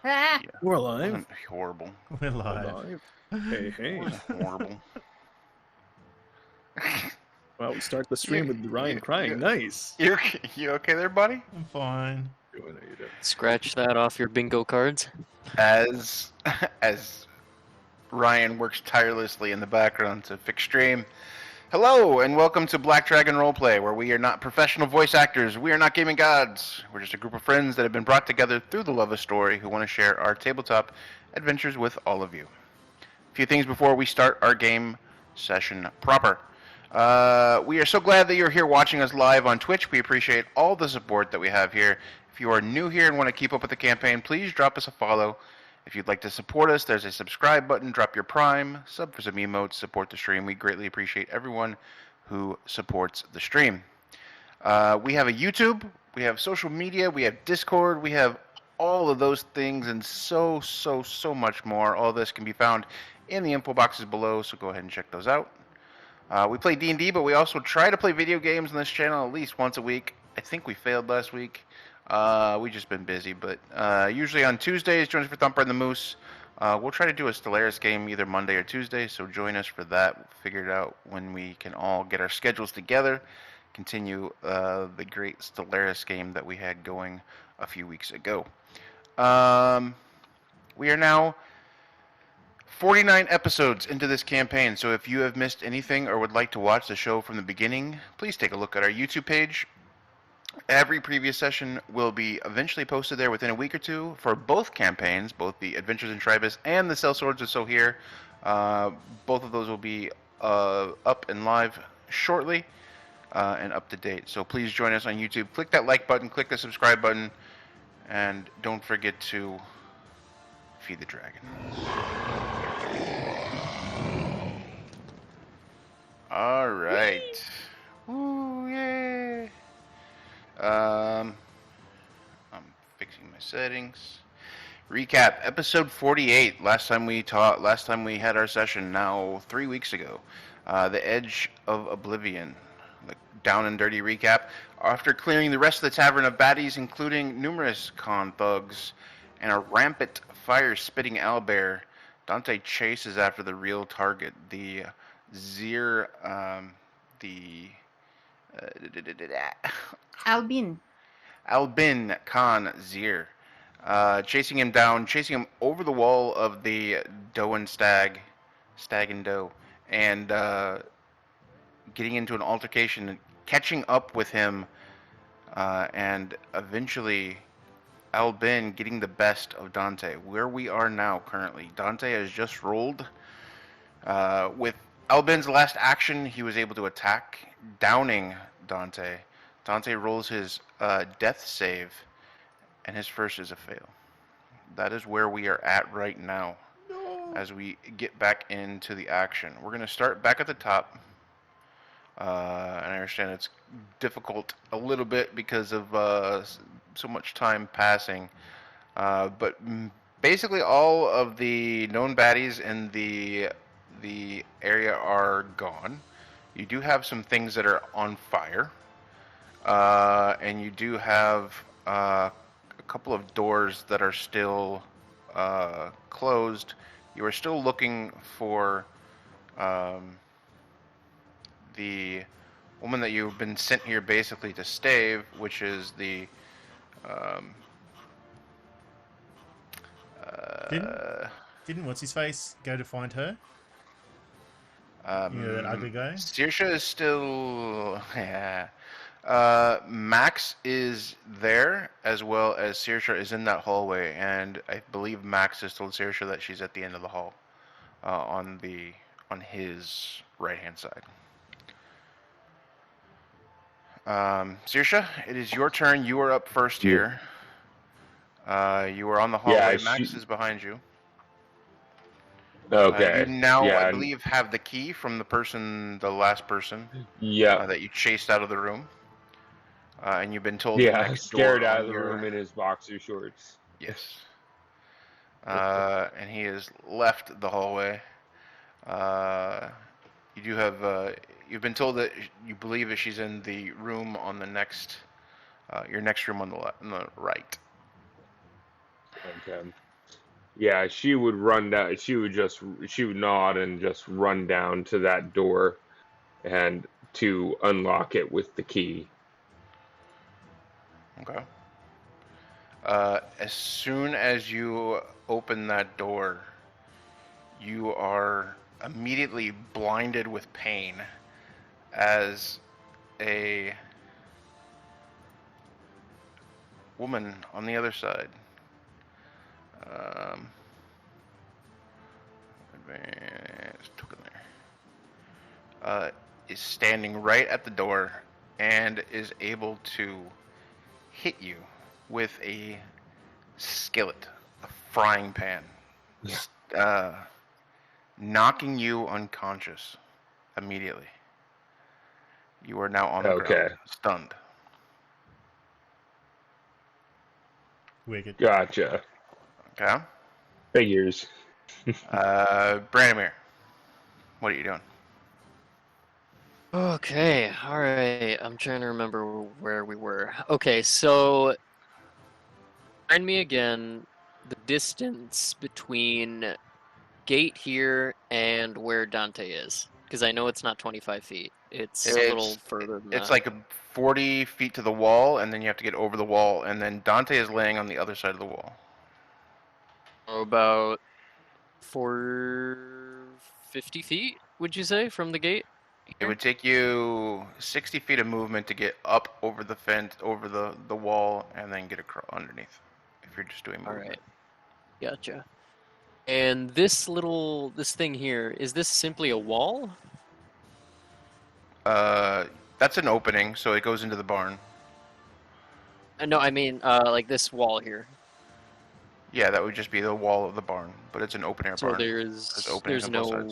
Yeah, We're it alive. wasn't horrible. We're We're live. live. Hey, It hey. wasn't horrible. Well, we start the stream with Ryan crying. Nice. You okay there, buddy? I'm fine. Doing how you doing? Scratch that off your bingo cards. As Ryan works tirelessly in the background to fix stream. Hello, and welcome to Black Dragon Roleplay, where we are not professional voice actors, we are not gaming gods. We're just a group of friends that have been brought together through the love of story who want to share our tabletop adventures with all of you. A few things before we start our game session proper. We are so glad that you're here watching us live on Twitch. We appreciate all the support that we have here. If you are new here and want to keep up with the campaign, please drop us a follow. If you'd like to support us, there's a subscribe button. Drop your prime, sub for some emotes, support the stream. We greatly appreciate everyone who supports the stream. We have a YouTube, we have social media, we have Discord, we have all of those things and so much more. All this can be found in the info boxes below, so go ahead and check those out. We play D&D, but we also try to play video games on this channel at least once a week. I think we failed last week. We've just been busy, but usually on Tuesdays, join us for Thumper and the Moose. We'll try to do a Stellaris game either Monday or Tuesday, so join us for that. We'll figure it out when we can all get our schedules together, continue the great Stellaris game that we had going a few weeks ago. We are now 49 episodes into this campaign, so if you have missed anything or would like to watch the show from the beginning, please take a look at our YouTube page. Every previous session will be eventually posted there within a week or two for both campaigns, both the Adventures in Tribus and the Cell Swords of So Here. Both of those will be up and live shortly and up to date. So please join us on YouTube. Click that like button, click the subscribe button, and don't forget to feed the dragon. All right. Woo, yay. I'm fixing my settings. Recap episode 48. Last time we had our session now 3 weeks ago. The Edge of Oblivion. The down and dirty recap. After clearing the rest of the tavern of baddies, including numerous con thugs and a rampant fire-spitting owlbear, Dante chases after the real target, the Zir, Albin Khan Zir, chasing him down, chasing him over the wall of the Doe and Stag and Doe, and getting into an altercation, catching up with him, and eventually Albin getting the best of Dante. Where we are now currently, Dante has just rolled. With Albin's last action, he was able to attack, downing Dante. Dante rolls his death save, and his first is a fail. That is where we are at right now. No. As we get back into the action. We're going to start back at the top. And I understand it's difficult a little bit because of so much time passing. But basically all of the known baddies in the area are gone. You do have some things that are on fire. And you do have a couple of doors that are still closed. You are still looking for the woman that you've been sent here basically to stave, which is the Didn't what's his face go to find her? That ugly guy. Saoirse is still Max is there, as well as Saoirse is in that hallway, and I believe Max has told Saoirse that she's at the end of the hall, on his right hand side. Saoirse, it is your turn. You are up first here. You are on the hallway. Max is behind you. Okay. You now, I believe, have the key from the last person. Yeah. That you chased out of the room. And you've been told. Yeah, scared out of the room in his boxer shorts. Yes. And he has left the hallway. You do have. You've been told that you believe that she's in the room on the next, your next room on the right. Okay. Yeah, she would run down. She would nod and just run down to that door, and to unlock it with the key. Okay. As soon as you open that door, you are immediately blinded with pain as a woman on the other side token there, is standing right at the door and is able to hit you with a skillet, a frying pan, knocking you unconscious immediately. You are now on the ground, stunned. Wicked. Gotcha. Okay. Figures. Branimir, what are you doing? Okay, alright. I'm trying to remember where we were. Okay, so remind me again the distance between gate here and where Dante is. Because I know it's not 25 feet. It's a little further than It's that. like 40 feet to the wall, and then you have to get over the wall, and then Dante is laying on the other side of the wall. About 450 feet, would you say, from the gate? It would take you 60 feet of movement to get up over the fence, over the wall, and then get across underneath. If you're just doing movement. Alright. Gotcha. And this thing here, is this simply a wall? That's an opening, so it goes into the barn. No, I mean, like this wall here. Yeah, that would just be the wall of the barn, but it's an open air So barn. there's no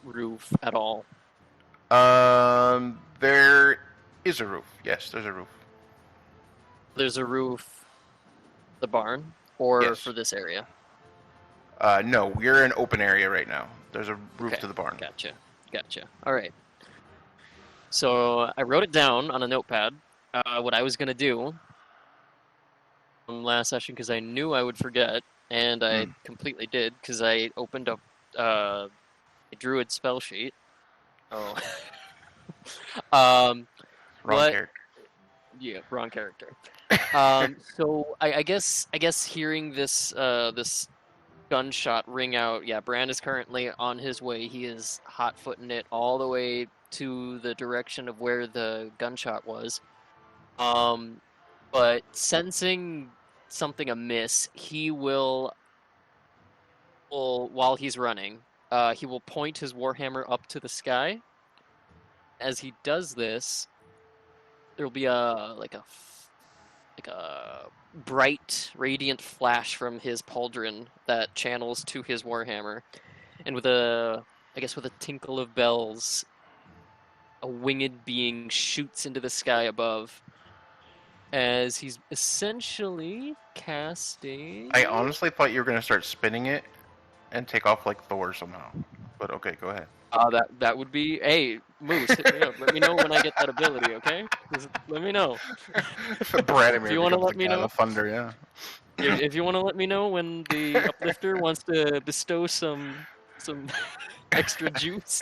roof at all. There is a roof. Yes, there's a roof. There's a roof, the barn, or Yes. for this area? No, we're in open area right now. There's a roof to the barn. Gotcha. All right. So I wrote it down on a notepad, what I was going to do from last session because I knew I would forget, and I completely did because I opened up a druid spell sheet. Oh. Wrong character. Yeah, wrong character. So I guess hearing this this gunshot ring out, yeah, Bran is currently on his way. He is hot-footing it all the way to the direction of where the gunshot was. But sensing something amiss, he will while he's running, he will point his warhammer up to the sky. As he does this, there'll be a bright, radiant flash from his pauldron that channels to his warhammer, and with a tinkle of bells, a winged being shoots into the sky above, as he's essentially casting. I honestly thought you were going to start spinning it and take off like Thor somehow. But okay, go ahead. That would be. Hey, Moose, hit me up. Let me know when I get that ability, okay? Just let me know. Branimir, if you want to let me know, the thunder, yeah. If you want to let me know when the uplifter wants to bestow some extra juice.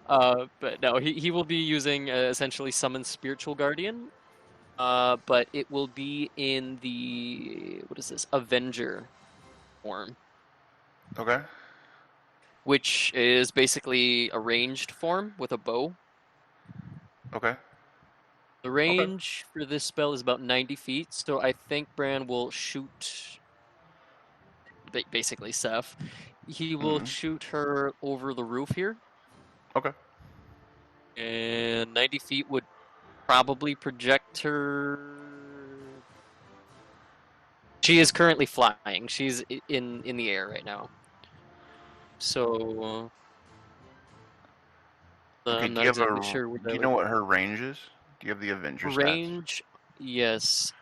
But no, he will be using essentially summon spiritual guardian. But it will be in the Avenger form. Okay. Which is basically a ranged form with a bow. Okay. The range for this spell is about 90 feet, so I think Bran will shoot. Basically, Seth. He will shoot her over the roof here. Okay. And 90 feet would probably project her. She is currently flying. She's in the air right now. So. I'm not exactly sure. Do you know what her range is? Do you have the Avenger range? Stats? Yes,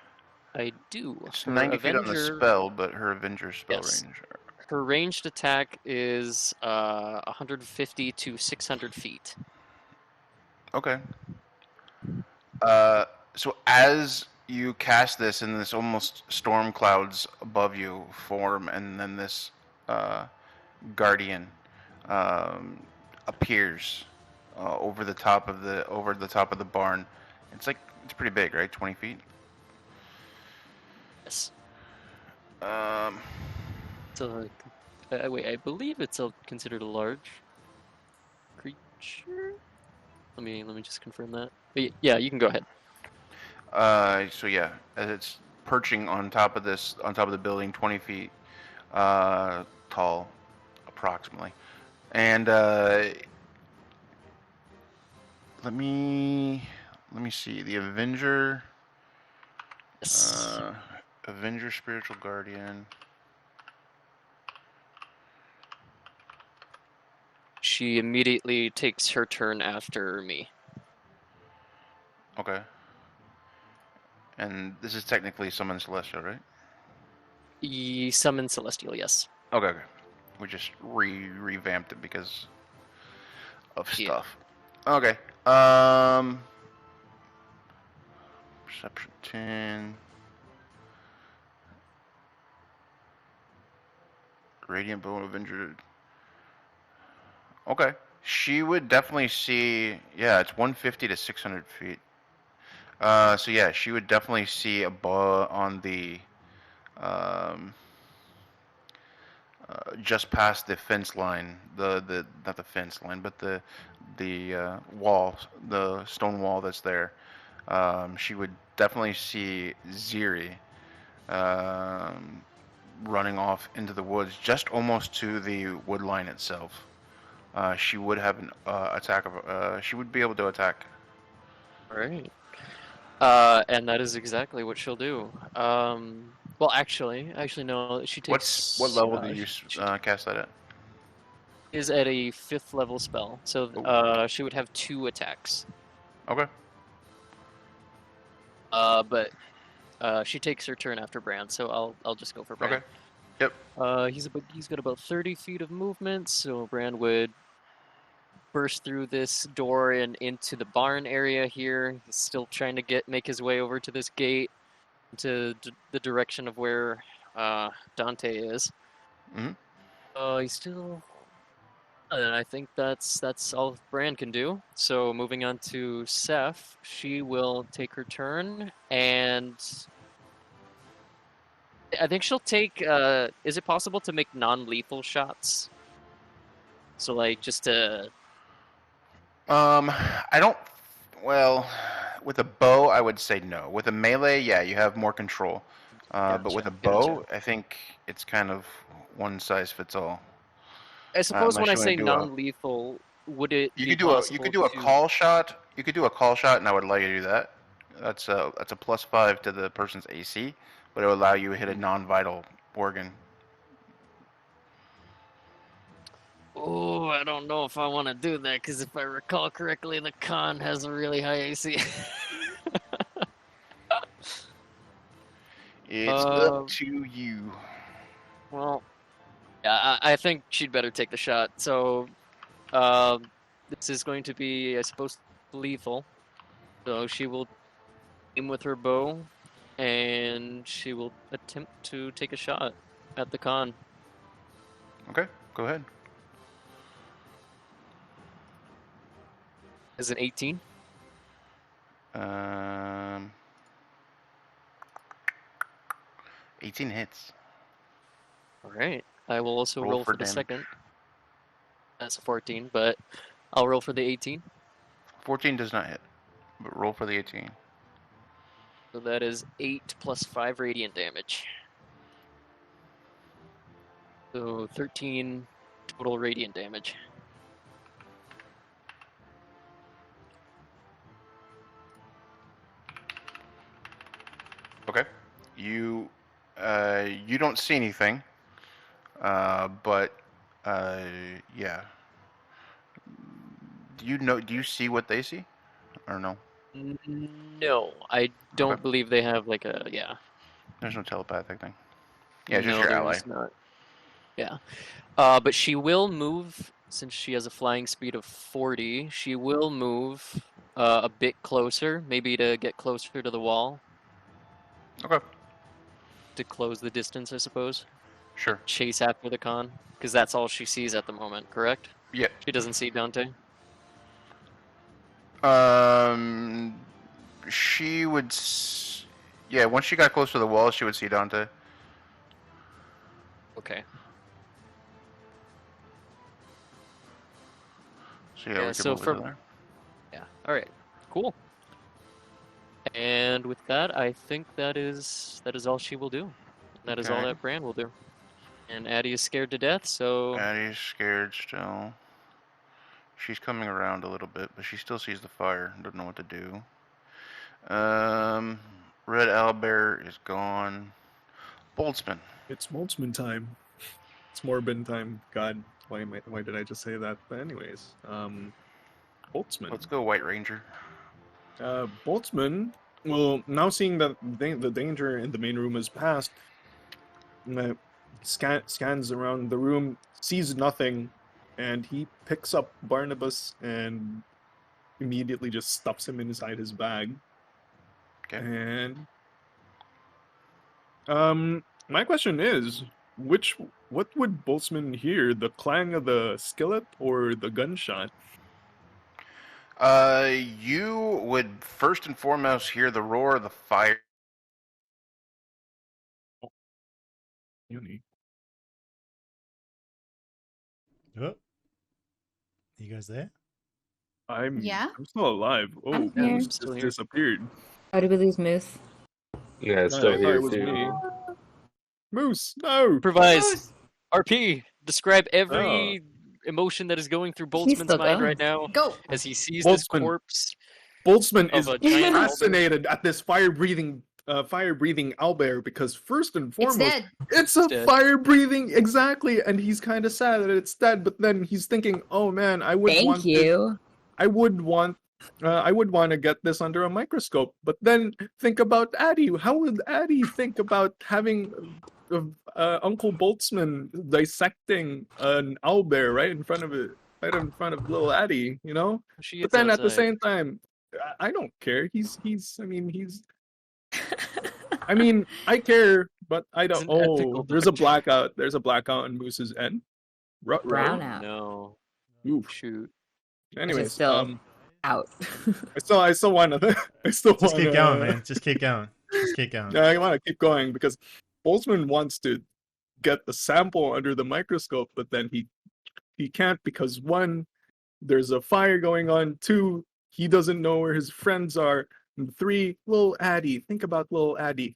I do. It's her 90 feet on the spell, but her Avenger spell range. Her ranged attack is 150 to 600 feet. Okay. So as you cast this, and this almost storm clouds above you form, and then this guardian appears over the top of the barn. It's pretty big, right? 20 feet. Yes. Um, So, wait, I believe it's considered a large creature. Let me just confirm that. But yeah, you can go ahead. So yeah, as it's perching on top of the building, 20 feet tall, approximately. And let me see. The Avenger, Yes. Avenger Spiritual Guardian. She immediately takes her turn after me. Okay. And this is technically Summon Celestial, right? Summon Celestial, yes. Okay. We just revamped it because of Yeah. stuff. Okay. Perception 10. Radiant Bow Avenger. Okay. She would definitely see. Yeah, it's 150 to 600 feet. So yeah, she would definitely see a bug on the um, just past the fence line. The not the fence line, but the wall, the stone wall that's there. She would definitely see Ziri running off into the woods, just almost to the wood line itself. She would have an attack of. She would be able to attack. All right. And that is exactly what she'll do. Well, actually, no. She takes. What level do you She cast that at? is at a 5th level spell, so Oh. she would have 2 attacks. Okay. But she takes her turn after Bran, so I'll just go for Bran. Okay. Yep. He's got about 30 feet of movement, so Bran would burst through this door and into the barn area here. He's still trying to make his way over to this gate, to the direction of where Dante is. Mm-hmm. He's still. And I think that's all Bran can do. So moving on to Seth, she will take her turn, and I think she'll take. Is it possible to make non-lethal shots? So like just to. I don't. Well, with a bow, I would say no. With a melee, yeah, you have more control. But with a bow, I think it's kind of one size fits all. I suppose when I Unless you want say to do non-lethal, would it you be could do a possible to? call shot. You could do a call shot, and I would allow you to do that. That's a +5 to the person's AC, but it would allow you to hit a non-vital organ. Oh, I don't know if I want to do that, because if I recall correctly, the con has a really high AC. It's up to you. Well, yeah, I think she'd better take the shot. So, this is going to be, I suppose, lethal. So she will aim with her bow, and she will attempt to take a shot at the con. Okay, go ahead. Is it 18? 18 hits. All right. I will also roll for the damage. second. That's a 14, but I'll roll for the 18. 14 does not hit, but roll for the 18. So that is 8 plus 5 radiant damage. So 13 total radiant damage. Okay. You don't see anything, but yeah. Do you see what they see, or no? No, I don't Okay. believe they have like a There's no telepathic thing. Yeah, just No, your there ally. is not. Yeah. But she will move, since she has a flying speed of 40, she will move a bit closer, maybe to get closer to the wall. Okay. to close the distance, I suppose. Sure. Chase after the con, because that's all she sees at the moment, correct? Yeah. She doesn't see Dante. She would. Yeah, once she got close to the wall, she would see Dante. Okay. So yeah, Yeah, we could so move from- it there. Yeah. All right. Cool. And with that, I think that is all she will do. That is all Okay. that Bran will do. And Addie is scared to death, so Addie's scared still. She's coming around a little bit, but she still sees the fire. Doesn't know what to do. Red Owlbear is gone. Boltzmann. It's Moltzman time. It's Morbin time. God, why did I just say that? But anyways, Boltzmann. Let's go White Ranger. Boltzmann, well, now seeing that the danger in the main room is past, scans around the room, sees nothing, and he picks up Barnabas and immediately just stuffs him inside his bag. Okay. And my question is, what would Boltzmann hear? The clang of the skillet or the gunshot? You would first and foremost hear the roar of the fire. Uni. Oh. You guys there? I'm Yeah? still alive. Oh, I'm Yeah, here. I'm Moose still just here. disappeared. Oh, did we lose Moose? Yeah, it's No, still I thought here it was too. me. Moose, no! improvise. RP, describe every Oh. emotion that is going through He's Boltzmann's still mind going. right now Go. as he sees this Boltzmann. corpse. Boltzmann Of is a giant fascinated at this fire-breathing owlbear because first and It's foremost, dead. it's a dead. fire-breathing, exactly, and he's kind of sad that it's dead. But then he's thinking, "Oh man, I would want Thank you. I would want to get this under a microscope." But then think about Addie. How would Addie think about having Uncle Boltzmann dissecting an owlbear right in front of little Addie? You know. She But gets then at the outside. same time, I don't care. I mean, I care, but I He's don't. an ethical Oh, there's a doctor. blackout. There's a blackout on Moose's end. Brown Oh, out. no. Oof. Shoot. Anyways, still- Out. I still want to. I still Just want keep going, man. Just keep going. Just keep going. Yeah, I want to keep going because Boltzmann wants to get the sample under the microscope, but then he can't because one, there's a fire going on. Two, he doesn't know where his friends are. And three, little Addie. Think about little Addie.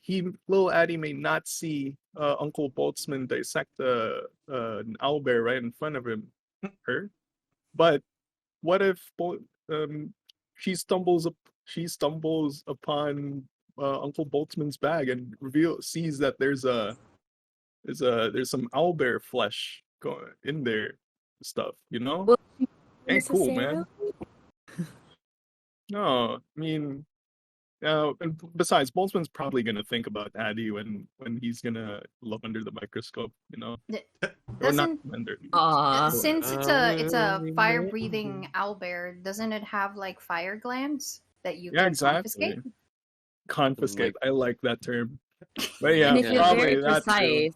Little Addie may not see Uncle Boltzmann dissect an owlbear right in front of her. But what if she stumbles upon Uncle Boltzmann's bag and sees that there's some owlbear flesh going in there, stuff, you know? Well, Ain't cool, man. necessarily. No, I mean, and besides, Boltzmann's probably gonna think about Addie when he's gonna look under the microscope, you know? Or not Doesn't under. Aw. since it's a fire breathing owlbear, doesn't it have like fire glands that you Yeah, can exactly. confiscate? Confiscate. I like that term. But yeah, And if you're probably very that too. precise,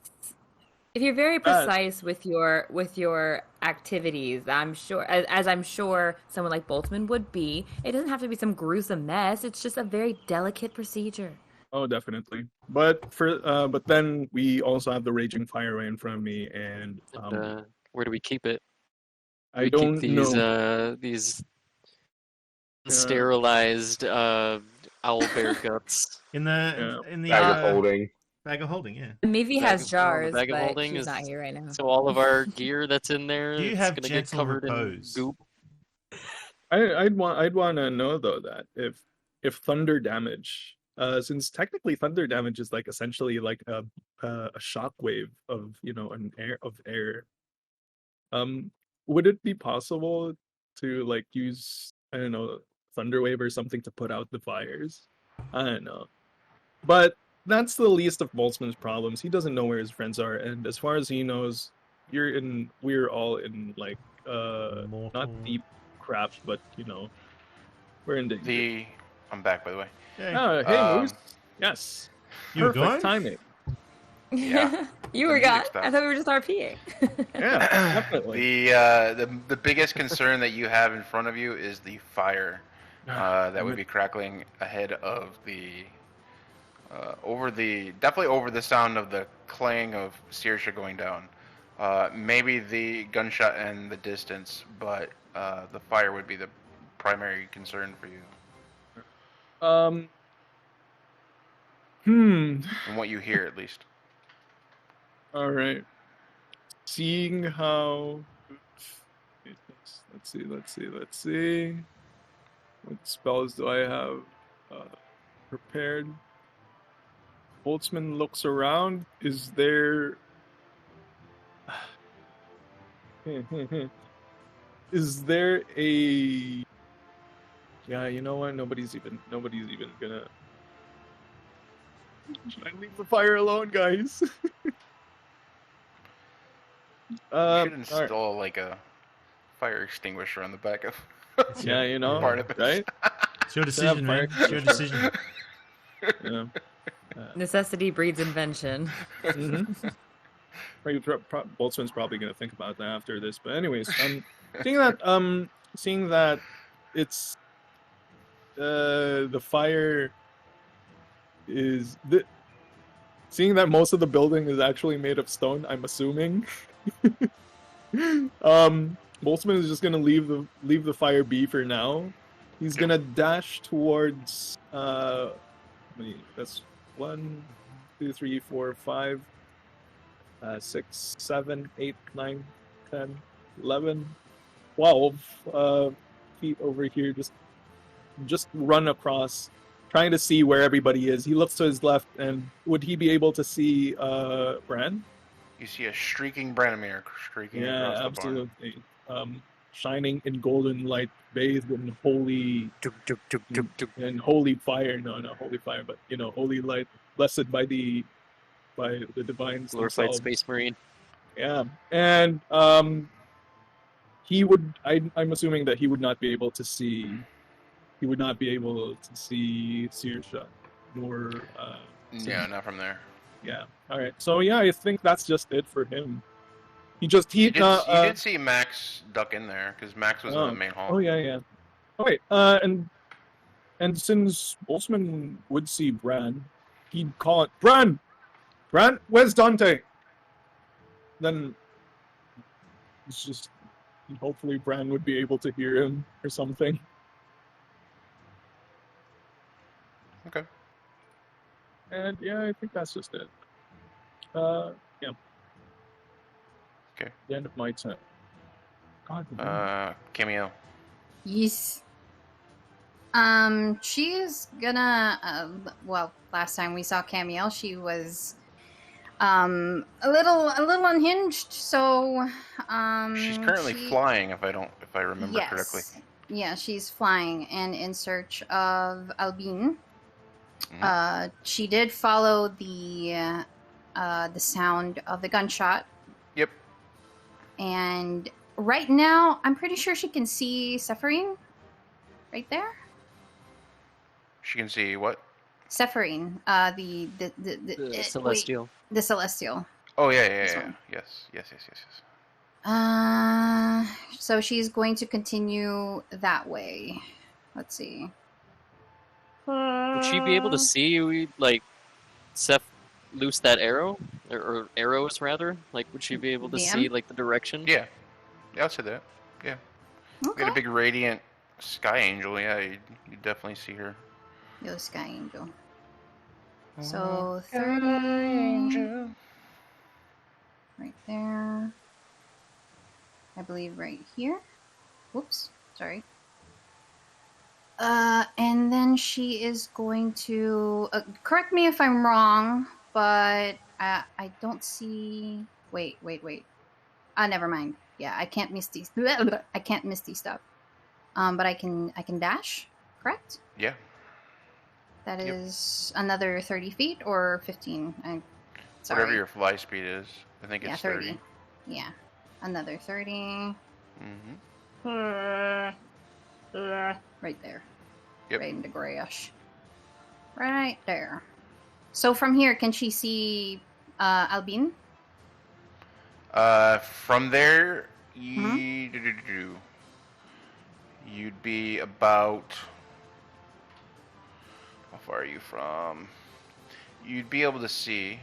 if you're very That- precise with your activities, I'm sure, as I'm sure someone like Boltzmann would be, it doesn't have to be some gruesome mess. It's just a very delicate procedure. Oh, definitely. But then we also have the raging fire right in front of me, and Where do we keep it? I We don't keep these know. these Yeah. sterilized owlbear guts. In the Bag of holding. bag of holding, yeah. Maybe Bag has of- jars, bag of but holding she's is- not here right now. So all of our gear that's in there, Do you it's have gonna get gentle covered repose? in goop. I'd want to know though that if thunder damage, since technically thunder damage is like essentially like a shock wave of air. Would it be possible to like use, I don't know, thunder wave or something to put out the fires? I don't know, but that's the least of Boltzmann's problems. He doesn't know where his friends are, and as far as he knows, we're all in like not Mortal. deep crap, but we're in danger. I'm back, by the way. Yay. Hey, Um, Moose. Yes. You were Perfect gone? timing. Yeah. You The were music gone. stopped. I thought we were just RPing. Yeah, definitely. The biggest concern that you have in front of you is the fire that would be crackling ahead of the definitely over the sound of the clang of Saoirse going down. Maybe the gunshot and the distance, but the fire would be the primary concern for you, and what you hear at least. All right. Seeing how. Let's see. What spells do I have prepared? Boltzmann looks around. Is there. Is there a. Yeah, you know what? Nobody's even gonna. Should I leave the fire alone, guys? You should all right. install like a fire extinguisher on the back of Yeah, you know, part of it. right? It's your decision, man. It's your decision. Yeah. Necessity breeds invention. Mm-hmm. Boltzmann's probably going to think about that after this. But anyways, seeing that it's the fire is seeing that most of the building is actually made of stone, I'm assuming. Boltzmann is just going to leave the fire be for now. He's going to dash towards that's 1, 2, 3, 4, 5, 6, 7, 8, 9, 10, 11, 12 feet over here. Just run across, trying to see where everybody is. He looks to his left, and would he be able to see Bran? You see a streaking Branimir streaking across the barn. Absolutely. Shining in golden light, bathed in holy and holy fire. No, not holy fire, but holy light, blessed by the divines Glorified themselves. Space Marine. Yeah, and he would. I'm assuming that he would not be able to see. He would not be able to see Saoirse, nor. Yeah, not from there. Yeah. All right. So yeah, I think that's just it for him. You did see Max duck in there because Max was in the main hall. Oh yeah. Oh wait. And since Boltzmann would see Bran, he'd call it Bran. Bran, where's Dante? Then it's just hopefully Bran would be able to hear him or something. Okay. And yeah, I think that's just it. Yeah. Okay. The end of my turn. God. Camael. Yes. She's gonna. Well, last time we saw Camael, she was a little unhinged. So She's currently flying, if I remember correctly. Yeah, she's flying and in search of Albine. Mhm. She did follow the sound of the gunshot. Yep. And right now, I'm pretty sure she can see Sephirine. Right there. She can see what? Sephirine, the Celestial. Wait, the Celestial. Oh yeah. one. Yes. So she's going to continue that way. Let's see. Would she be able to see, like, Seth loose that arrow? Or arrows, rather? Like, would she be able to see, like, the direction? Yeah, I'll say that. Yeah. Okay. Got a big radiant sky angel. Yeah, you definitely see her. Yo, Sky Angel. So 30. Right there. I believe right here. Whoops. Sorry. And then she is going to correct me if I'm wrong, but I don't see. Wait. Never mind. Yeah, I can't miss these. I can't miss these stuff. But I can dash. Correct? Yeah. That is another 30 feet or 15. I'm sorry. Whatever your fly speed is, I think it's 30. Yeah, another 30. Mm-hmm. Right there. Yep. Right into grayish. Right there. So from here, can she see Albin? From there, Mhm. you'd be about. How far are you from? You'd be able to see.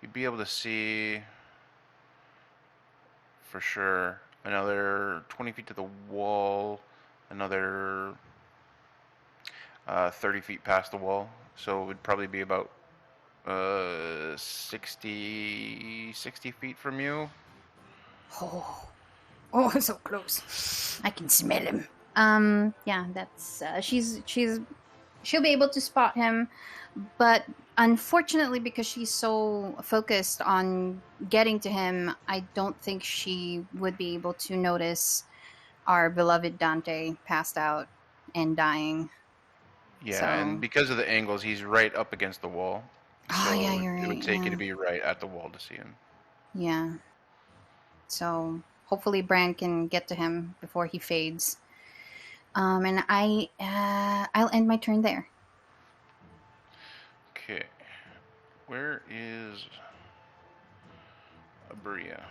You'd be able to see for sure another 20 feet to the wall, another 30 feet past the wall. So it would probably be about 60 feet from you. Oh, so close. I can smell him. Yeah, that's she'll be able to spot him, but unfortunately, because she's so focused on getting to him, I don't think she would be able to notice our beloved Dante passed out and dying. Yeah, So- and because of the angles, he's right up against the wall. Oh, So yeah, you're it would right, take you yeah. to be right at the wall to see him. Yeah. So hopefully Bran can get to him before he fades. And I'll end my turn there. Okay. Where is Abria?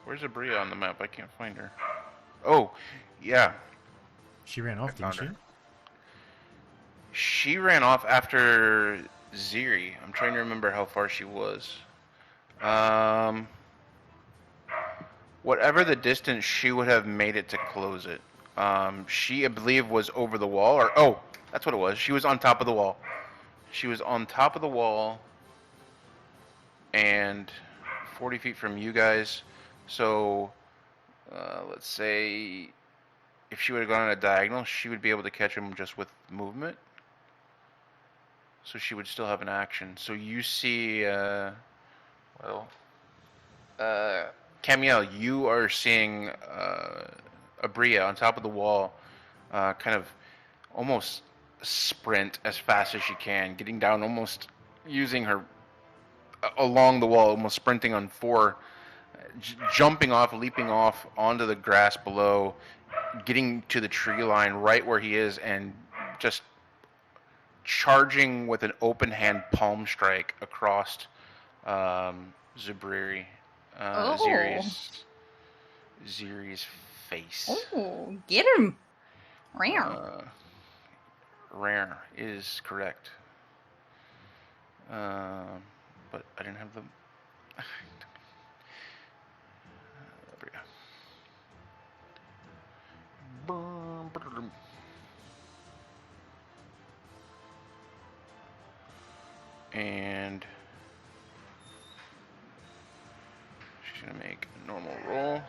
Where's Abria on the map? I can't find her. Oh, yeah. She ran off, didn't found she? She ran off after Ziri. I'm trying to remember how far she was. Whatever the distance, she would have made it to close it. She, I believe, was over the wall, or oh, that's what it was. She was on top of the wall. She was on top of the wall, and 40 feet from you guys. So, let's say if she would have gone on a diagonal, she would be able to catch him just with movement. So she would still have an action. So you see, Camael, you are seeing Abria on top of the wall, kind of almost sprint as fast as she can, getting down, almost using her along the wall, almost sprinting on four, jumping off, leaping off onto the grass below, getting to the tree line right where he is, and just charging with an open hand palm strike across Zabriri. Ziri's face. Oh, get him! Rare. Rare is correct. But I didn't have the. And she's gonna make a normal roll.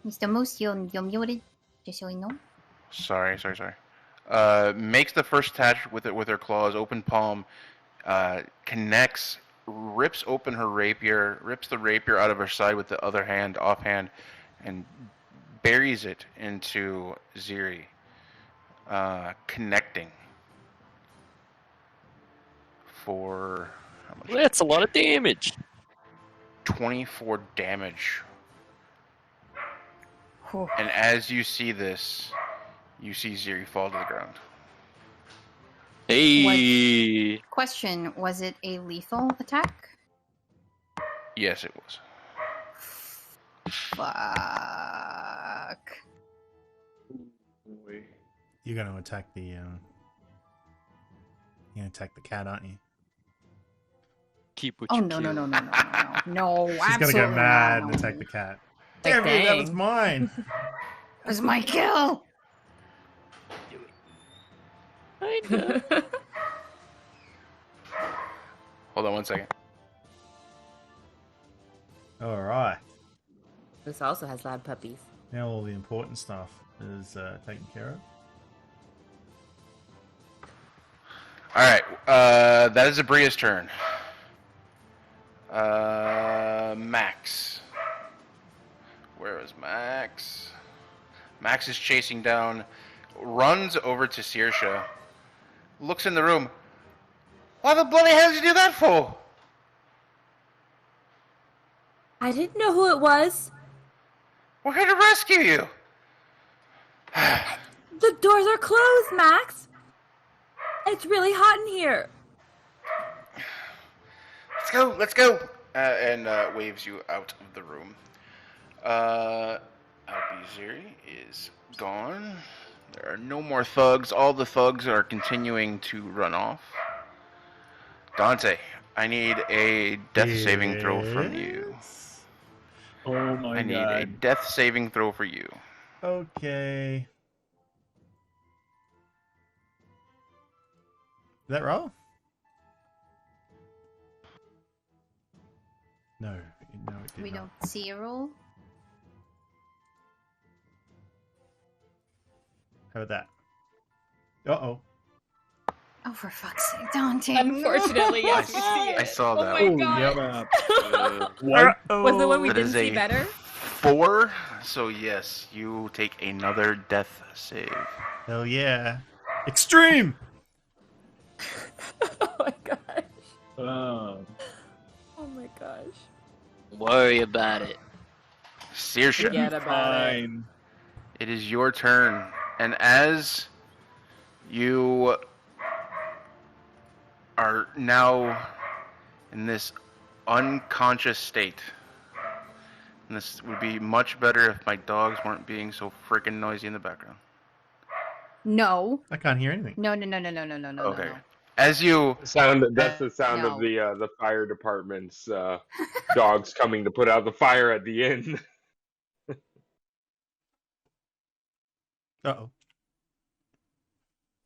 Mr. Moose, you're muted, just so you know. Sorry. Makes the first attach with her claws, open palm, connects, rips open her rapier, rips the rapier out of her side with the other hand, offhand, and buries it into Ziri, connecting for how much? That's a lot of damage. 24 damage. Whew. And as you see this, you see Ziri fall to the ground. Hey. Question, was it a lethal attack? Yes, it was. Fuck. You're going to attack the. You're going to attack the cat, aren't you? Keep what Oh, you no, kill. no, She's absolutely going to go mad not. and attack the cat. Like, Damn it, that was dang. mine. It was my kill! I know. Hold on one second. All right. This also has loud puppies. Now all the important stuff is taken care of. All right, that is Abria's turn. Max. Where is Max? Max is chasing down, runs over to Saoirse, looks in the room. Why the bloody hell did you do that for? I didn't know who it was. We're here to rescue you. The doors are closed, Max. It's really hot in here. Let's go. And waves you out of the room. Albiziri is gone. There are no more thugs. All the thugs are continuing to run off. Dante, I need a death saving throw from you. Oh my I need god. a death saving throw for you. Okay. Did that roll? No, it did We not. don't see a roll. How about that? Uh-oh. Oh, for fuck's sake, Dante. Unfortunately, yes, we see I it. saw that. Oh Holy my god. crap. What? Was the one we That didn't is see a better? 4, so yes, you take another death save. Hell yeah. Extreme! Oh my gosh. Uh, Oh my gosh. Worry about it. Saoirse, Forget about it. fine. it is your turn, and as you are now in this unconscious state, and this would be much better if my dogs weren't being so freaking noisy in the background. No. I can't hear anything. No. Okay. As you That's the sound No. of the fire department's dogs coming to put out the fire at the end. Uh-oh.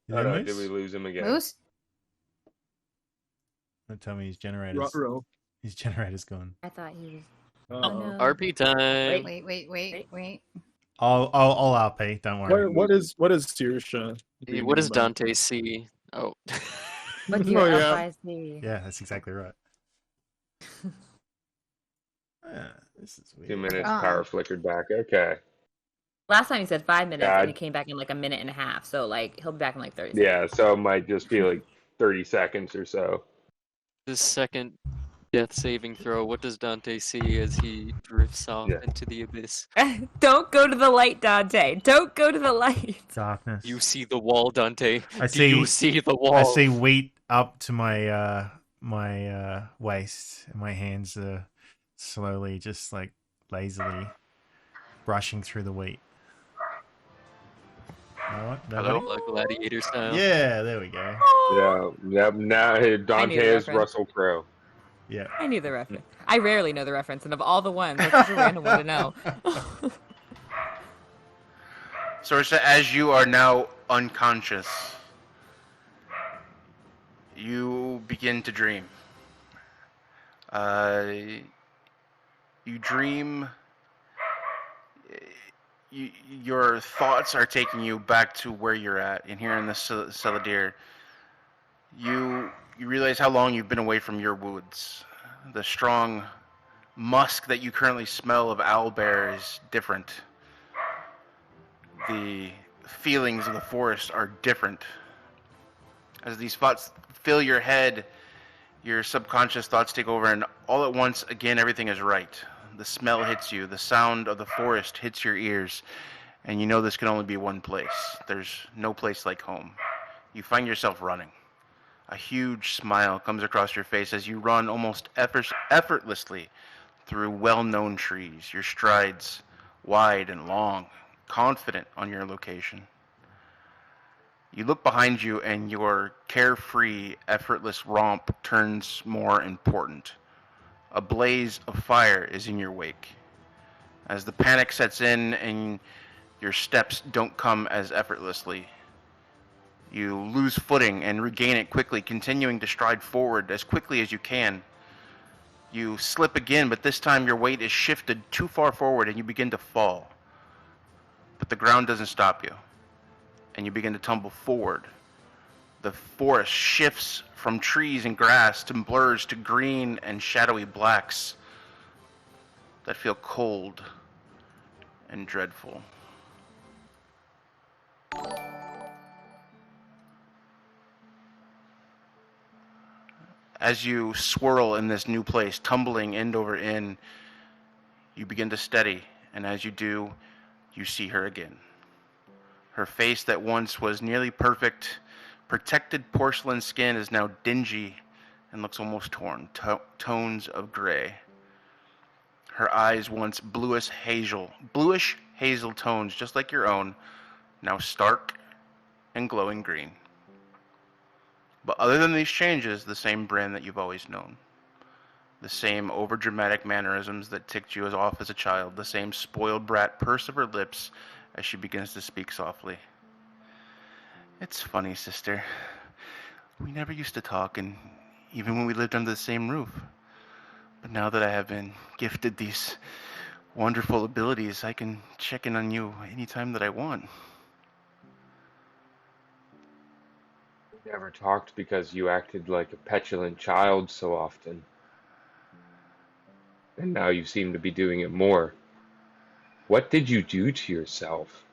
Did Oh they no, moose? did we lose him again? Moose? Don't tell me his generator's Ruh-roh. his generator's gone. I thought he was. Uh-oh. no. RP time. Wait. I'll RP, don't worry. What is Saoirse? What does Dante see? Oh. What's Oh, your yeah. FIC? Yeah, that's exactly right. This is weird. 2 minutes, Ah. power flickered back. Okay. Last time he said 5 minutes, God. and he came back in like a minute and a half. So like he'll be back in like 30 Yeah, so it might just be like 30 seconds or so. This second death saving throw, what does Dante see as he drifts off Yeah. into the abyss? seconds. Don't go to the light, Dante. Don't go to the light. Darkness. You see the wall, Dante. I Do you see the wall? I see wheat up to my waist, and my hands are slowly, just like lazily, brushing through the wheat. No one? Hello? Nobody? Like gladiator style. Yeah, there we go. Yeah. Now Dante the is reference. Russell Crowe. Yeah. I knew the reference. I rarely know the reference, and of all the ones, that's such a random one to know. Saoirse, as you are now unconscious, you begin to dream. You dream. Your thoughts are taking you back to where you're at, and here in the Celadir, you realize how long you've been away from your woods. The strong musk that you currently smell of owlbear is different. The feelings of the forest are different. As these thoughts fill your head, your subconscious thoughts take over, and all at once, again, everything is right. The smell hits you, the sound of the forest hits your ears, and you know this can only be one place. There's no place like home. You find yourself running. A huge smile comes across your face as you run almost effortlessly through well-known trees, your strides wide and long, confident on your location. You look behind you and your carefree, effortless romp turns more important. A blaze of fire is in your wake. As the panic sets in and your steps don't come as effortlessly, you lose footing and regain it quickly, continuing to stride forward as quickly as you can. You slip again, but this time your weight is shifted too far forward and you begin to fall. But the ground doesn't stop you, and you begin to tumble forward. The forest shifts from trees and grass to blurs to green and shadowy blacks. that feel cold and dreadful. As you swirl in this new place, tumbling end over end, you begin to steady, and as you do, you see her again. Her face that once was nearly perfect, protected porcelain skin is now dingy and looks almost torn, tones of gray. Her eyes, once bluish hazel tones, just like your own, now stark and glowing green. But other than these changes, the same Bryn that you've always known. The same overdramatic mannerisms that ticked you off as a child. The same spoiled brat purse of her lips as she begins to speak softly. It's funny, sister. We never used to talk, and even when we lived under the same roof. But now that I have been gifted these wonderful abilities, I can check in on you anytime that I want. We never talked because you acted like a petulant child so often. And now you seem to be doing it more. What did you do to yourself?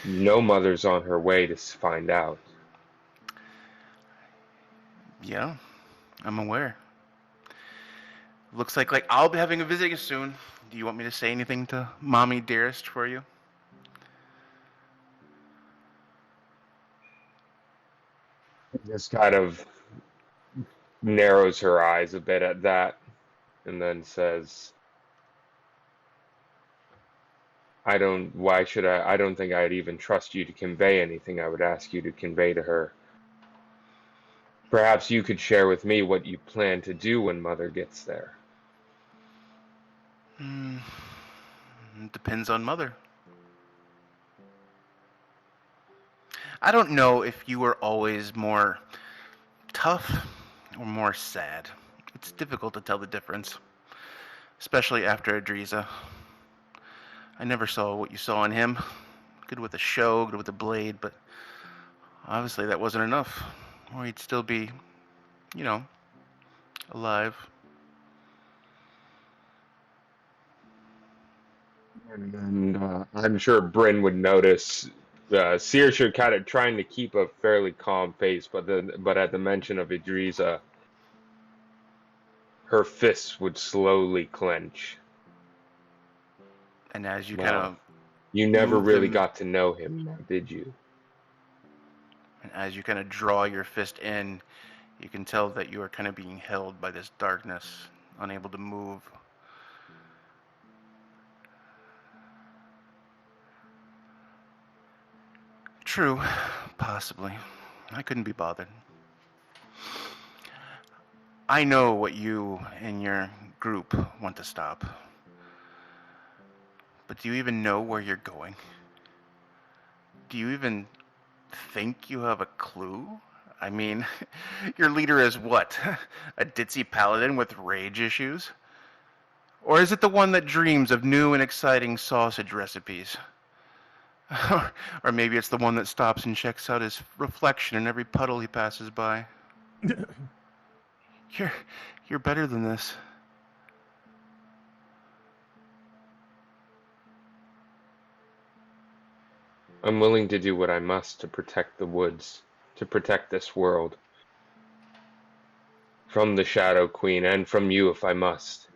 No mother's on her way to find out. Yeah, I'm aware. Looks like I'll be having a visit soon. Do you want me to say anything to Mommy Dearest for you? Just kind of narrows her eyes a bit at that and then says, I don't think I'd even trust you to convey anything I would ask you to convey to her. Perhaps you could share with me what you plan to do when Mother gets there. Depends on Mother. I don't know if you were always more tough or more sad. It's difficult to tell the difference, especially after Adriza. I never saw what you saw in him. Good with a show, good with a blade, but obviously that wasn't enough. Or he'd still be, alive. And I'm sure Bryn would notice Saoirse kind of trying to keep a fairly calm face, but at the mention of Idriza, her fists would slowly clench. And as you You never really them, got to know him, did you? And as you kind of draw your fist in, you can tell that you are kind of being held by this darkness, unable to move. True, possibly. I couldn't be bothered. I know what you and your group want to stop. But do you even know where you're going? Do you even think you have a clue? I mean, your leader is what? A ditzy paladin with rage issues? Or is it the one that dreams of new and exciting sausage recipes? Or maybe it's the one that stops and checks out his reflection in every puddle he passes by. You're better than this. I'm willing to do what I must to protect the woods, to protect this world. From the Shadow Queen, and from you if I must.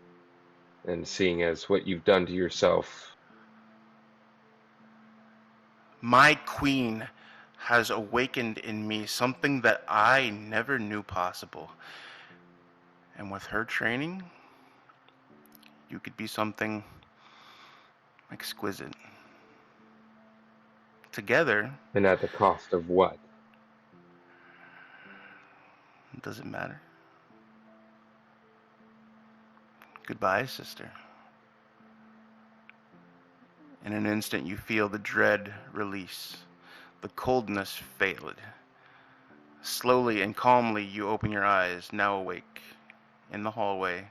And seeing as what you've done to yourself. My queen has awakened in me something that I never knew possible. And with her training, you could be something exquisite. Together. And at the cost of what? Does it matter? Goodbye, sister. In an instant, you feel the dread release. The coldness faded. Slowly and calmly, you open your eyes, now awake, in the hallway,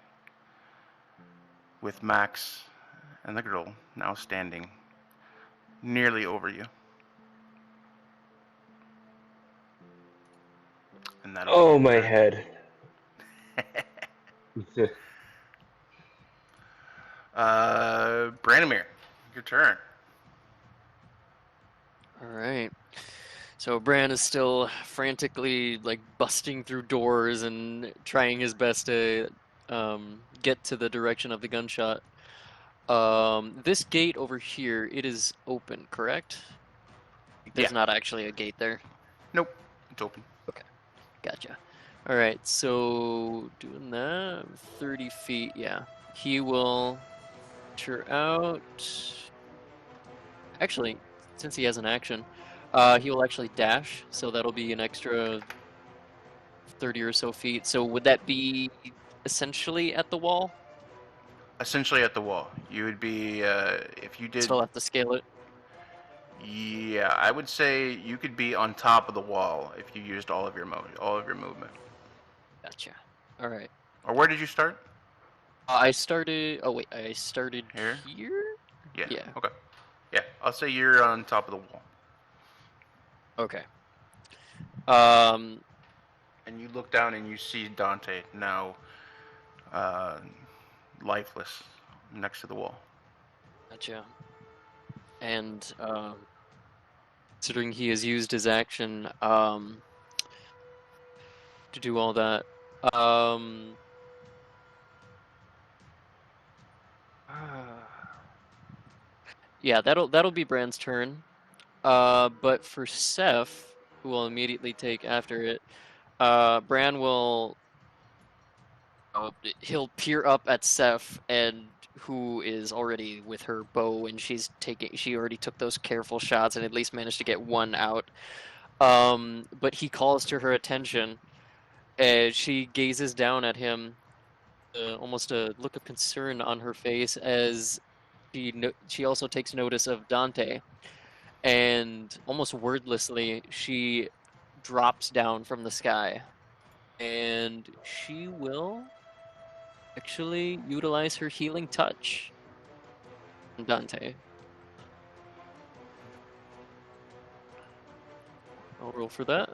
with Max and the girl now standing nearly over you. And Oh, my head. Branimir, your turn. All right. So Bran is still frantically like busting through doors and trying his best to get to the direction of the gunshot. This gate over here, it is open, correct? There's Yeah. not actually a gate there. Nope, it's open. Gotcha. All right, so doing that, 30 feet, yeah. He will venture out. Actually, since he has an action, he will actually dash, so that'll be an extra 30 or so feet. So would that be essentially at the wall? Essentially at the wall. You would be, if you did... Still have to scale it. Yeah, I would say you could be on top of the wall if you used all of your movement. Gotcha. All right. Or where did you start? I started. Oh wait, I started Here? here. Yeah. Yeah. Okay. Yeah, I'll say you're on top of the wall. Okay. And you look down and you see Dante now, lifeless, next to the wall. Gotcha. And considering he has used his action to do all that, yeah, that'll be Bran's turn. But for Seth, who will immediately take after it, Bran will. He'll peer up at Seth, and who is already with her bow, and she already took those careful shots and at least managed to get one out. But he calls to her attention, as she gazes down at him, almost a look of concern on her face as she also takes notice of Dante, and almost wordlessly she drops down from the sky, and she will actually utilize her healing touch on Dante. I'll roll for that.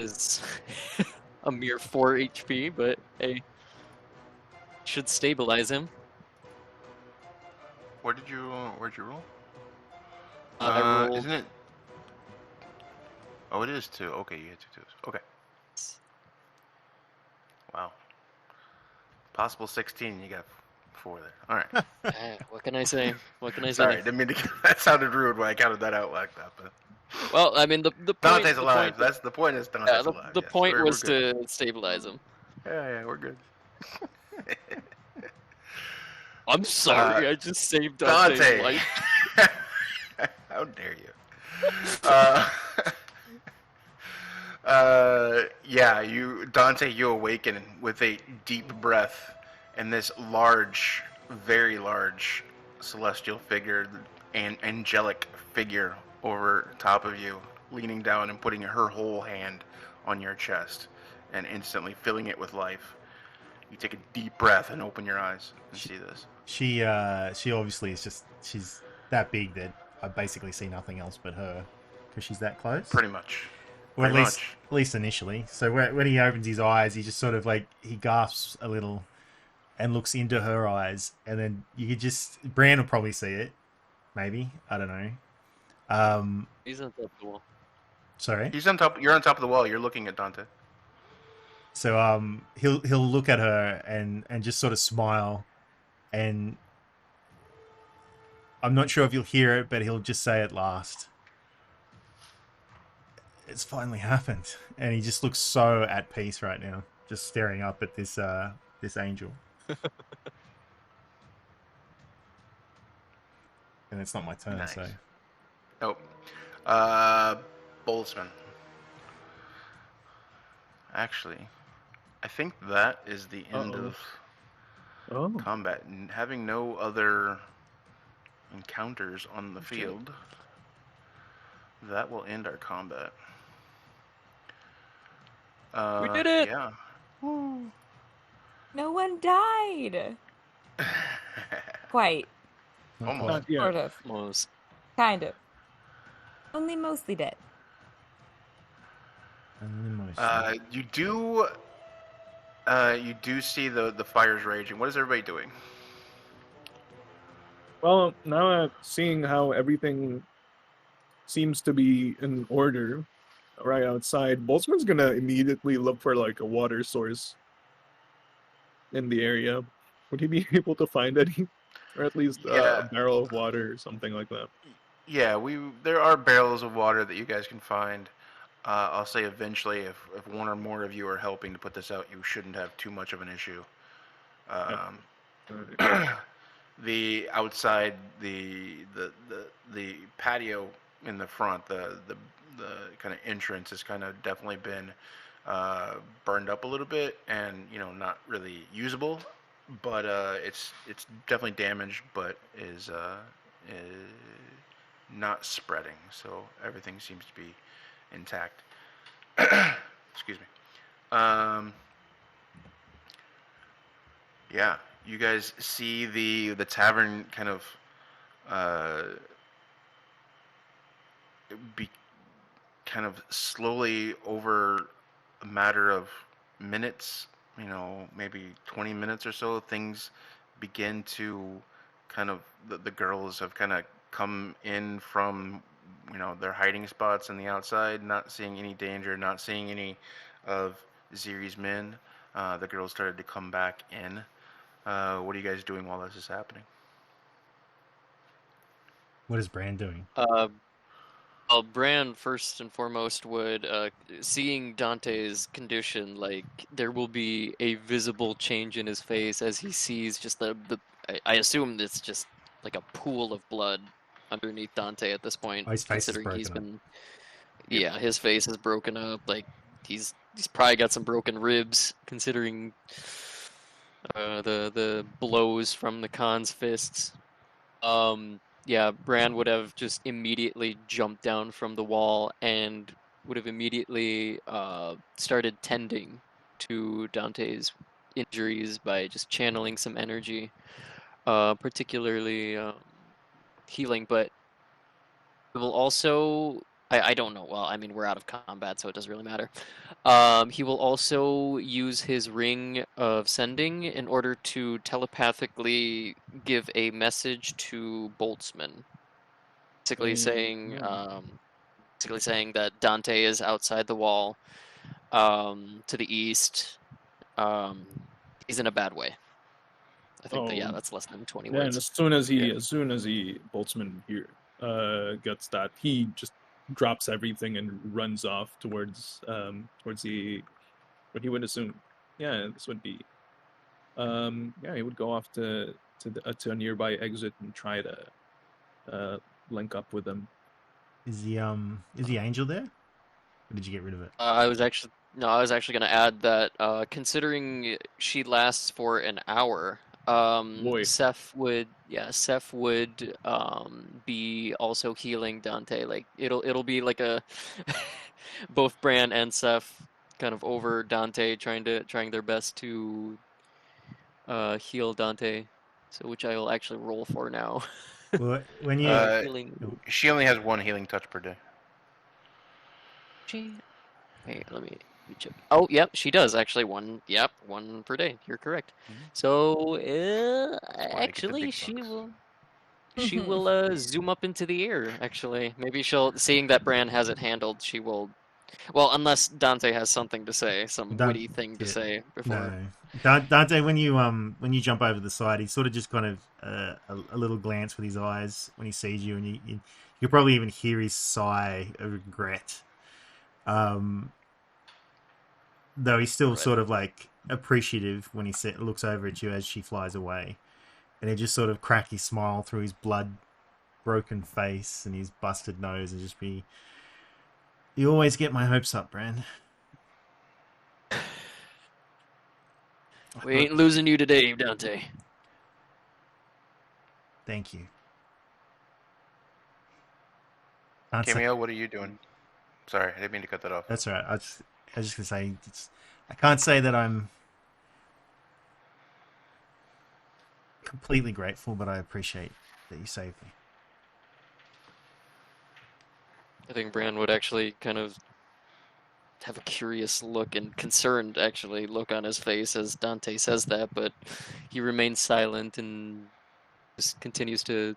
Is a mere 4 HP, but hey, should stabilize him. Where'd you roll? I rolled. Isn't it? Oh, it is 2. Okay, you hit 2 twos. Okay. Wow. Possible 16. You got 4 there. All right. What can I say? What can I say? Sorry, didn't mean to. That sounded rude when I counted that out like that. But Well, I mean the point. Dante's the alive. Point, That's the point. Is Dante's alive. the Yes. point We're was good. to stabilize him. Yeah, we're good. I'm sorry, I just saved Dante's Dante. life. How dare you? Yeah, Dante, you awaken with a deep breath, and this large, very large celestial figure, an angelic figure over top of you, leaning down and putting her whole hand on your chest, and instantly filling it with life. You take a deep breath and open your eyes and see this. She obviously she's that big that I basically see nothing else but her because she's that close. Pretty much. Or Pretty at least initially. So when he opens his eyes, he just sort of he gasps a little and looks into her eyes, and then you could Bran will probably see it, maybe, I don't know. He's on top of the wall. Sorry. He's on top. You're on top of the wall. You're looking at Dante. So he'll look at her and just sort of smile, and I'm not sure if you'll hear it, but he'll just say at last, "It's finally happened," and he just looks so at peace right now, just staring up at this angel. And it's not my turn, Nice. so Nope. Boltzmann. Actually, I think that is the end of Oh, combat. Having no other encounters on the field, that will end our combat. We did it! Yeah. No one died. Quite. not Almost. quite. not yet. Sort of. Almost. Kind of. Only mostly dead. You do see the fires raging. What is everybody doing? Well, now seeing how everything seems to be in order right outside, Boltzmann's gonna immediately look for like a water source in the area. Would he be able to find any, or at least a Yeah. barrel of water or something like that? Yeah, there are barrels of water that you guys can find. I'll say eventually, if one or more of you are helping to put this out, you shouldn't have too much of an issue. Um, the outside, the patio in the front, the kind of entrance has kind of definitely been burned up a little bit, and not really usable. But it's definitely damaged, but is not spreading, so everything seems to be intact. Excuse me. Yeah, you guys see the tavern kind of be kind of slowly over a matter of minutes, maybe 20 minutes or so, things begin to kind of the girls have kind of come in from their hiding spots on the outside, not seeing any danger, not seeing any of Ziri's men. The girls started to come back in. What are you guys doing while this is happening? What is Bran doing? Well, Bran first and foremost would, seeing Dante's condition, like there will be a visible change in his face as he sees just I assume it's just like a pool of blood underneath Dante at this point, Oh, his face is considering he's broken up. been, yeah, his face is broken up. Like he's probably got some broken ribs, considering the blows from the Khan's fists. Yeah, Bran would have just immediately jumped down from the wall and would have immediately started tending to Dante's injuries by just channeling some energy, particularly healing. But it will also, I don't know. Well, I mean, we're out of combat, so it doesn't really matter. He will also use his ring of sending in order to telepathically give a message to Boltzmann, basically saying that Dante is outside the wall, to the east. He's in a bad way. I think that's less than 20 Yeah, and words. as soon as he Boltzmann here gets that, he just drops everything and runs off towards the what he would assume. Yeah, this would be. He would go off to a nearby exit and try to link up with them. Is the angel there? Or did you get rid of it? I was actually going to add that considering she lasts for an hour, Seth would be also healing Dante. Like it'll be like a both Bran and Seth kind of over Dante trying their best to heal Dante. So which I will actually roll for now. Well, when you healing. She only has one healing touch per day. Wait, let me check. Oh, yep, she does actually. One per day. You're correct. So, actually, she will zoom up into the air. Actually, maybe seeing that Bran has it handled, she will. Well, unless Dante has something to say, some witty thing to say before. No, Dante, when you jump over the side, he sort of just kind of a little glance with his eyes when he sees you, and you probably even hear his sigh of regret. Though he's still sort of like appreciative when he looks over at you as she flies away, and he just sort of crack his smile through his broken face and his busted nose, and just be, "You always get my hopes up, Bran." We ain't losing you today, Dante. Thank you. Camael, what are you doing? Sorry, I didn't mean to cut that off. That's all right. I was just gonna say, I can't say that I'm completely grateful, but I appreciate that you saved me. I think Bran would actually kind of have a curious look and concerned actually look on his face as Dante says that, but he remains silent and just continues to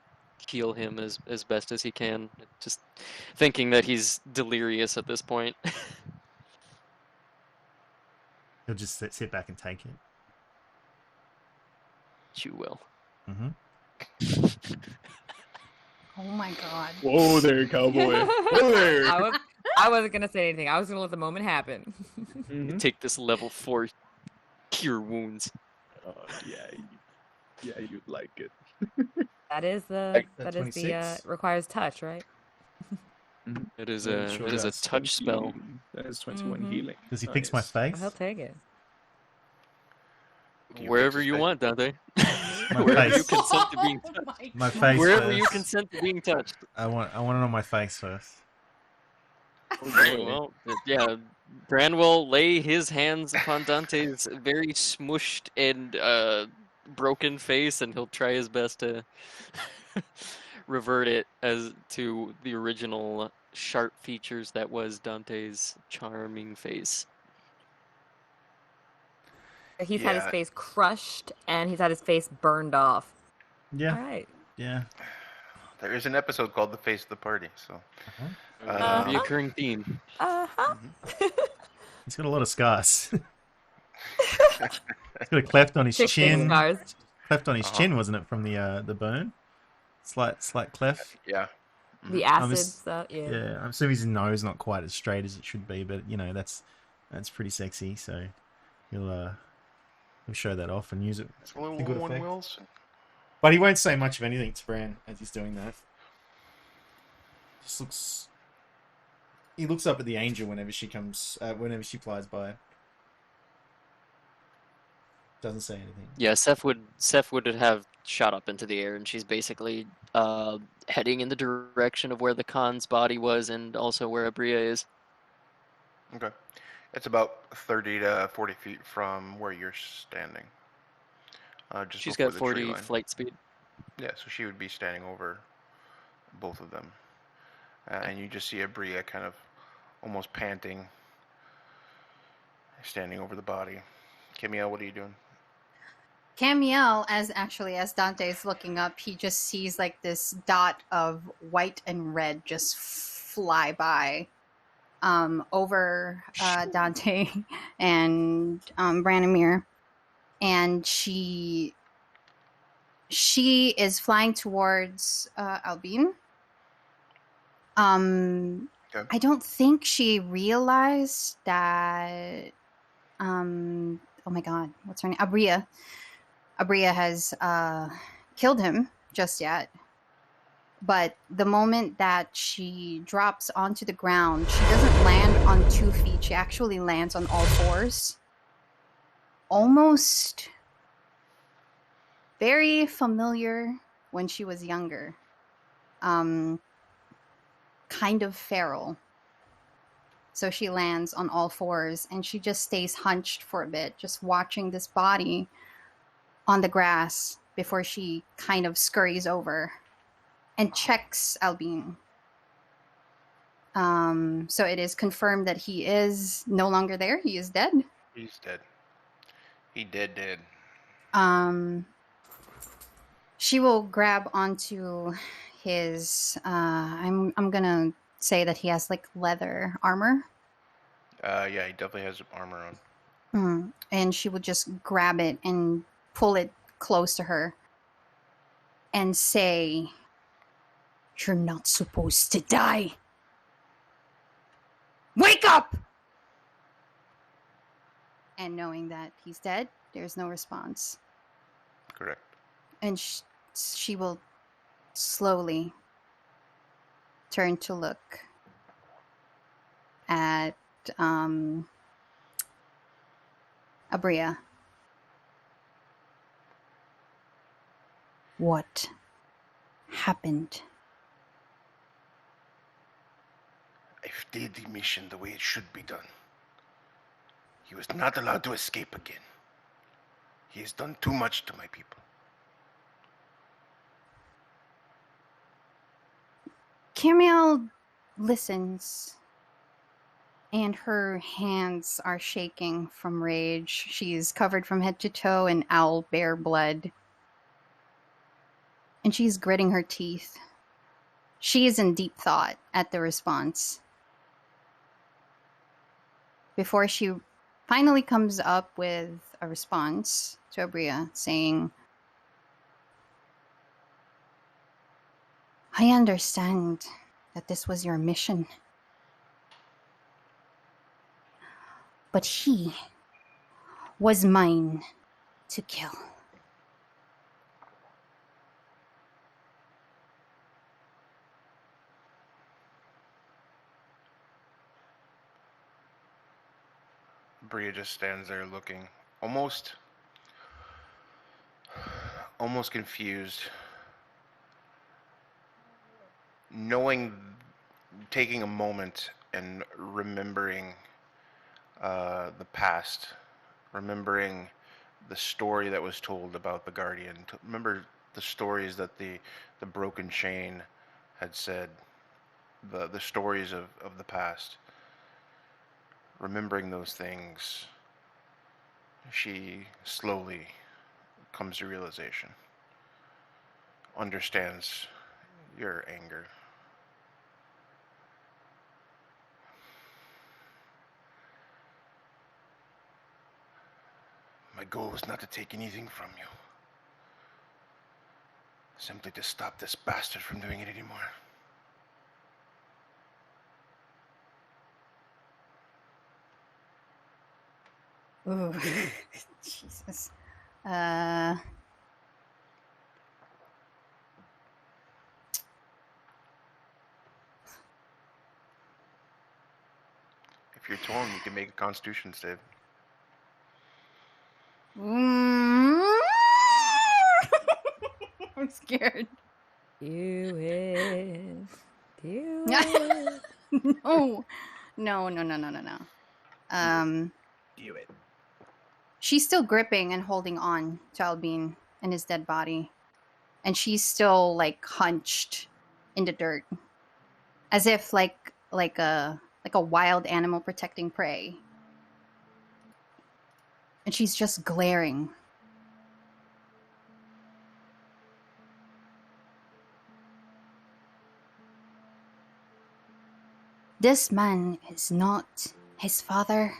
heal him as best as he can, just thinking that he's delirious at this point. He'll just sit back and take it. You will. Mm-hmm. Oh my god. Whoa there, cowboy. Whoa there. I wasn't gonna say anything. I was gonna let the moment happen. Mhm. Take this level 4 cure wounds. Yeah, you'd like it. That is That the 26? requires touch, right? It is Yeah, a sure it is a does. touch spell. That is 21 Mhm. healing. Does he fix my Nice. face? He'll take it. Can you Wherever fix you his want, Dante. My Wherever you face. consent to being Oh touched. My face Wherever you first. consent to being touched. I want it on my face first. Okay, well, yeah. Bran will lay his hands upon Dante's very smushed and broken face, and he'll try his best to revert it as to the original sharp features that was Dante's charming face. He's had his Yeah. face crushed and he's had his face burned off. Yeah, All right. yeah. There is an episode called "The Face of the Party," so Uh-huh. Reoccurring theme. Uh-huh. He's got a lot of scars. He's got a cleft on his Chick chin. scars. Cleft on his Uh-huh. chin, wasn't it, from the burn? Slight cleft. yeah. The I'm acid ass- stuff, yeah. Yeah, I'm assuming his nose not quite as straight as it should be, but you know that's pretty sexy. So he'll show that off and use it. It's a little to good Owen effect. Wilson. But he won't say much of anything to Bran as he's doing that. Just looks. He looks up at the angel whenever she flies by. Doesn't say anything. Yeah, Seth would have shot up into the air, and she's basically heading in the direction of where the Khan's body was, and also where Abria is. Okay. It's about 30 to 40 feet from where you're standing. Just She's before got the 40 tree line. flight speed. Yeah, so she would be standing over both of them. And you just see Abria kind of almost panting, standing over the body. Camael, what are you doing? Camael, as Dante is looking up, he just sees like this dot of white and red just fly by over Dante and Branimir, and she is flying towards Albine. Okay. I don't think she realized that. Oh my God, what's her name? Abria has killed him just yet. But the moment that she drops onto the ground, she doesn't land on 2 feet. She actually lands on all 4s. Almost very familiar when she was younger. Kind of feral. So she lands on all 4s and she just stays hunched for a bit, just watching this body on the grass before she kind of scurries over and checks Albine. So it is confirmed that he is no longer there. He is dead. He's dead. He dead. She will grab onto his. I'm gonna say that he has like leather armor. Yeah, he definitely has armor on. And she will just grab it and pull it close to her and say, "You're not supposed to die. Wake up!" And knowing that he's dead, there's no response. Correct. And she will slowly turn to look at Abria. What happened? I did the mission the way it should be done. He was not allowed to escape again. He has done too much to my people. Camael listens, and her hands are shaking from rage. She's covered from head to toe in owl bear blood. And she's gritting her teeth. She is in deep thought at the response. Before she finally comes up with a response to Abria, saying, I understand that this was your mission. But he was mine to kill. Bria just stands there looking, almost confused, knowing, taking a moment and remembering the past, remembering the story that was told about the Guardian. Remember the stories that the broken chain had said, the stories of the past. Remembering those things, she slowly comes to realization, understands your anger. My goal was not to take anything from you. Simply to stop this bastard from doing it anymore. Ooh, Jesus. If you're torn, you can make a Constitution save. I'm scared. Do it. Do it. No. Do it. She's still gripping and holding on to Albine and his dead body. And she's still like hunched in the dirt. As if like a wild animal protecting prey. And she's just glaring. This man is not his father.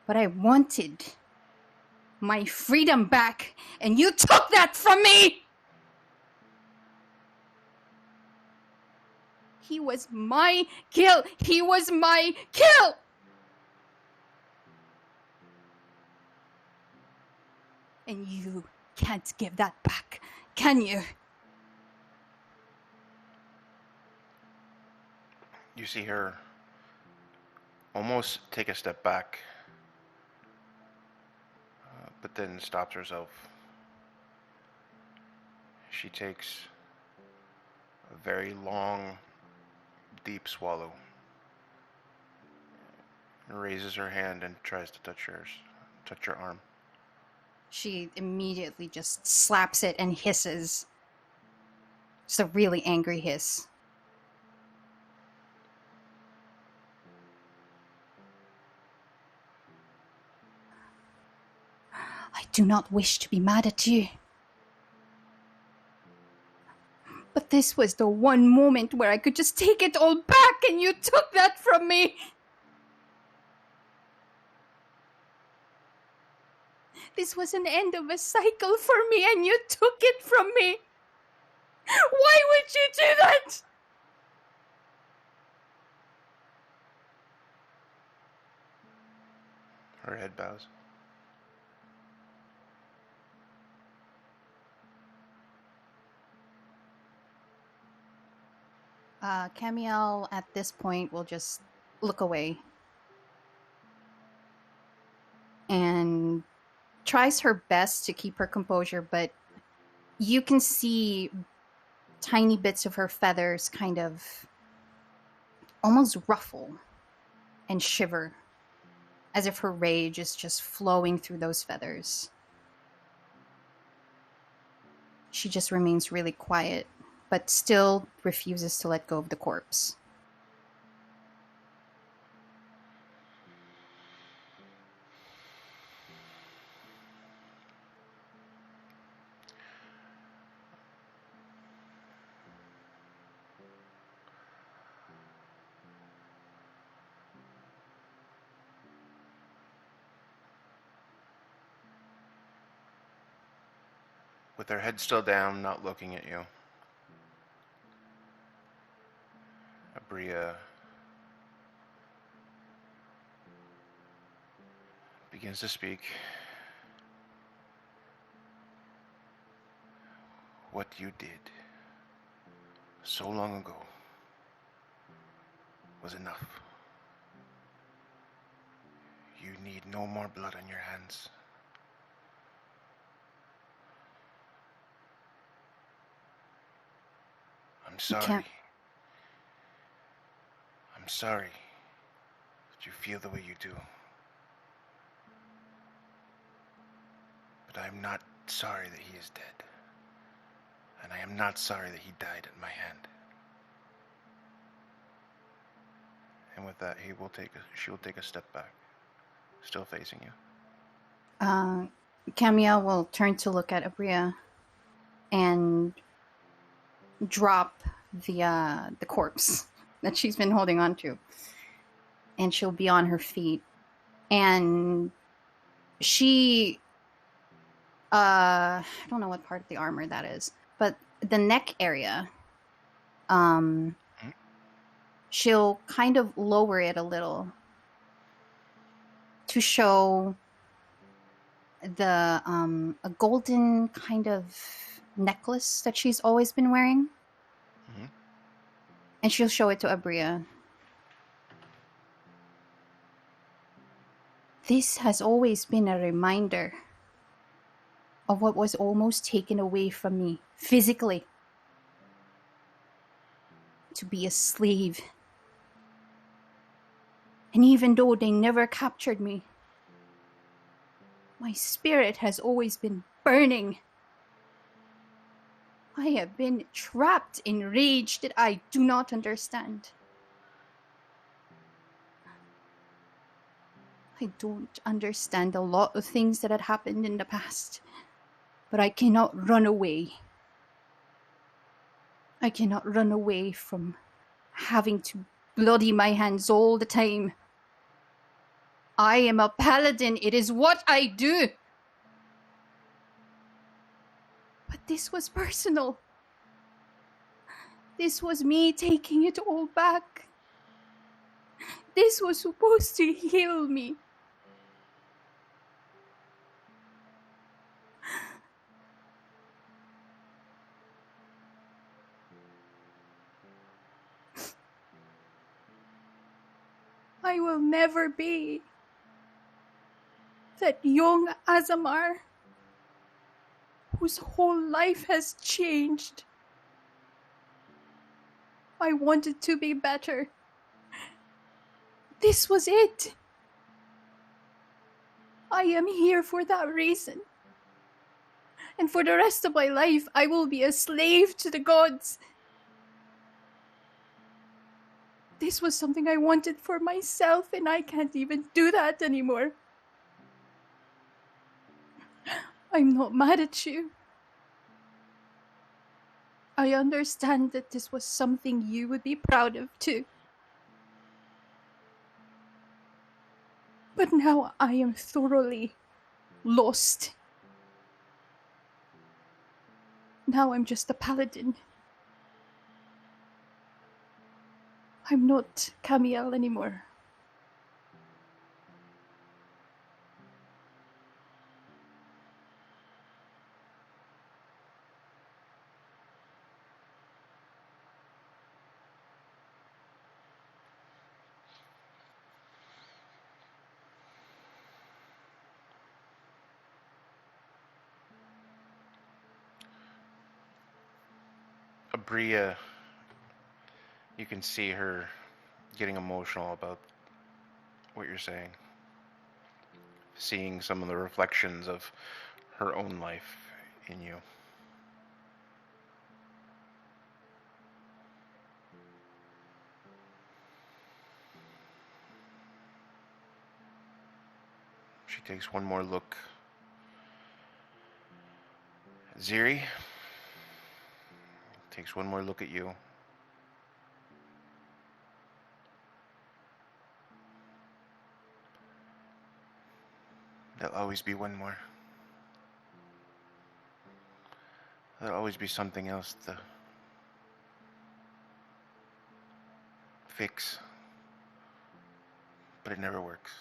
But I wanted my freedom back, and you took that from me! He was my kill! He was my kill! And you can't give that back, can you? You see her almost take a step back, but then stops herself. She takes a very long, deep swallow, and raises her hand and tries to touch your arm. She immediately just slaps it and hisses. Just a really angry hiss. I do not wish to be mad at you. But this was the one moment where I could just take it all back, and you took that from me! This was an end of a cycle for me, and you took it from me! Why would you do that? Her head bows. Camael at this point will just look away and tries her best to keep her composure, but you can see tiny bits of her feathers kind of almost ruffle and shiver as if her rage is just flowing through those feathers. She just remains really quiet, but still refuses to let go of the corpse. with her head still down, not looking at you, Abria begins to speak. What you did so long ago was enough. You need no more blood on your hands. I'm sorry. can't- I'm sorry that you feel the way you do. But I'm not sorry that he is dead. And I am not sorry that he died at my hand. And with that, she will take a step back, still facing you. Camael will turn to look at Abria and drop the corpse that she's been holding on to. And she'll be on her feet. And she I don't know what part of the armor that is, but the neck area, she'll kind of lower it a little to show the a golden kind of necklace that she's always been wearing. Mm-hmm. And she'll show it to Abria. This has always been a reminder of what was almost taken away from me physically. To be a slave. And even though they never captured me, my spirit has always been burning. I have been trapped in rage that I do not understand. I don't understand a lot of things that had happened in the past, but I cannot run away. I cannot run away from having to bloody my hands all the time. I am a paladin. It is what I do. But this was personal. This was me taking it all back. This was supposed to heal me. I will never be that young Azamar whose whole life has changed. I wanted to be better. This was it. I am here for that reason. And for the rest of my life, I will be a slave to the gods. This was something I wanted for myself, and I can't even do that anymore. I'm not mad at you. I understand that this was something you would be proud of too. But now I am thoroughly lost. Now I'm just a paladin. I'm not Camael anymore. Abria, you can see her getting emotional about what you're saying. Seeing some of the reflections of her own life in you. She takes one more look at Ziri. Takes one more look at you. There'll always be one more. There'll always be something else to fix, but it never works.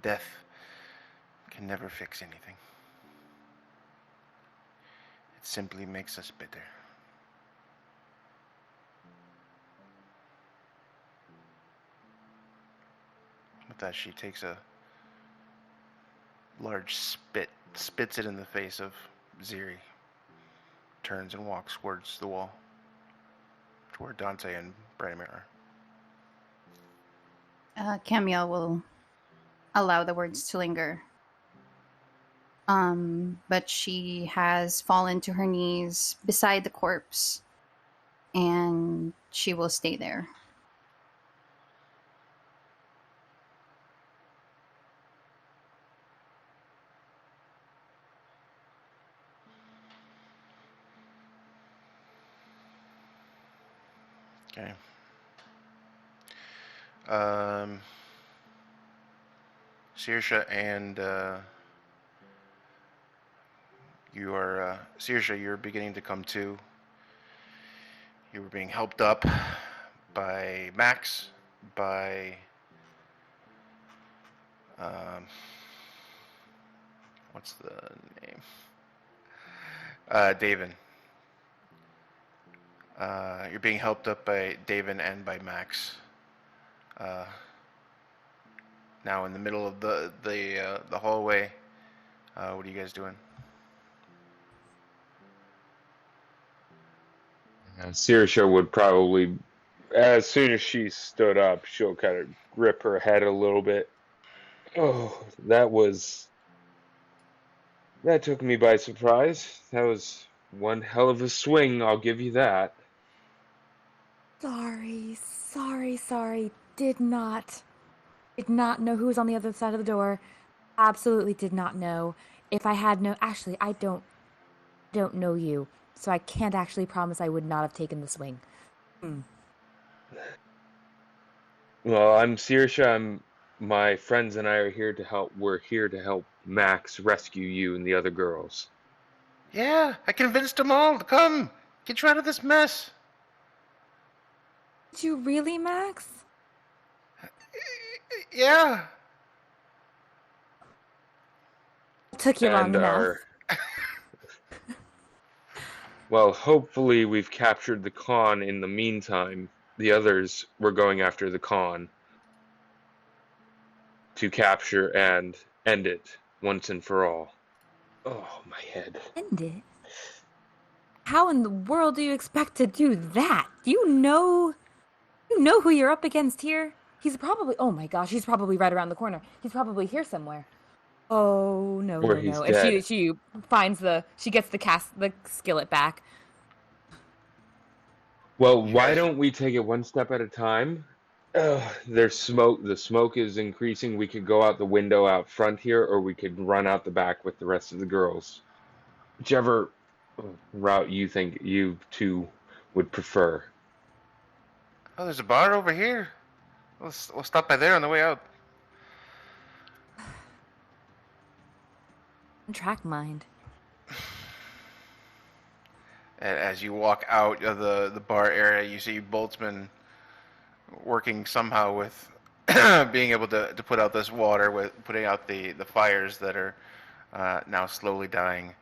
Death can never fix anything. It simply makes us bitter. With that, she takes a large spits it in the face of Ziri, turns and walks towards the wall, to where Dante and Branimir are. Camael will allow the words to linger. But she has fallen to her knees beside the corpse, and she will stay there. Okay. Saoirse and you are Saoirse, you're beginning to come to. You were being helped up by Max, by what's the name? Daven. You're being helped up by Daven and by Max. Now in the middle of the hallway. What are you guys doing? Saoirse would probably, as soon as she stood up, she'll kind of grip her head a little bit. Oh, that took me by surprise. That was one hell of a swing, I'll give you that. Sorry. Did not know who was on the other side of the door. Absolutely did not know. If I had actually, I don't know you, so I can't actually promise I would not have taken the swing. Well, I'm Saoirse. My friends and I are here to help. We're here to help Max rescue you and the other girls. Yeah, I convinced them all to come. Get you out of this mess. Did you really, Max? Yeah. It took you long enough. Well, hopefully we've captured the Khan in the meantime. The others were going after the Khan to capture and end it once and for all. Oh, my head. End it? How in the world do you expect to do that? You know who you're up against here? He's probably, oh my gosh, he's probably right around the corner. He's probably here somewhere. Oh, no. He's And dead. she finds she gets the skillet back. Well, why don't we take it one step at a time? There's smoke. The smoke is increasing. We could go out the window out front here, or we could run out the back with the rest of the girls. Whichever route you think you two would prefer. Oh, there's a bar over here. We'll stop by there on the way out. Track mind. As you walk out of the bar area, you see Boltzmann working somehow with being able to put out this water, with putting out the fires that are now slowly dying.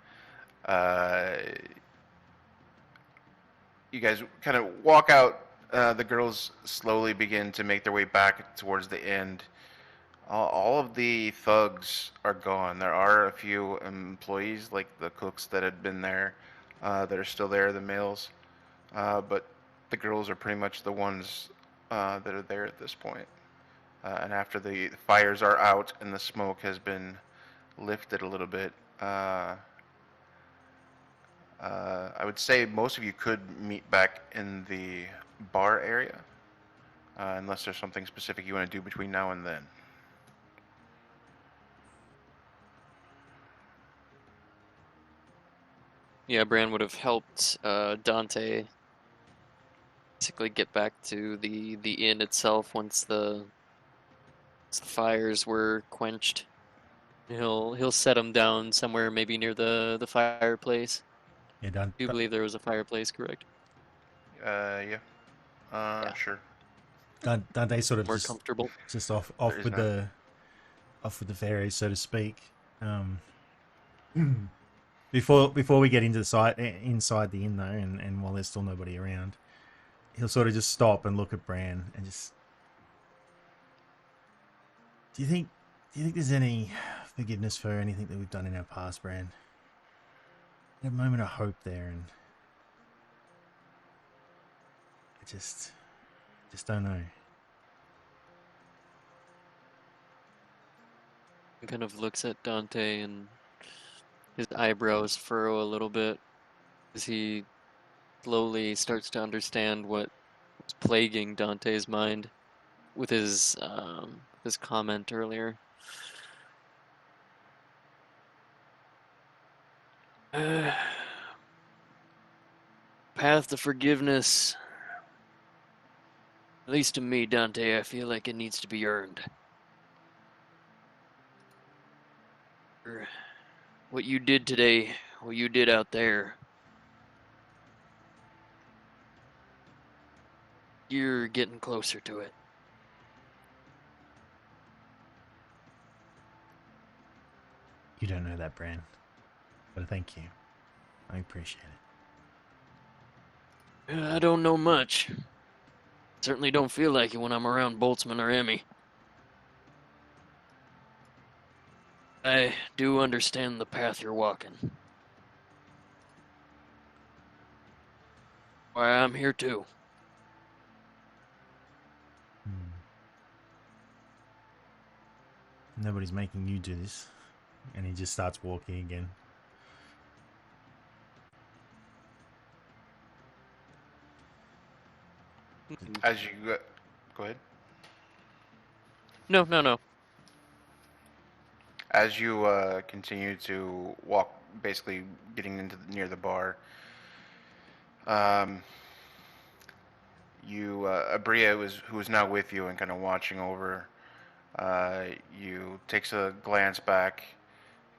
You guys kind of walk out. The girls slowly begin to make their way back towards the end. All of the thugs are gone. There are a few employees, like the cooks that had been there, that are still there, the males. But the girls are pretty much the ones that are there at this point. And after the fires are out and the smoke has been lifted a little bit, I would say most of you could meet back in the bar area, unless there's something specific you want to do between now and then. Yeah, Bran would have helped Dante basically get back to the inn itself once the fires were quenched. He'll set him down somewhere, maybe near the fireplace. Yeah, I do believe there was a fireplace, correct? Yeah. Yeah. Sure. Dante sort of More comfortable. just off is with not. the fairies, so to speak. Before we get into inside the inn though, and while there's still nobody around, he'll sort of just stop and look at Bran and just. Do you think there's any forgiveness for anything that we've done in our past, Bran? A moment of hope there, and I just don't know. He kind of looks at Dante and his eyebrows furrow a little bit as he slowly starts to understand what was plaguing Dante's mind with his comment earlier. Path to forgiveness. At least to me, Dante, I feel like it needs to be earned. What you did today, what you did out there, you're getting closer to it. You don't know that, Bran, but thank you. I appreciate it. I don't know much. Certainly don't feel like it when I'm around Boltzmann or Emmy. I do understand the path you're walking. Why, I'm here too. Nobody's making you do this. And he just starts walking again. As you go ahead. No. As you continue to walk, basically getting into near the bar, you Abria, who was now with you and kind of watching over, you takes a glance back.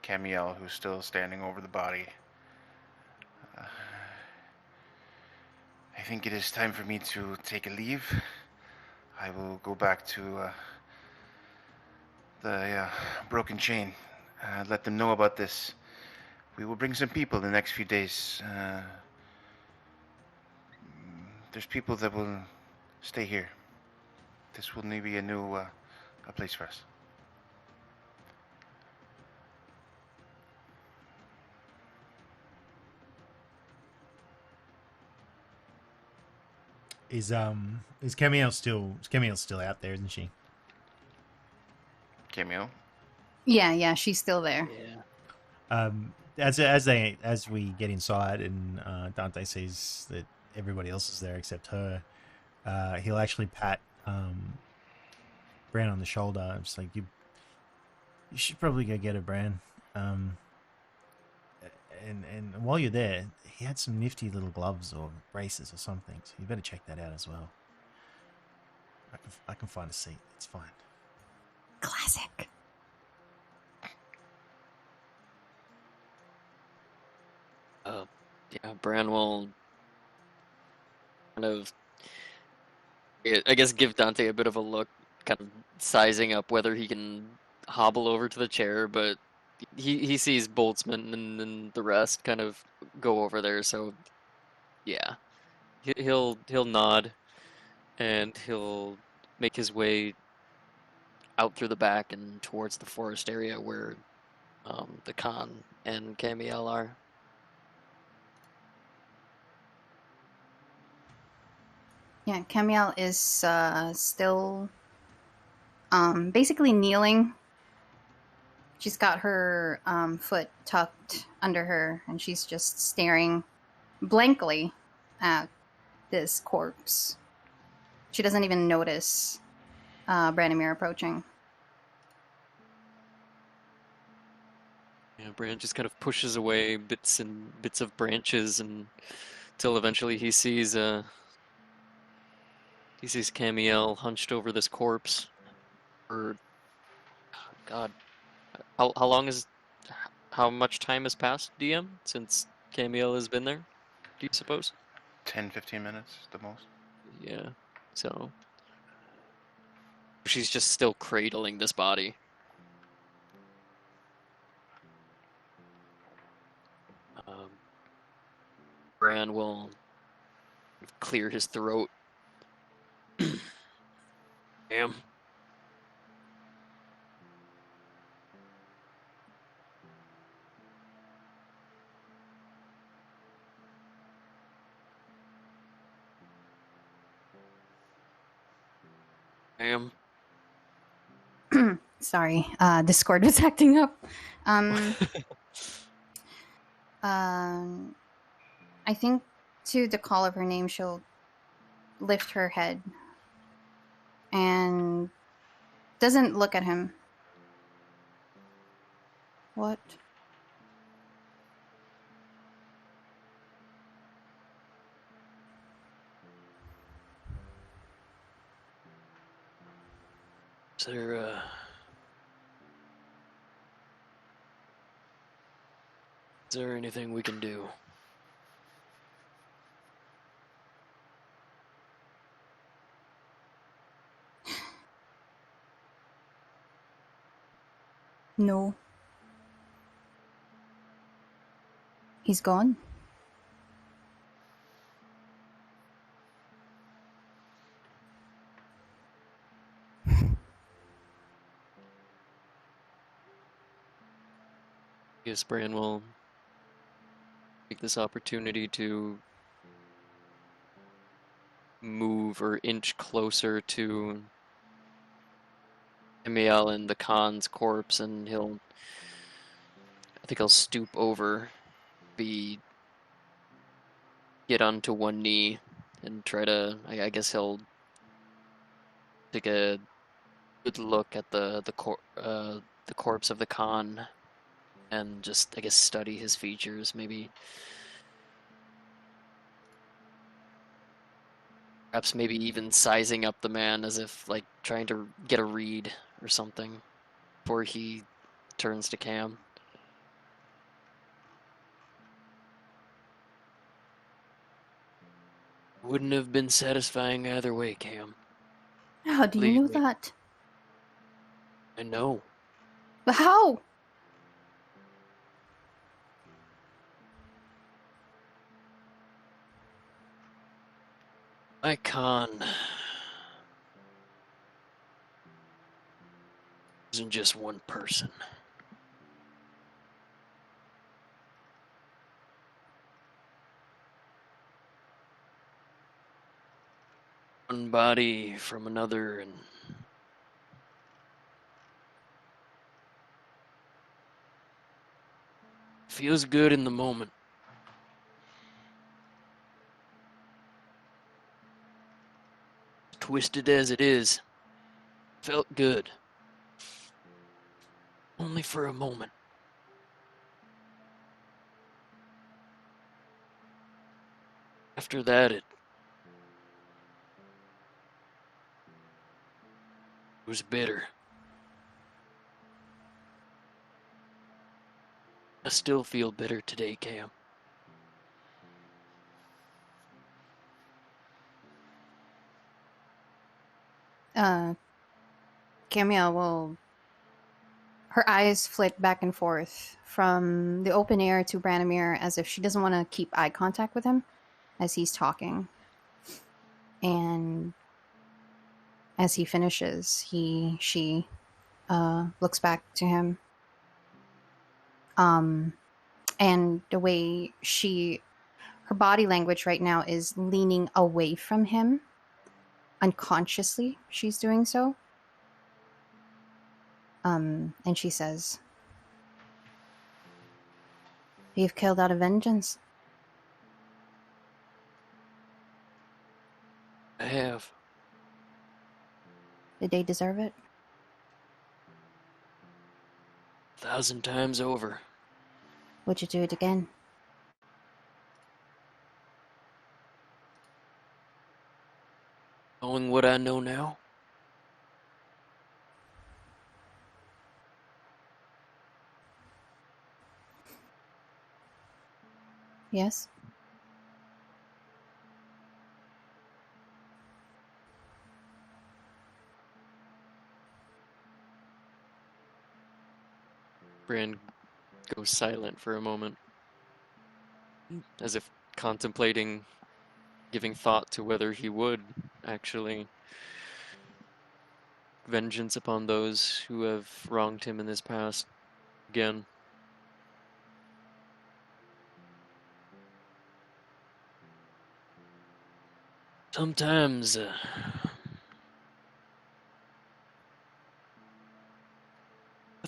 Camael, who's still standing over the body. I think it is time for me to take a leave. I will go back to the broken chain. Let them know about this. We will bring some people the next few days. There's people that will stay here. This will maybe be a new a place for us. Is Camael still out there, isn't she? Camael? Yeah, she's still there. Yeah. As we get inside and Dante sees that everybody else is there except her, he'll actually pat Bran on the shoulder. It's like you should probably go get her, Bran. And while you're there, he had some nifty little gloves or braces or something, so you better check that out as well. I can find a seat. It's fine. Classic. Yeah, Bran will kind of, I guess, give Dante a bit of a look, kind of sizing up whether he can hobble over to the chair, but he sees Boltzmann and the rest kind of go over there, so yeah, he'll nod and he'll make his way out through the back and towards the forest area where the Khan and Camael are. Yeah, Camael is still basically kneeling. She's got her foot tucked under her, and she's just staring blankly at this corpse. She doesn't even notice Branimir approaching. Yeah, Bran just kind of pushes away bits of branches until eventually he sees Camael hunched over this corpse. For God, how much time has passed, DM, since Camael has been there, do you suppose? 10, 15 minutes, the most. Yeah, so... She's just still cradling this body. Bran will clear his throat. Damn. Damn. Sorry, Discord was acting up. I think to the call of her name, she'll lift her head and doesn't look at him. What? Is there, is there anything we can do? No. He's gone. Guess Bran will take this opportunity to move or inch closer to Camael and the Khan's corpse, and I think he'll stoop over, get onto one knee, and try to, I guess he'll take a good look at the corpse of the Khan, and just, I guess, study his features, perhaps maybe even sizing up the man as if, like, trying to get a read or something before he turns to Cam. Wouldn't have been satisfying either way, Cam. How do you Believe know me. that? I know. But how? My Khan isn't just one person. One body from another, and feels good in the moment. Twisted as it is, felt good. Only for a moment. After that, it was bitter. I still feel bitter today, Cam. Camael will... Her eyes flit back and forth from the open air to Branimir as if she doesn't want to keep eye contact with him as he's talking. And as he finishes, she looks back to him. And the way her body language right now is leaning away from him. Unconsciously, she's doing so. And she says, "You've killed out of vengeance." I have. Did they deserve it? 1,000 times over. Would you do it again? Knowing what I know now, Yes? Bran goes silent for a moment, as if contemplating giving thought to whether he would actually vengeance upon those who have wronged him in his past again. Sometimes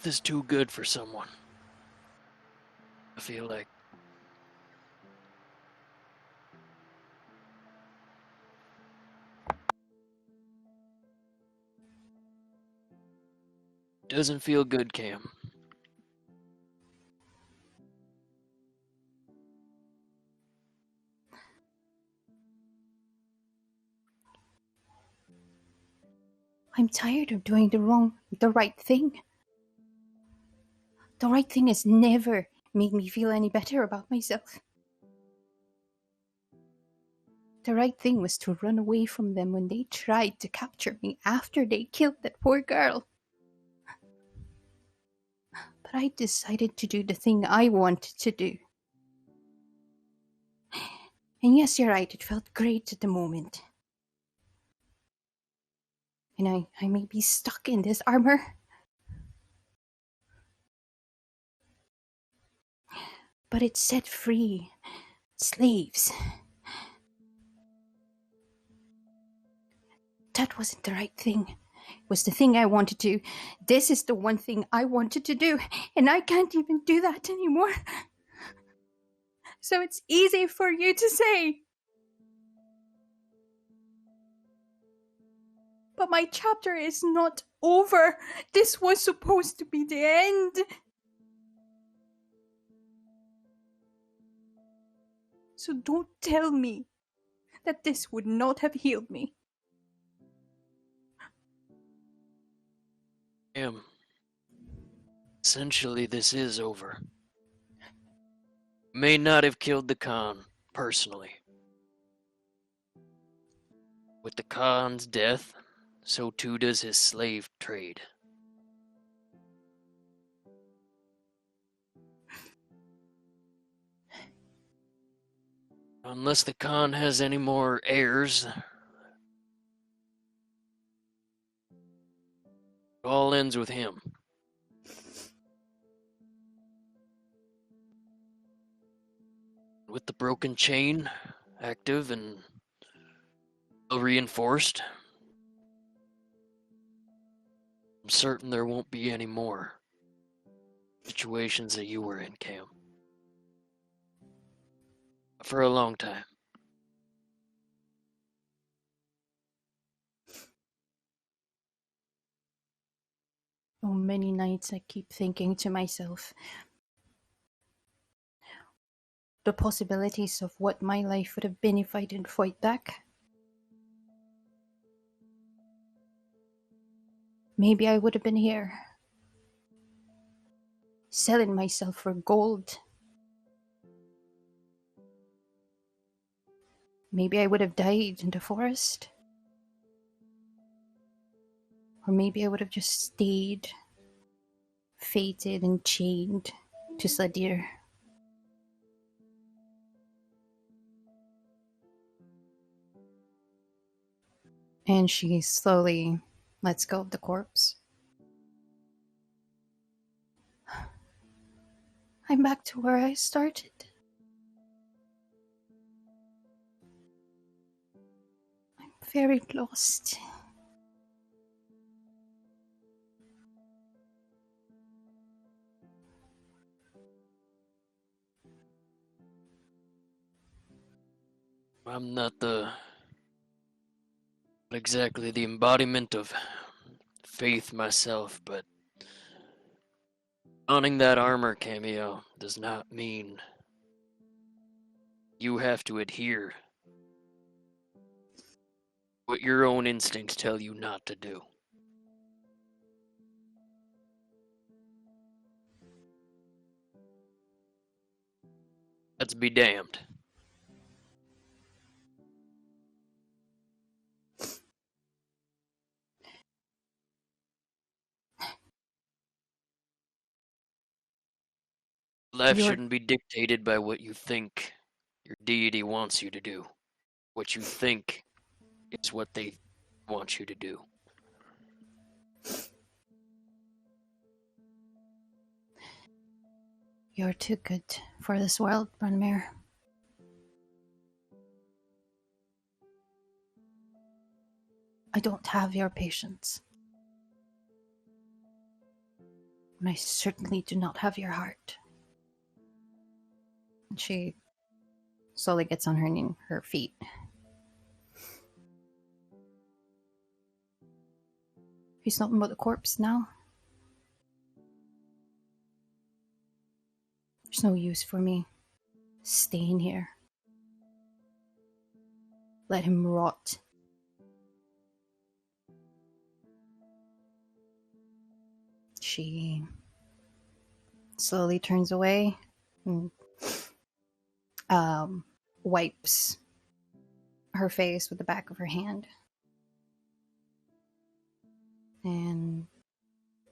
death is too good for someone. I feel like. Doesn't feel good, Cam. I'm tired of doing the right thing. The right thing has never made me feel any better about myself. The right thing was to run away from them when they tried to capture me after they killed that poor girl. But I decided to do the thing I wanted to do. And yes, you're right, it felt great at the moment. And I may be stuck in this armor. But it set free slaves. That wasn't the right thing. It was the thing I wanted to do. This is the one thing I wanted to do, and I can't even do that anymore. So it's easy for you to say. But my chapter is not over. This was supposed to be the end. So don't tell me that this would not have healed me. Essentially, this is over. May not have killed the Khan, personally. With the Khan's death, so too does his slave trade. Unless the Khan has any more heirs, it all ends with him. With the broken chain active and reinforced, I'm certain there won't be any more situations that you were in, Cam. For a long time. Oh, many nights I keep thinking to myself, the possibilities of what my life would have been if I didn't fight back. Maybe I would have been here, selling myself for gold. Maybe I would have died in the forest. Or maybe I would have just stayed, fated and chained to Sadir. And she slowly lets go of the corpse. I'm back to where I started. I'm very lost. I'm not exactly the embodiment of faith myself, but donning that armor, Camael, does not mean you have to adhere what your own instincts tell you not to do. Let's be damned. Life You're- shouldn't be dictated by what you think your deity wants you to do. What you think is what they want you to do. You're too good for this world, Branimir. I don't have your patience. And I certainly do not have your heart. And she slowly gets on her feet. He's nothing but a corpse now. There's no use for me staying here. Let him rot. She slowly turns away and wipes her face with the back of her hand and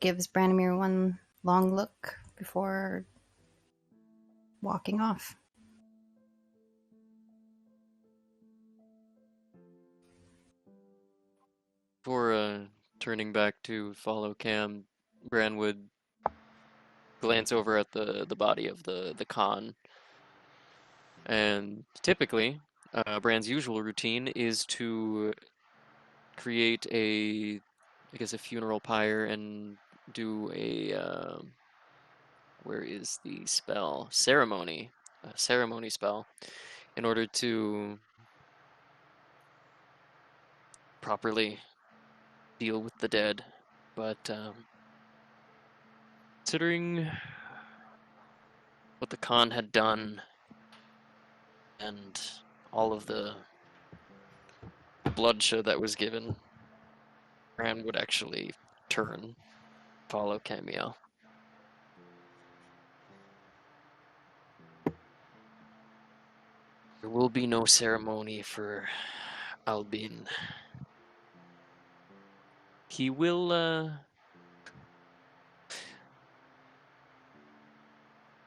gives Branimir one long look before walking off. Before turning back to follow Cam, Bran would glance over at the body of the Khan. And typically, Bran's usual routine is to create a funeral pyre and do a where is the spell? Ceremony. A ceremony spell in order to properly deal with the dead. But considering what the Khan had done and all of the bloodshed that was given, Bran would actually turn, follow Camael. There will be no ceremony for Albin. He will,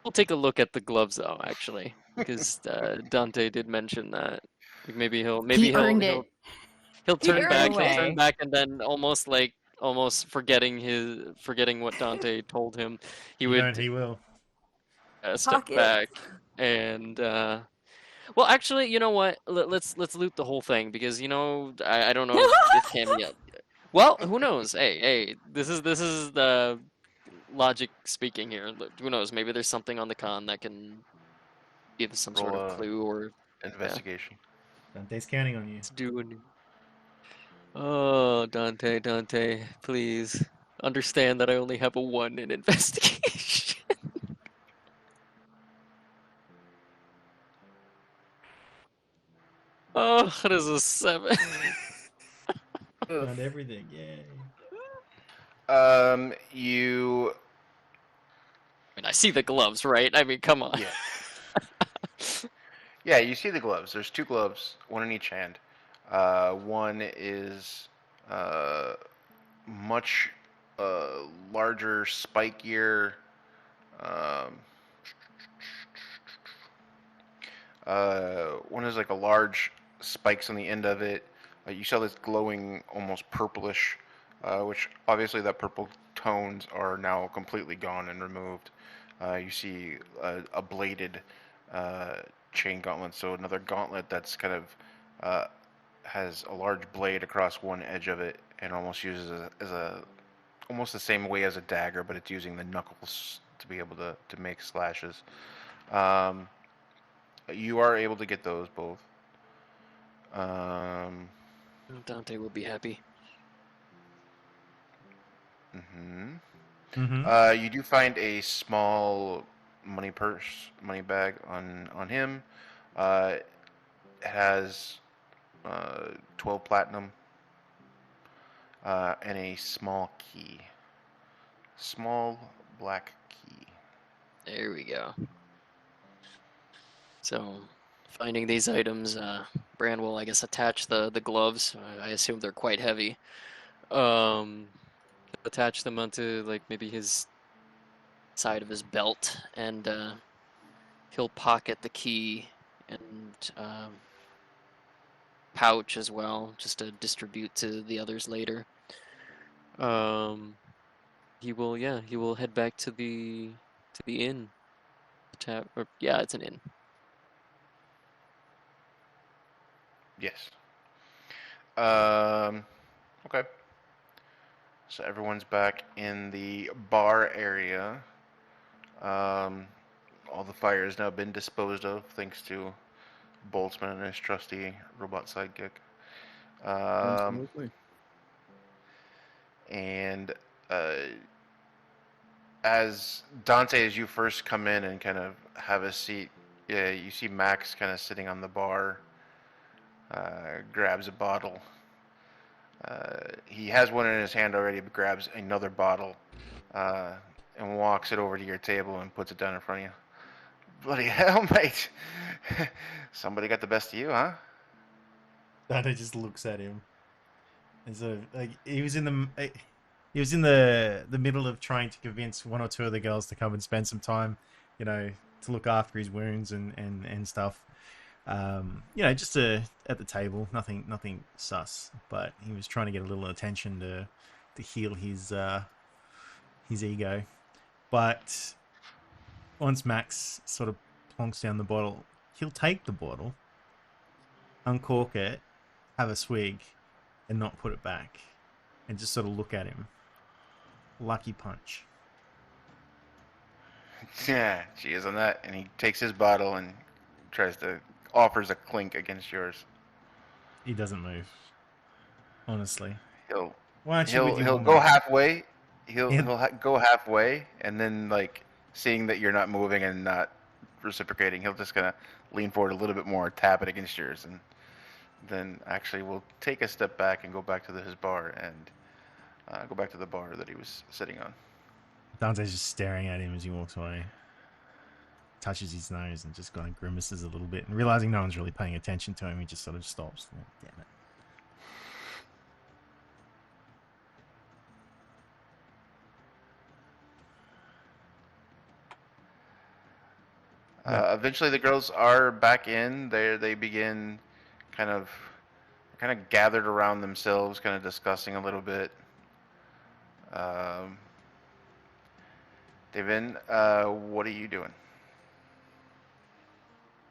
we'll take a look at the gloves, though, actually, because Dante did mention that. Maybe he'll earned it. he'll turn earned back. it. He'll turn back, and then almost forgetting what Dante told him, he would He will. step Pocket. back and. Well, actually, you know what? Let's loot the whole thing because I don't know if Camael. Well, who knows? Hey, this is the logic speaking here. Who knows? Maybe there's something on the con that can give some sort Roll of a clue or investigation. Dante's counting on you. let's do a new. Oh, Dante, please understand that I only have a 1 in investigation. Oh, that is a 7. Found everything. Yay. You I mean, I see the gloves, right? I mean, come on. Yeah, you see the gloves. There's 2 gloves, one in each hand. One is much larger, spikier. One is like a large spikes on the end of it. You saw this glowing, almost purplish, which obviously that purple tones are now completely gone and removed. You see a bladed chain gauntlet, so another gauntlet that's kind of has a large blade across one edge of it and almost uses as a almost the same way as a dagger, but it's using the knuckles to be able to make slashes. You are able to get those both. Dante will be happy. You do find a small money bag on him. It has 12 platinum and a small key. Small black key. There we go. So, finding these items, Bran will, I guess, attach the gloves. I assume they're quite heavy. Attach them onto, like, maybe his side of his belt, and he'll pocket the key and pouch as well, just to distribute to the others later. He will head back to the inn. Yeah, it's an inn. Yes. Okay. So everyone's back in the bar area. All the fire has now been disposed of, thanks to Boltzmann and his trusty robot sidekick. Absolutely. And as Dante, as you first come in and kind of have a seat, you see Max kind of sitting on the bar, grabs a bottle. He has one in his hand already, but grabs another bottle and walks it over to your table and puts it down in front of you. Bloody hell, mate! Somebody got the best of you, huh? Dante just looks at him. And sort of, like, he was in the middle of trying to convince one or two of the girls to come and spend some time, to look after his wounds and stuff. Just at the table, nothing sus, but he was trying to get a little attention to heal his ego. But once Max sort of plonks down the bottle, he'll take the bottle, uncork it, have a swig, and not put it back, and just sort of look at him. Lucky punch. Yeah, cheers on that. And he takes his bottle and offers a clink against yours. He doesn't move. Honestly. He'll He'll go halfway. He'll go halfway, and then, like, seeing that you're not moving and not reciprocating, he'll just kind of lean forward a little bit more, tap it against yours, and then actually will take a step back and go back to his bar and go back to the bar that he was sitting on. Dante's just staring at him as he walks away. Touches his nose and just kind of grimaces a little bit, and realizing no one's really paying attention to him, he just sort of stops. Damn it. Eventually, the girls are back in. They begin kind of gathered around themselves, kind of discussing a little bit. Devin, what are you doing?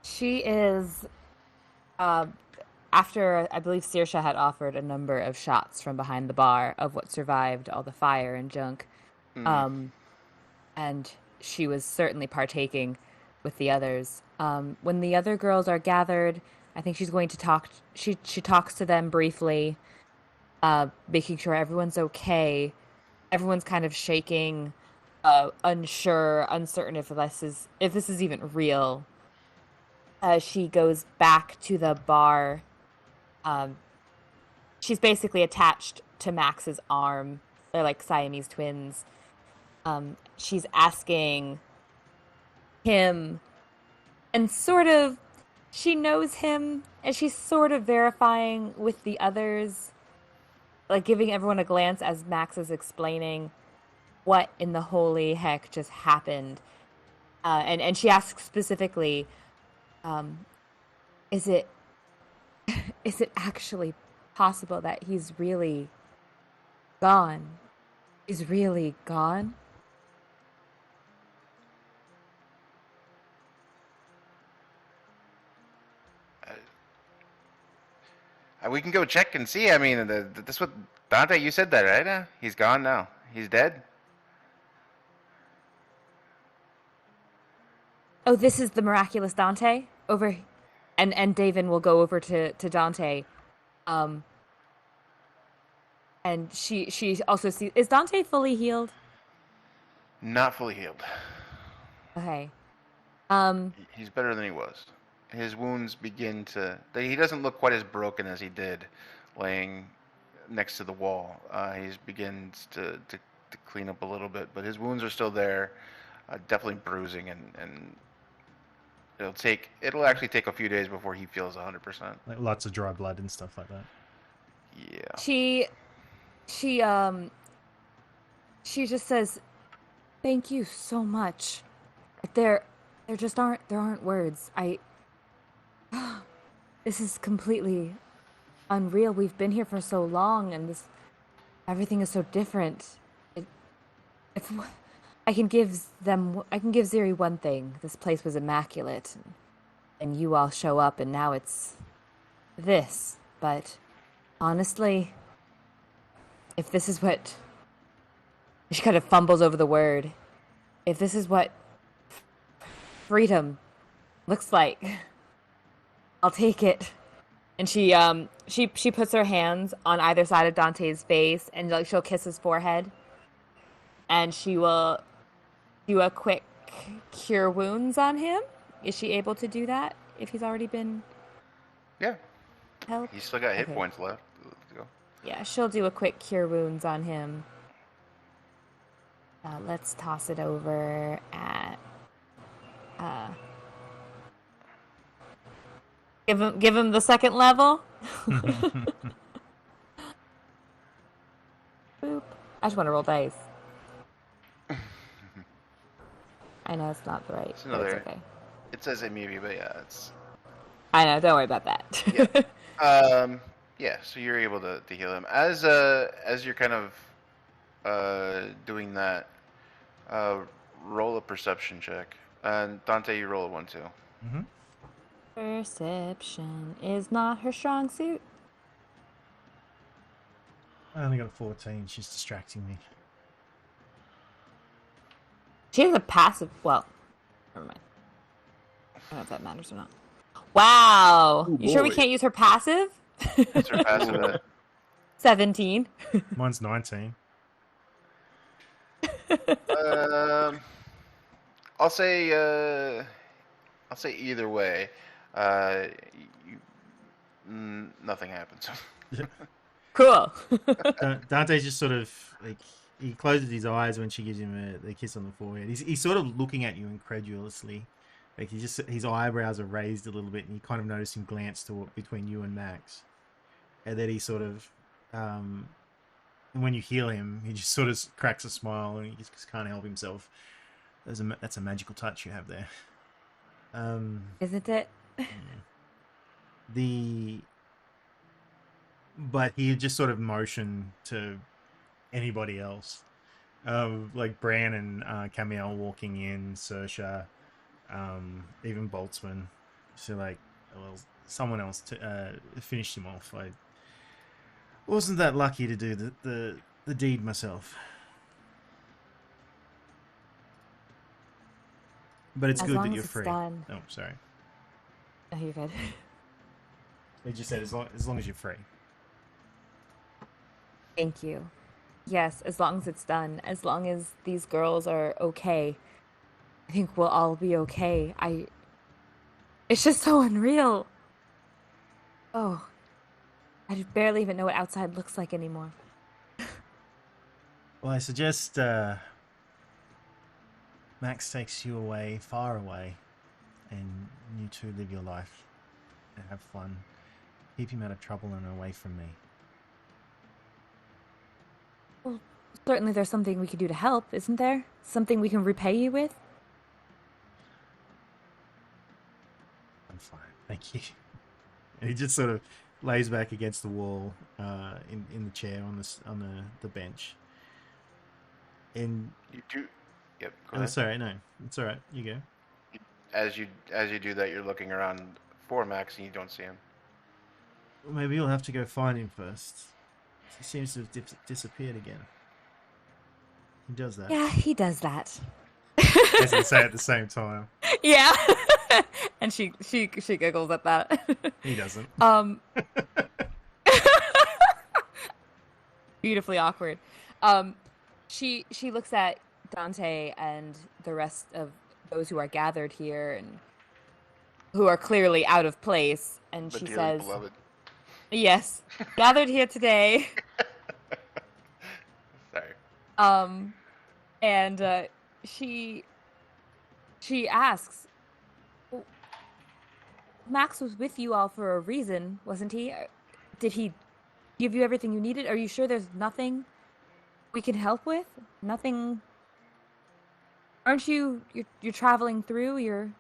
She is, after I believe Saoirse had offered a number of shots from behind the bar of what survived all the fire and junk, and she was certainly partaking with the others. When the other girls are gathered, I think she's going to talk. She talks to them briefly, making sure everyone's okay. Everyone's kind of shaking, unsure, uncertain if this is even real. She goes back to the bar. She's basically attached to Max's arm. They're like Siamese twins. She's asking him, and sort of, she knows him, and she's sort of verifying with the others, like giving everyone a glance as Max is explaining what in the holy heck just happened. And she asks specifically, is it actually possible that he's really gone? Is really gone? We can go check and see. I mean, this what Dante, you said that, right? He's gone now. He's dead. Oh, this is the miraculous Dante over, and Davin will go over to Dante, and she also sees. Is Dante fully healed? Not fully healed. Okay. He's better than he was. His wounds begin to... He doesn't look quite as broken as he did laying next to the wall. He begins to clean up a little bit, but his wounds are still there. Definitely bruising, and It'll actually take a few days before he feels 100%. Like lots of dry blood and stuff like that. Yeah. She just says, "Thank you so much." There just aren't words. This is completely unreal. We've been here for so long, and everything is so different. If I can give Ziri one thing. This place was immaculate, and you all show up, and now it's this. But honestly, if this is what... She kind of fumbles over the word. If this is what freedom looks like, I'll take it. And she puts her hands on either side of Dante's face, and like she'll kiss his forehead. And she will do a quick cure wounds on him. Is she able to do that if he's already been Yeah. helped? He's still got hit Okay. points left. Let's go. Yeah, she'll do a quick cure wounds on him. Let's toss it over at... Give him the second level. Boop. I just want to roll dice. I know it's not the right. It's But it's another- okay. It says it maybe, but yeah, it's... I know. Don't worry about that. Yeah. Yeah, so you're able to heal him. As you're kind of doing that, roll a perception check. And Dante, you roll a 1 too. Mm-hmm. Perception is not her strong suit. I only got a 14. She's distracting me. She has a passive. Well, never mind. I don't know if that matters or not. Wow. Oh, You sure we boy. can't use her passive? What's her passive at? 17. Mine's 19. I'll say either way. Nothing happens. Cool. Dante's just sort of like he closes his eyes when she gives him a kiss on the forehead. He's sort of looking at you incredulously. Like his eyebrows are raised a little bit, and you kind of notice him glance between you and Max. And then he sort of, and when you heal him, he just sort of cracks a smile, and he just can't help himself. That's a magical touch you have there. Isn't it? But he just sort of motioned to anybody else, like Bran and Camael walking in, Saoirse, even Boltzmann. So like, well, someone else finished him off. I wasn't that lucky to do the deed myself, but it's As good long that as you're it's free. done. Oh, sorry. Oh, you're good. They just said as long as you're free. Thank you. Yes, as long as it's done. As long as these girls are okay. I think we'll all be okay. It's just so unreal. Oh. I barely even know what outside looks like anymore. Well, I suggest Max takes you away, far away, and you two live your life and have fun. Keep him out of trouble and away from me. Well, certainly there's something we could do to help, isn't there? Something we can repay you with? I'm fine, thank you. And he just sort of lays back against the wall, in the chair on the bench. And You do. Yep. Go oh, ahead. sorry, no, it's all right. You go. As you do that, you're looking around for Max and you don't see him. Well, maybe you'll have to go find him first. He seems to have disappeared again. He does that. Yeah, he does that. As they say at the same time. Yeah. And she giggles at that. He doesn't. Beautifully awkward. She looks at Dante and the rest of those who are gathered here and who are clearly out of place, and But she dearly says, beloved. "Yes, gathered here today." Sorry. And she asks, Max was with you all for a reason, wasn't he? Did he give you everything you needed? Are you sure there's nothing we can help with? Nothing. Aren't you're traveling through? You're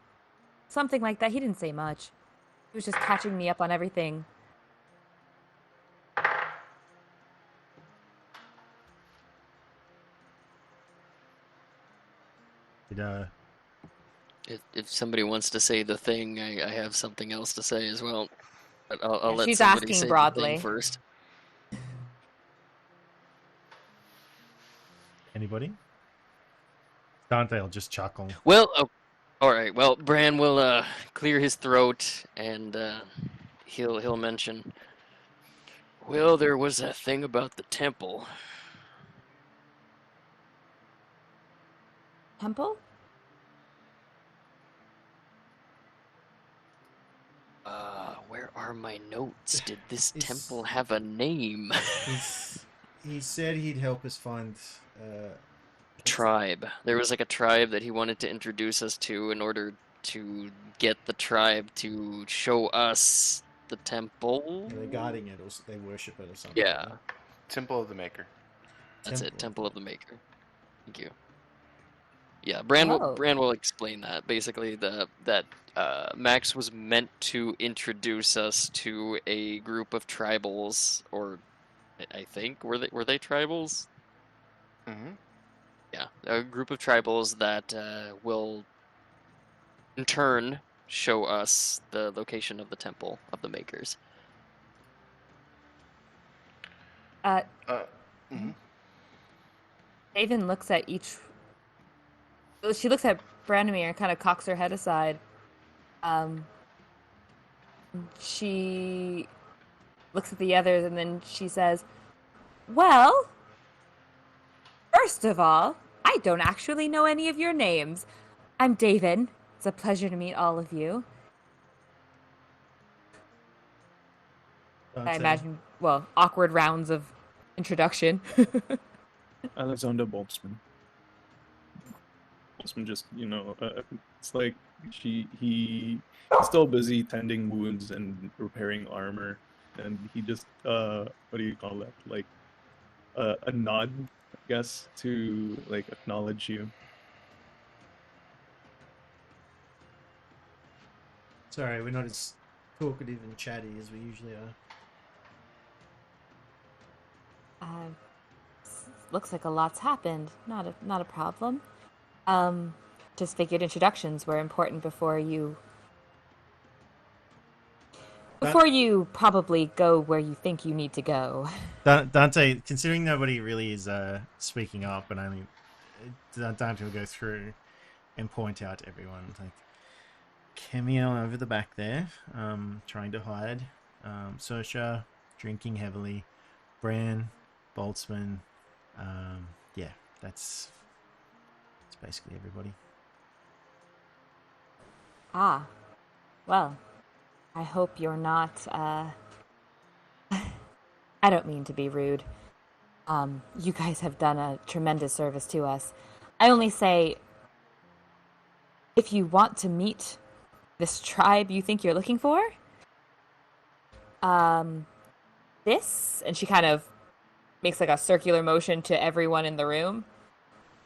something like that. He didn't say much. He was just catching me up on everything. Did If somebody wants to say the thing, I have something else to say as well. But I'll let She's somebody asking say the broadly. thing first. anybody? Dante will just chuckle. Well, all right. Well, Bran will clear his throat and he'll mention. Well, there was that thing about the temple. Temple? Where are my notes? Did this It's- temple have a name? He said he'd help us find. Tribe. There was like a tribe that he wanted to introduce us to in order to get the tribe to show us the temple. They're guarding it, or they worship it, or something. Yeah, Temple of the Maker. that's it. Temple. Temple of the Maker. Thank you. Yeah, Bran Oh. will explain that. Basically, that Max was meant to introduce us to a group of tribals, or I think were they tribals? Mm-hmm. Yeah, a group of tribals that will, in turn, show us the location of the Temple of the Makers. Mm-hmm. Haven looks at each. She looks at Branimir and kind of cocks her head aside. She looks at the others and then she says, "Well, first of all, I don't actually know any of your names. I'm David. It's a pleasure to meet all of you. I imagine, well, awkward rounds of introduction." Alexander Boltzmann. Boltzmann just, it's like he's still busy tending wounds and repairing armor, and he just, what do you call that? Like, a nod, I guess, to, like, acknowledge you. Sorry, we're not as talkative and chatty as we usually are. Looks like a lot's happened. Not a problem. Just figured introductions were important before you probably go where you think you need to go. Dante, considering nobody really is speaking up, and only Dante will go through and point out to everyone, like Camael over the back there, trying to hide, Sersha drinking heavily, Bran, Boltzmann, yeah, that's basically everybody. Ah, well, I hope you're not, I don't mean to be rude. You guys have done a tremendous service to us. I only say, if you want to meet this tribe you think you're looking for, this, and she kind of makes like a circular motion to everyone in the room,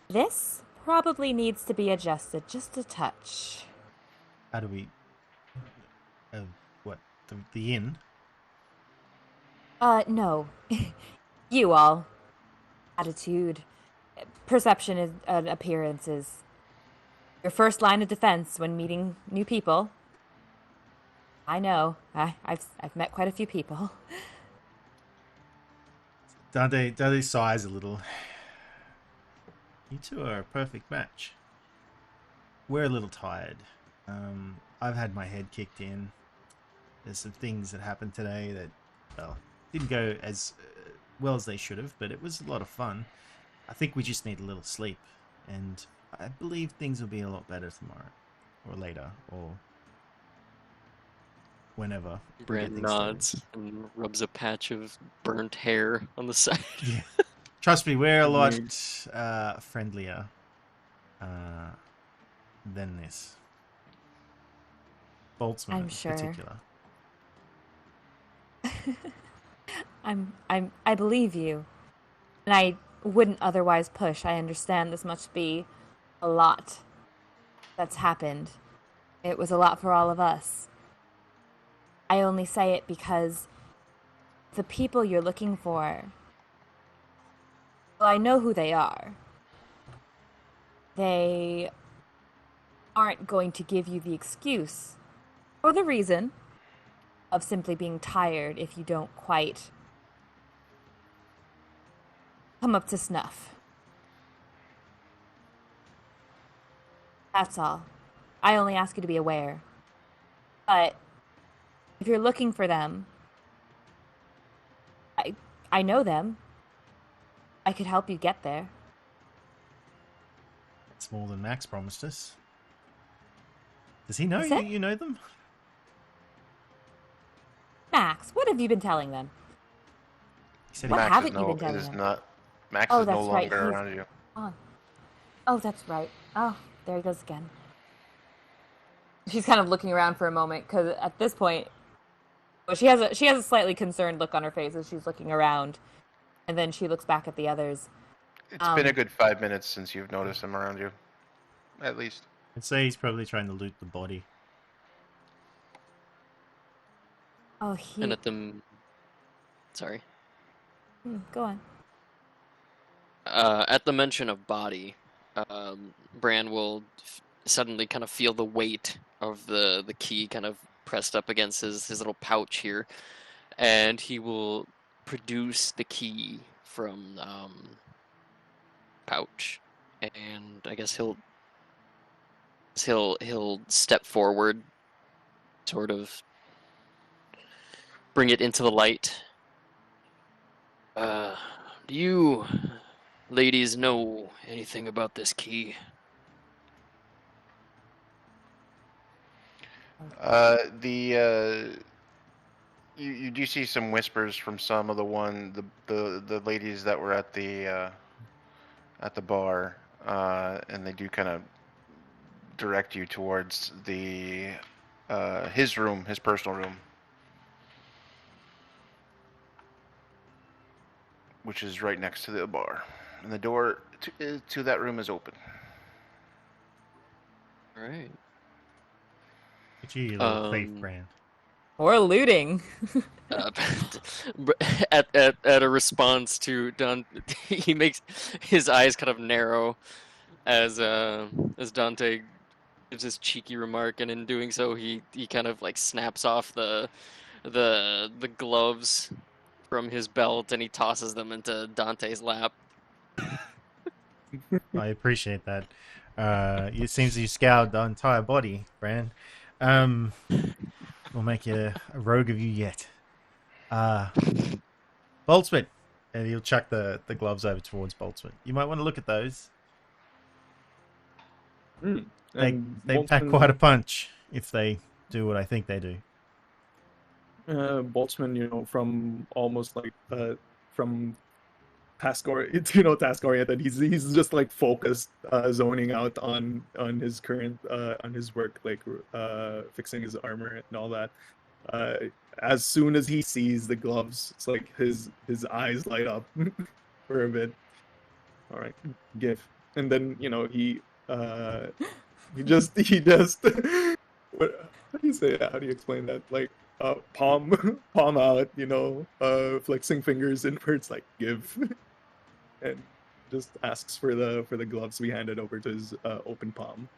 this probably needs to be adjusted just a touch. How do we... what? The inn? No. You all. Attitude. Perception is, appearance is your first line of defense when meeting new people. I know. I've met quite a few people. Dante sighs a little. You two are a perfect match. We're a little tired. I've had my head kicked in. There's some things that happened today that, well, didn't go as well as they should have, but it was a lot of fun. I think we just need a little sleep, and I believe things will be a lot better tomorrow, or later, or whenever. we get Bran things nods and rubs a patch of burnt hair on the side. started. Yeah. Trust me, we're a lot Agreed. friendlier than this. Boltzmann I'm in sure. particular. I believe you. And I wouldn't otherwise push. I understand this must be a lot that's happened. It was a lot for all of us. I only say it because the people you're looking for, well, I know who they are. They aren't going to give you the excuse or the reason of simply being tired if you don't quite come up to snuff. That's all. I only ask you to be aware. But if you're looking for them, I know them. I could help you get there. It's more than Max promised us. Does he know Is it? you know them? Max, what have you been telling them? He said What he, haven't you been telling him? Max Oh, is no that's right, longer he's- around you. Oh, that's right. Oh, there he goes again. She's kind of looking around for a moment because at this point, well, she has a slightly concerned look on her face as she's looking around, and then she looks back at the others. It's been a good 5 minutes since you've noticed him around you, at least. I'd say he's probably trying to loot the body. Oh, And at them, sorry. Go on. At the mention of body, Bran will suddenly kind of feel the weight of the key kind of pressed up against his little pouch here, and he will produce the key from pouch, and I guess he'll step forward, sort of bring it into the light. Do you ladies know anything about this key? You do see some whispers from some of the ladies that were at the bar, and they do kind of direct you towards his personal room, which is right next to the bar, and the door to that room is open. All right. Look at you little thief, Bran. Or looting. At a response to Dante, he makes his eyes kind of narrow as Dante gives his cheeky remark, and in doing so, he kind of like snaps off the gloves from his belt, and he tosses them into Dante's lap. I appreciate that. It seems you scoured the entire body, Bran. We'll make a rogue of you yet. Boltzmann. And he'll chuck the gloves over towards Boltzmann. You might want to look at those. They pack quite a punch if they do what I think they do. Boltzmann, from almost like from task oriented. He's just like focused, zoning out on his current on his work, like fixing his armor and all that. As soon as he sees the gloves, it's like his eyes light up for a bit. All right, give, and then he just what, how do you say that? How do you explain that? Like palm out, flexing fingers inwards, like give, and just asks for the gloves to be handed over to his open palm.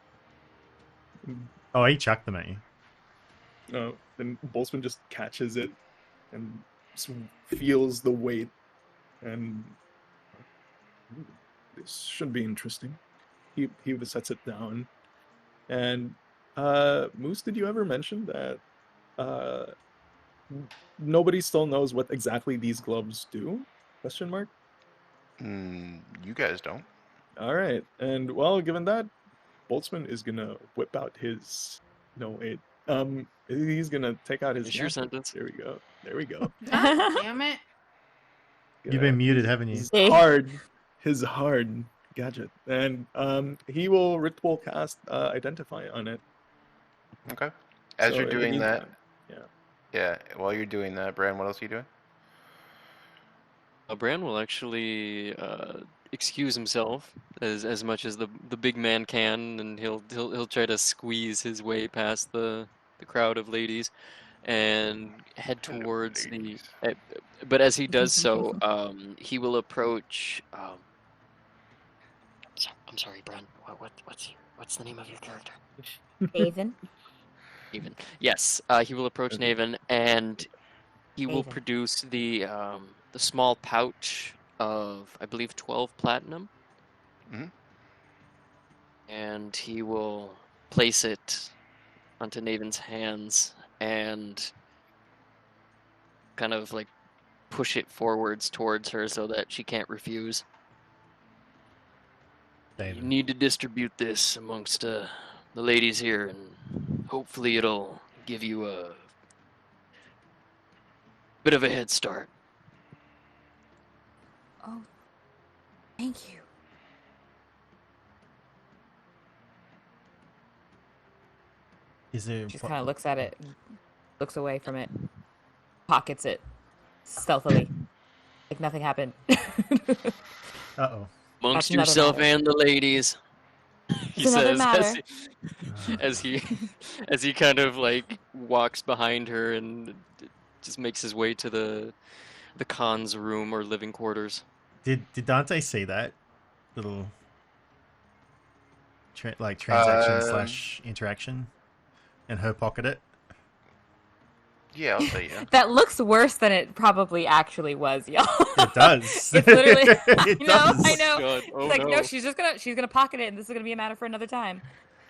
Oh, he chucked them at you. Then Boltzmann just catches it and feels the weight, and this should be interesting. He sets it down, and Moose, did you ever mention that nobody still knows what exactly these gloves do? Question mark. You guys don't. All right, and well, given that, Boltzmann is gonna whip out his he's gonna take out his. Finish your sentence. There we go. God damn it. You've been muted, haven't you? His hard gadget, and he will ritual cast identify on it. Okay. As So you're in the doing that, meantime, yeah. yeah, while you're doing that, Bran, what else are you doing? Bran will actually excuse himself as much as the big man can, and he'll try to squeeze his way past the crowd of ladies and head towards the. Ladies. But as he does so, he will approach. I'm sorry, Bran. What's the name of your character? Nathan. Naven. Yes, he will approach Okay. Naven, and he will Naven. produce the small pouch of, I believe, 12 platinum, Mhm. and he will place it onto Naven's hands and kind of like push it forwards towards her so that she can't refuse. You David. need to distribute this amongst the ladies here, and hopefully it'll give you a bit of a head start. Oh, thank you. Is there? She kind of looks at it, looks away from it, pockets it stealthily, like nothing happened. Uh-oh. Amongst That's another yourself matter. and the ladies, he It's another says matter. as he kind of like walks behind her and just makes his way to the Khan's room or living quarters. Did Dante see that little transaction slash interaction, and her pocket it? Yeah, I'll say yeah. That looks worse than it probably actually was, y'all. It does. It's literally. It does. I know. God, oh It's like no. no, she's gonna pocket it, and this is gonna be a matter for another time.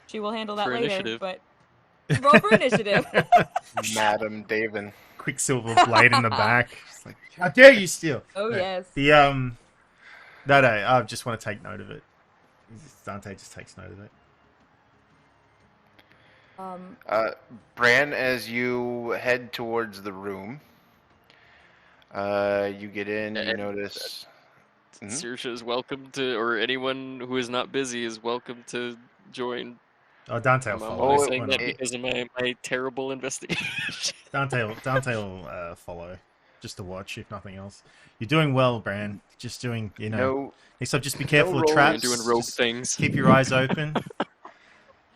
She will handle that For later. initiative. But roll for initiative. Madam Daven. Quicksilver blade in the back. It's like, how dare you steal? Oh No, yes. The no, I just want to take note of it. Dante just takes note of it. Bran, as you head towards the room, you get in, you And- notice... Mhm. Saoirse is welcome to, or anyone who is not busy is welcome to join. Oh, Dante will I'm follow. only Oh, saying Why that not? because of my terrible investigation. Dante will follow, just to watch, if nothing else. You're doing well, Bran. Just doing, No, Next up, just be careful of roll, traps. doing rogue Just things. Keep your eyes open.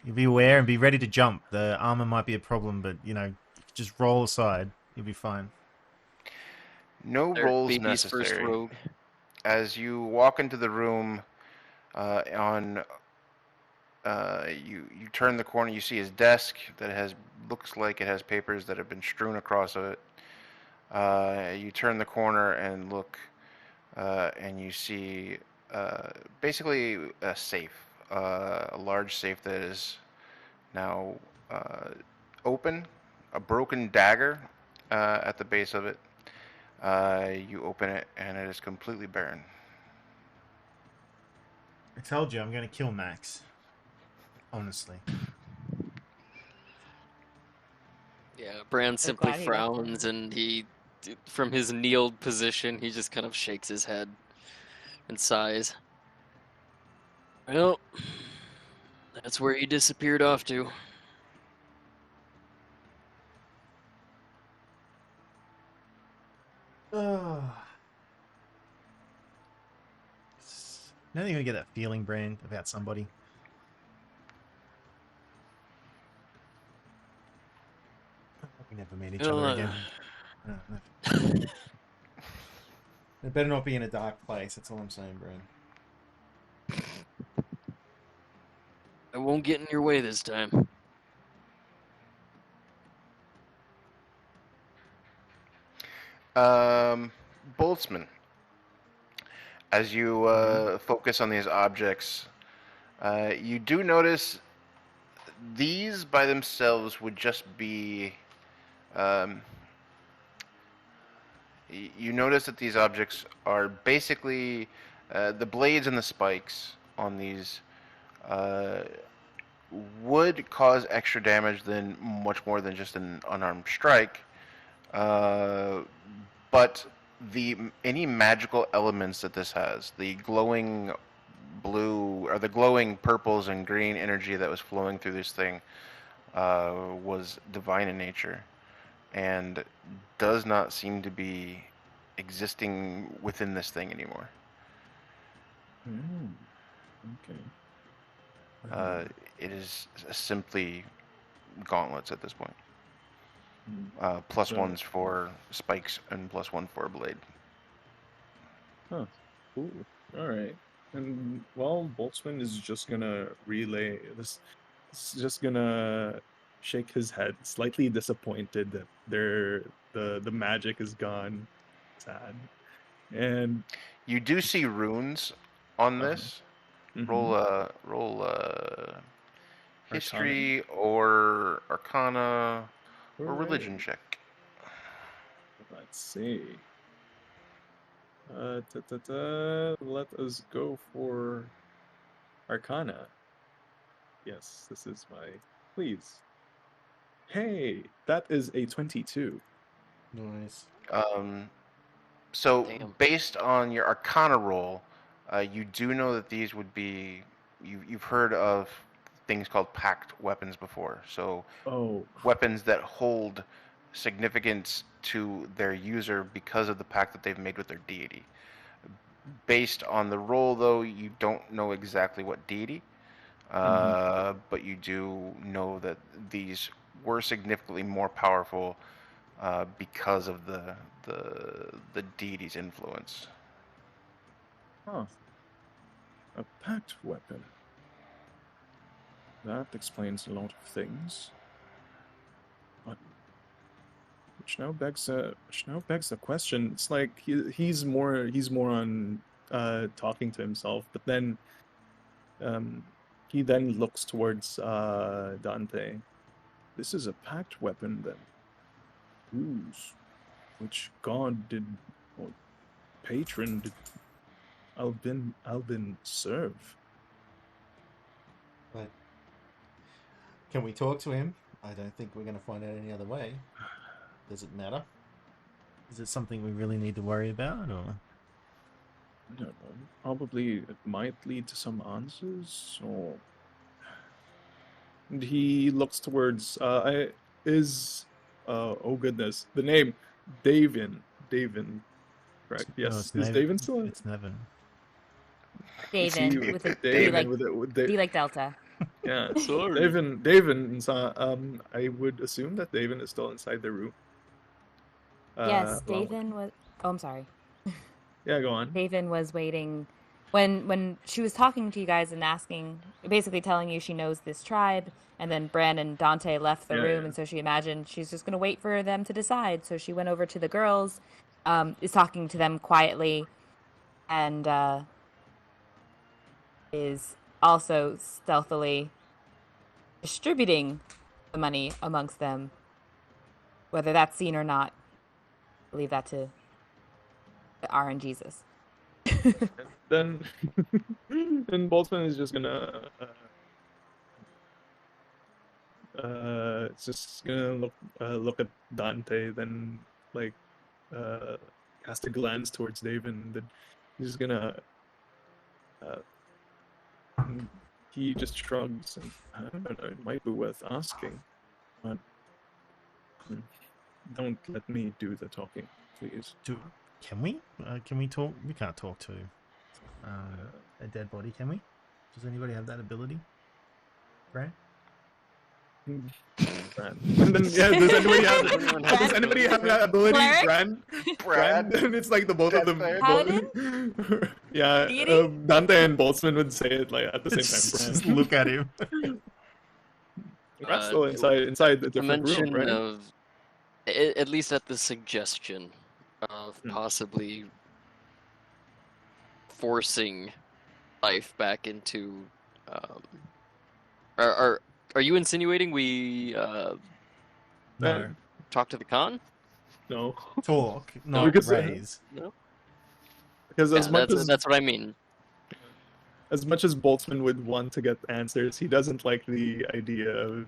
You be aware and be ready to jump. The armor might be a problem, but just roll aside. You'll be fine. no They're rolls baby's first necessary. rogue. As you walk into the room, you turn the corner, you see his desk that looks like it has papers that have been strewn across it. You turn the corner and look, and you see basically a safe, a large safe that is now open, a broken dagger at the base of it. You open it, and it is completely barren. I told you I'm going to kill Max. Honestly. Yeah, Bran simply glad he left frowns, and he, from his kneeled position, he just kind of shakes his head and sighs. Well, that's where he disappeared off to. Now you're going to get that feeling, Bran, about somebody. We never meet each other again. It better not be in a dark place. That's all I'm saying, Bran. I won't get in your way this time. Boltzmann, as you focus on these objects, you do notice these by themselves would just be... you notice that these objects are basically the blades and the spikes on these would cause extra damage than much more than just an unarmed strike. But any magical elements that this has, the glowing blue or the glowing purples and green energy that was flowing through this thing, was divine in nature and does not seem to be existing within this thing anymore. Okay. It is simply gauntlets at this point. Plus So- ones for spikes and plus one for a blade. Huh. Cool. All right. And well, Boltzmann is just gonna relay this. Is just gonna shake his head, slightly disappointed that the magic is gone. Sad. And You do see runes on this. mhm. Roll history or arcana or religion Alright. check. Let's see. Let us go for Arcana. Yes, this is my. Please. Hey, that is a 22. Nice. So Damn. based on your arcana roll, you do know that these would be. You've heard of things called pact weapons before. So Oh, weapons that hold significance to their user because of the pact that they've made with their deity. Based on the roll, though, you don't know exactly what deity, but you do know that these were significantly more powerful because of the deity's influence. huh. A pact weapon. That explains a lot of things. But which now begs the question. It's like he's more on talking to himself, but then he then looks towards Dante. This is a pact weapon then. Whose? Which god did or patron did Albin serve? But can we talk to him? I don't think we're going to find out any other way. Does it matter? Is it something we really need to worry about, or? I don't know. Probably it might lead to some answers, or. And he looks towards. Oh goodness, the name, Davin. Correct. No, Yes. it's Is Nevin. Davin still? It's Nevin. David with a D Davin like with a D like Delta. yeah. Sorry. Davin. I would assume that Davin is still inside the room. Yes, well, Davin was. Oh, I'm sorry. Yeah, go on. Davin was waiting when she was talking to you guys and asking, basically telling you she knows this tribe, and then Bran and Dante left the Yeah, room, yeah. and so she imagined she's just gonna wait for them to decide. So she went over to the girls, is talking to them quietly, and is also stealthily distributing the money amongst them. Whether that's seen or not, I'll leave that to R and Jesus. Then Boltzmann is just gonna look at Dante, then like cast a glance towards David, and then he's just gonna he just shrugs, and I don't know, it might be worth asking, but don't let me do the talking, please. Can we? Can we talk? We can't talk to a dead body, can we? Does anybody have that ability? Right? Bran. And then, yeah, does anybody have that ability, Cleric? Bran? And it's like the both of them. Paladin? Yeah, Deity? Dante and Boltzmann would say it like at the same Just time. look at him. Bran's still inside the The different mention room, right? of, at least at the suggestion of possibly forcing life back into. Are you insinuating we No. talk to the Khan? No, Talk, not Because, raise. No. because Yeah, as much that's what I mean. as Boltzmann would want to get answers, he doesn't like the idea of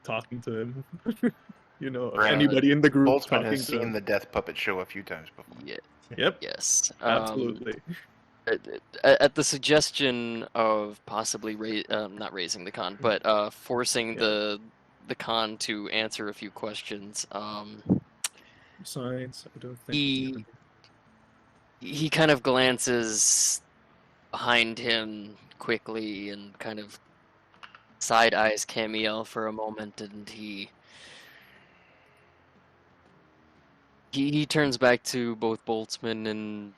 talking to him. Right. Anybody in the group Boltzmann talking has to seen him. the death puppet show a few times before. Yeah. Yep, Yes. absolutely. At the suggestion of possibly not raising the con, but forcing the con to answer a few questions, Besides, I don't think he kind of glances behind him quickly and kind of side eyes Camael for a moment, and he turns back to both Boltzmann and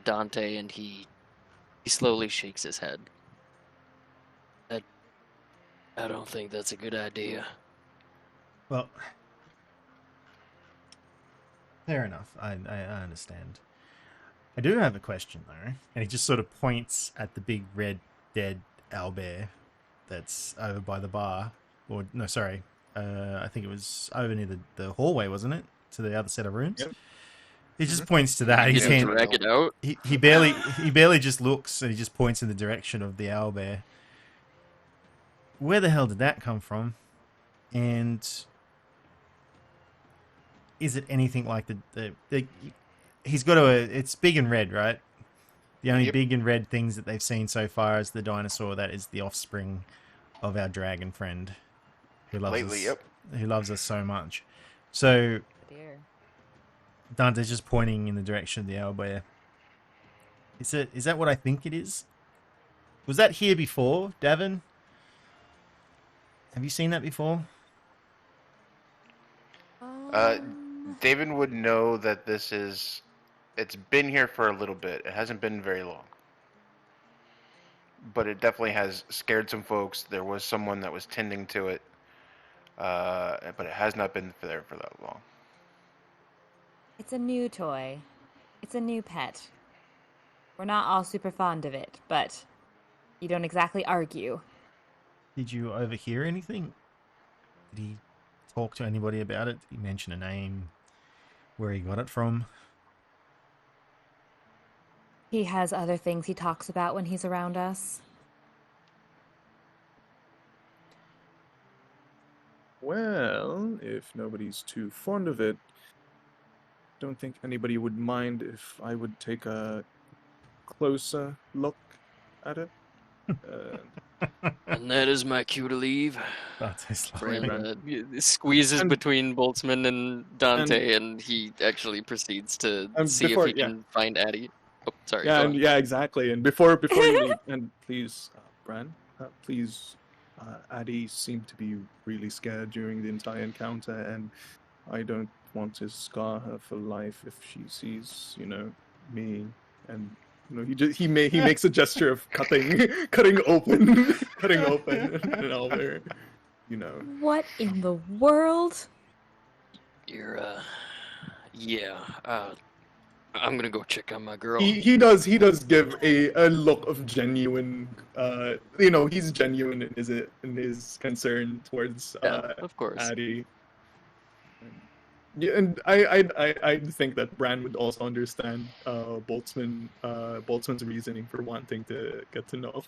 Dante, and he slowly shakes his head. I don't think that's a good idea. Well, fair enough. I understand. I do have a question, though. And he just sort of points at the big red dead owlbear that's over by the bar. Or, no, sorry. I think it was over near the hallway, wasn't it? To the other set of rooms? Yep. He just points to that. His hand, drag it out. he barely just looks, and he just points in the direction of the owlbear. Where the hell did that come from? And is it anything like the he's got it's big and red, right? The only big and red things that they've seen so far is the dinosaur that is the offspring of our dragon friend who loves us. Who loves us so much. So Dante's just pointing in the direction of the owlbear. Is that what I think it is? Was that here before, Davin? Have you seen that before? David would know that it's been here for a little bit. It hasn't been very long. But it definitely has scared some folks. There was someone that was tending to it. But it has not been there for that long. It's a new toy. It's a new pet. We're not all super fond of it, but you don't exactly argue. Did you overhear anything? Did he talk to anybody about it? Did he mention a name? Where he got it from? He has other things he talks about when he's around us. Well, if nobody's too fond of it, don't think anybody would mind if I would take a closer look at it. And that is my cue to leave. That's Bran squeezes between Boltzmann and Dante, and he actually proceeds to see if he can find Addie. Oh, sorry. Yeah, exactly. And before you leave, and please, Bran, please, Addie seemed to be really scared during the entire encounter, and I don't want to scar her for life if she sees, me. And he makes a gesture of cutting open and all there, What in the world? You're I'm gonna go check on my girl. He does give a look of genuine, he's genuine in his concern towards of course. Addie. Yeah, and I think that Bran would also understand Boltzmann's reasoning for wanting to get to know.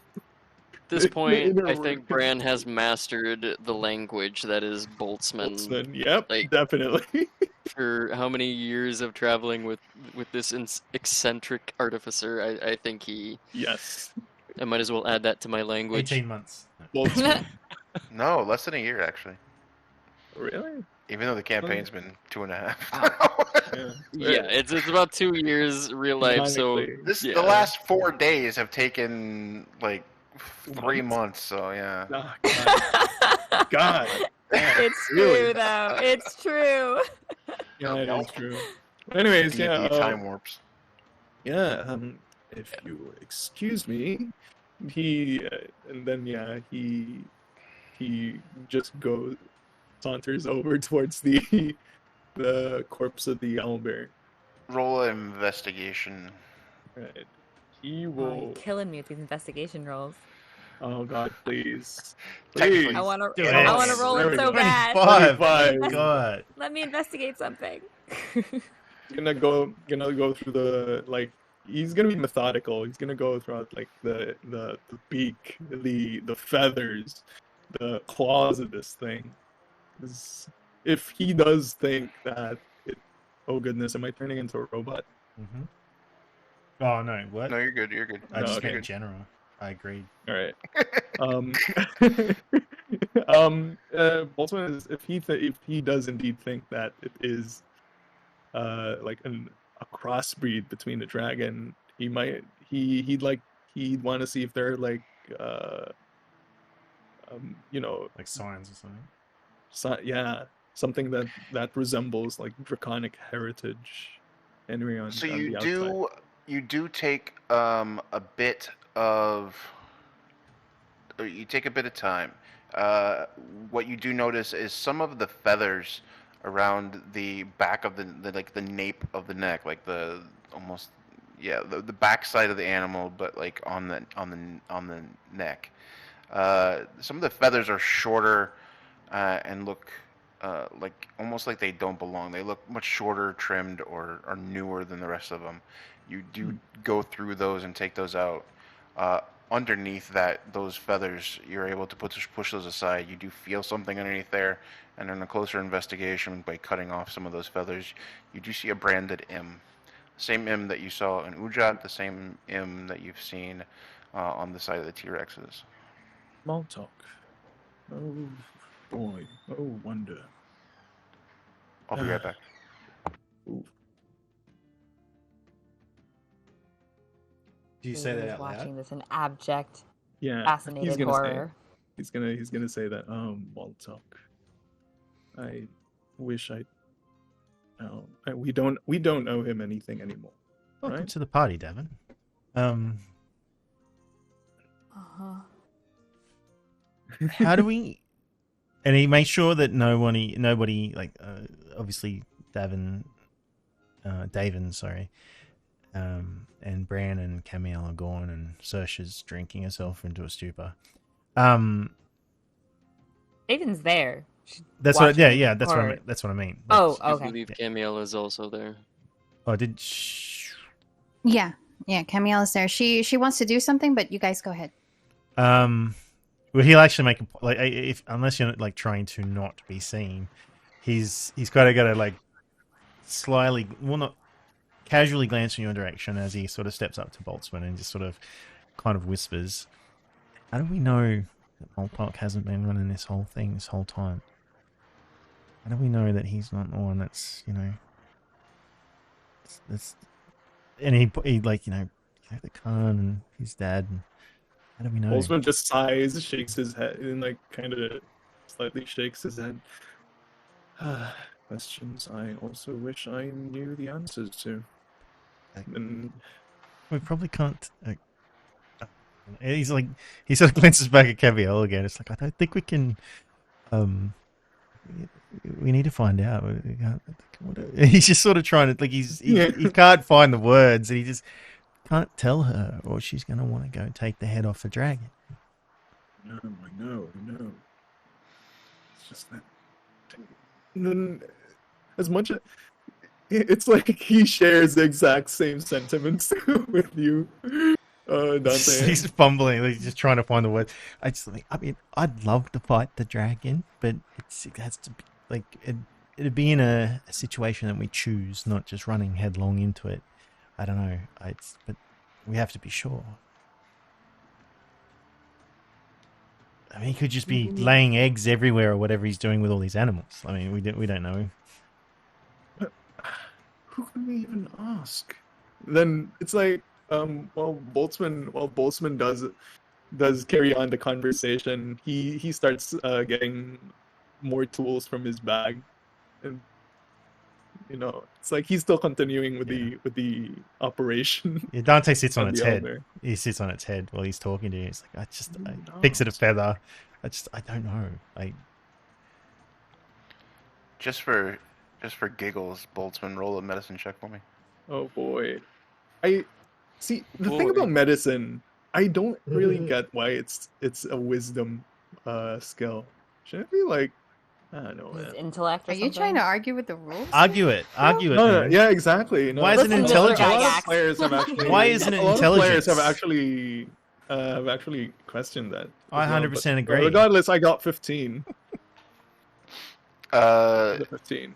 At this point, I think Bran has mastered the language that is Boltzmann. Yep, definitely. For how many years of traveling with this eccentric artificer, I think he... Yes. I might as well add that to my language. 18 months. No, less than a year, actually. Really? Even though the campaign's been 2.5. Yeah, it's about 2 years real life, so... The last 4 days have taken, 3 months, so yeah. Oh, God. It's true, though. It's true. Yeah, it is true. Anyways, D&D time warps. Yeah, if you excuse me, he just saunters over towards the corpse of the owlbear. Roll an investigation. Right. He will. You're killing me with these investigation rolls. Oh God, please. Technically, I want to Yes. roll There it we so go. bad. 25. God. Let me investigate something. Gonna go through the he's gonna be methodical. He's gonna go throughout the beak, the feathers, the claws of this thing. If he does think that oh goodness, am I turning into a robot? Mm-hmm. Oh no, what? No, you're good. You're good. I No, just okay. meant in general. I agreed. All right. Boltzmann is if he does indeed think that it is like a crossbreed between a dragon, he'd want to see if there are like Like signs or something. something that resembles like draconic heritage anyway on So the outside. you do take a bit of you take a bit of time. What you do notice is some of the feathers around the back of the like the nape of the neck, like the almost the back side of the animal, but like on the neck. Some of the feathers are shorter and look like almost like they don't belong. They look much shorter, trimmed, or are newer than the rest of them. You do go through those and take those out. Underneath those feathers, you're able to push those aside. You do feel something underneath there, and in a closer investigation, by cutting off some of those feathers, you do see a branded M. Same M that you saw in Ujat, the same M that you've seen on the side of the T-Rexes. Small talk. Oh boy. Oh wonder. I'll be right back. Ooh. Do you say that Is out watching loud? this in abject, Yeah. fascinated horror. He's gonna say that. Small talk. I wish I. No, we don't owe him anything anymore. Welcome Right? to the party, Devin. How do we? And he makes sure that nobody like obviously Davin, sorry, and Bran and Camael are gone, and Saoirse's drinking herself into a stupor. Aiden's there. That's what. Watching Yeah. That's what I horror. mean. That's what I mean. Oh, I okay. believe Camael is also there. Oh, did. Yeah, Camielle is there. She wants to do something, but you guys go ahead. Well, he'll actually make unless you're like trying to not be seen, he's got to like slyly, well, not casually glance in your direction as he sort of steps up to Boltzmann and just sort of kind of whispers, "How do we know that Moltok hasn't been running this whole thing this whole time? How do we know that he's not the one that's that's?" And he like the Khan and his dad. And how do we know? Boltzmann just sighs, shakes his head, and like kind of slightly shakes his head. Questions I also wish I knew the answers to. And We probably can't. He's like, he sort of glances back at Camael again. It's like, I don't think we can. We need to find out. He's just sort of trying to he can't find the words, and he just can't tell her, or she's going to want to go take the head off the dragon. no, I know. It's just that. And then, as much as it's like he shares the exact same sentiments with you, Dante. He's fumbling. He's just trying to find the words. I mean, I'd love to fight the dragon, but it has to be like it'd be in a situation that we choose, not just running headlong into it. I don't know. But we have to be sure. I mean, he could just be laying eggs everywhere or whatever he's doing with all these animals. I mean, we don't know. But who can we even ask? Then it's like, Boltzmann does carry on the conversation. He starts getting more tools from his bag, and it's like he's still continuing with the operation. Yeah, Dante sits on its the head. elder. He sits on its head while he's talking to you. He's like, I picks it a feather. I don't know. Just for giggles, Boltzmann, roll a medicine check for me. Oh boy, I see the thing Boy. about medicine. I don't really get why it's a wisdom skill. Should it be like, I don't know, His man. intellect or Are you something? trying to argue with the rules? Argue it. No, Man. yeah, exactly. No, Why isn't a lot of- intelligence? A lot of players have actually. Why isn't it a lot of players intelligence? have actually questioned that. I as well, 100% but agree. Regardless, I got 15. The 15.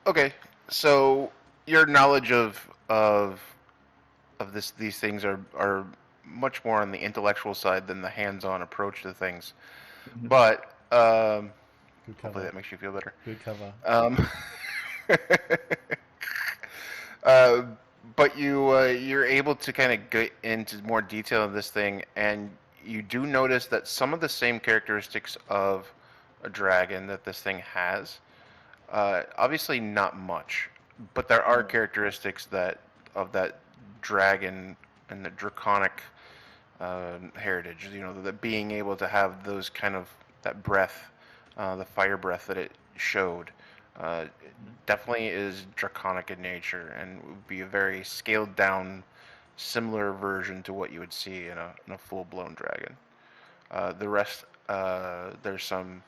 Okay, so your knowledge of of these things are much more on the intellectual side than the hands-on approach to things. Mhm. But Good hopefully cover. that makes you feel better. Good cover. Uh, but you're able to kind of get into more detail of this thing, and you do notice that some of the same characteristics of a dragon that this thing has. Obviously, not much, but there are characteristics of that dragon and the draconic heritage. You know, that being able to have those kind of that breath, the fire breath that it showed, definitely is draconic in nature and would be a very scaled down, similar version to what you would see in a full blown dragon. The rest, there's some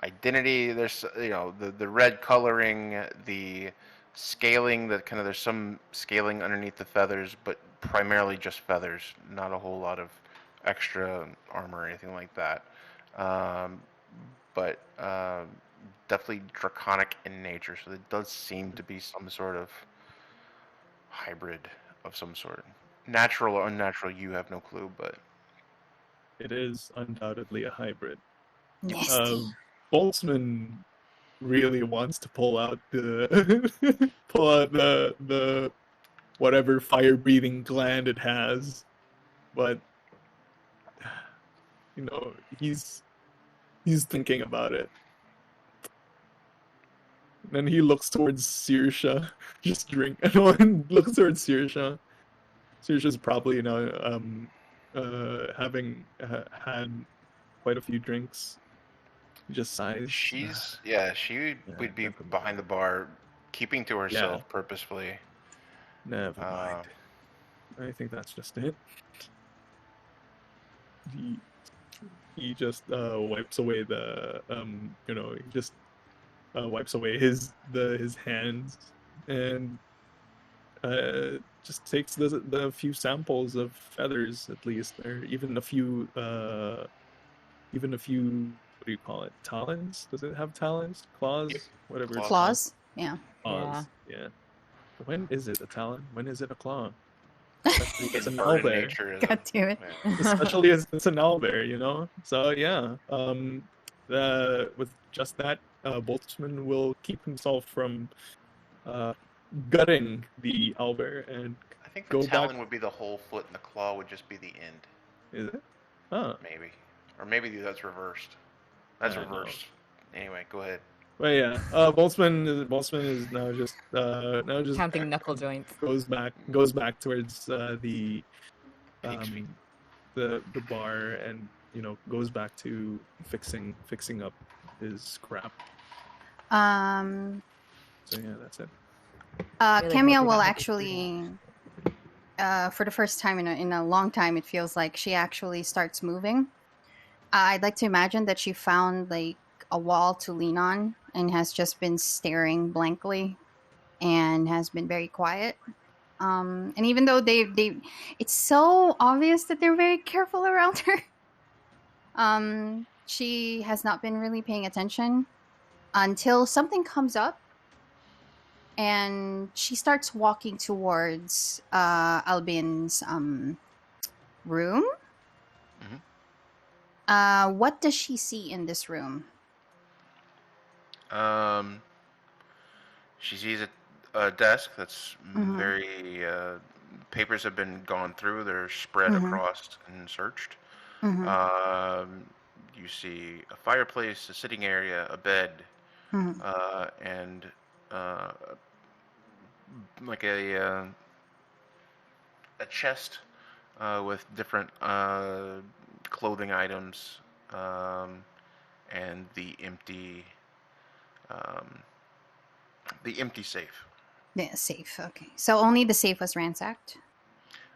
identity. There's the red coloring, the scaling. That kind of there's some scaling underneath the feathers, but primarily just feathers. Not a whole lot of extra armor or anything like that. But definitely draconic in nature. So it does seem to be some sort of hybrid of some sort. Natural or unnatural, you have no clue, but It is undoubtedly a hybrid. Nasty. Boltzmann really wants to pull out the pull out the whatever fire breathing gland it has, but he's thinking about it. Then he looks towards Sirsha. Just drink. And looks towards Sirsha. Sirsha's probably having had quite a few drinks. He just sighs. she would be never behind the bar, keeping to herself purposefully. Never mind. I think that's just it. He just wipes away the he just wipes away his hands and just takes the few samples of feathers, at least, or even a few what do you call it, talons? Does it have talons? Claws? Yep. Whatever. it's Claws. Yeah. called. Claws. Yeah. When is it a talon? When is it a claw? It's an Bird in owlbear. nature is God damn it. yeah. Especially as it's an owlbear, So yeah, with just that, Boltzmann will keep himself from gutting the owlbear and I think the go talon back. would be the whole foot, and the claw would just be the end, Is it? Huh. maybe, or maybe that's reversed. That's I don't know. reversed. Anyway, go ahead. But yeah, Boltzmann is now just Counting knuckle joints. goes back towards the Pig's feet. the bar and goes back to fixing up his crap. So yeah, that's it. Really Camael hope we will don't have to actually, for the first time in a long time, it feels like she actually starts moving. I'd like to imagine that she found like a wall to lean on and has just been staring blankly and has been very quiet. And even though it's so obvious that they're very careful around her, she has not been really paying attention until something comes up and she starts walking towards Albin's room. What does she see in this room? She sees a desk that's very papers have been gone through. They're spread across and searched. You see a fireplace, a sitting area, a bed, and like a chest with different clothing items, and the empty safe. The safe. Okay, so only the safe was ransacked.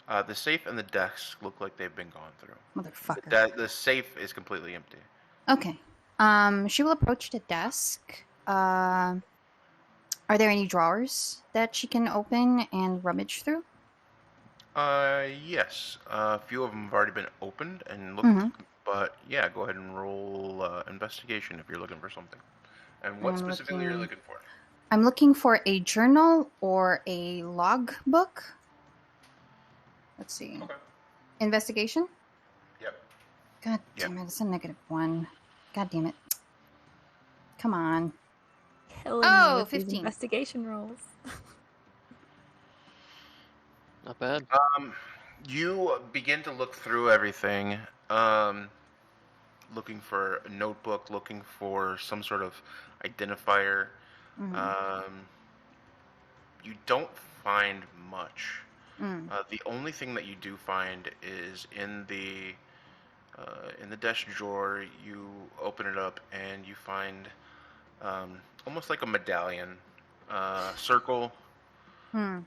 The safe and the desk look like they've been gone through. Motherfucker. The safe is completely empty. Okay. She will approach the desk. Are there any drawers that she can open and rummage through? Yes. A few of them have already been opened and looked, but yeah, go ahead and roll investigation if you're looking for something. And what specifically you're looking for? I'm looking for a journal or a log book. Let's see. Okay. Investigation? Yep. God Yep. damn it, it's a -1. God damn it. Come on. Killing Oh, me with these 15. investigation rolls. Not bad. You begin to look through everything, looking for a notebook, looking for some sort of identifier. Mhm. You don't find much. Mm. The only thing that you do find is in the desk drawer. You open it up and you find almost like a medallion, circle. Hmm.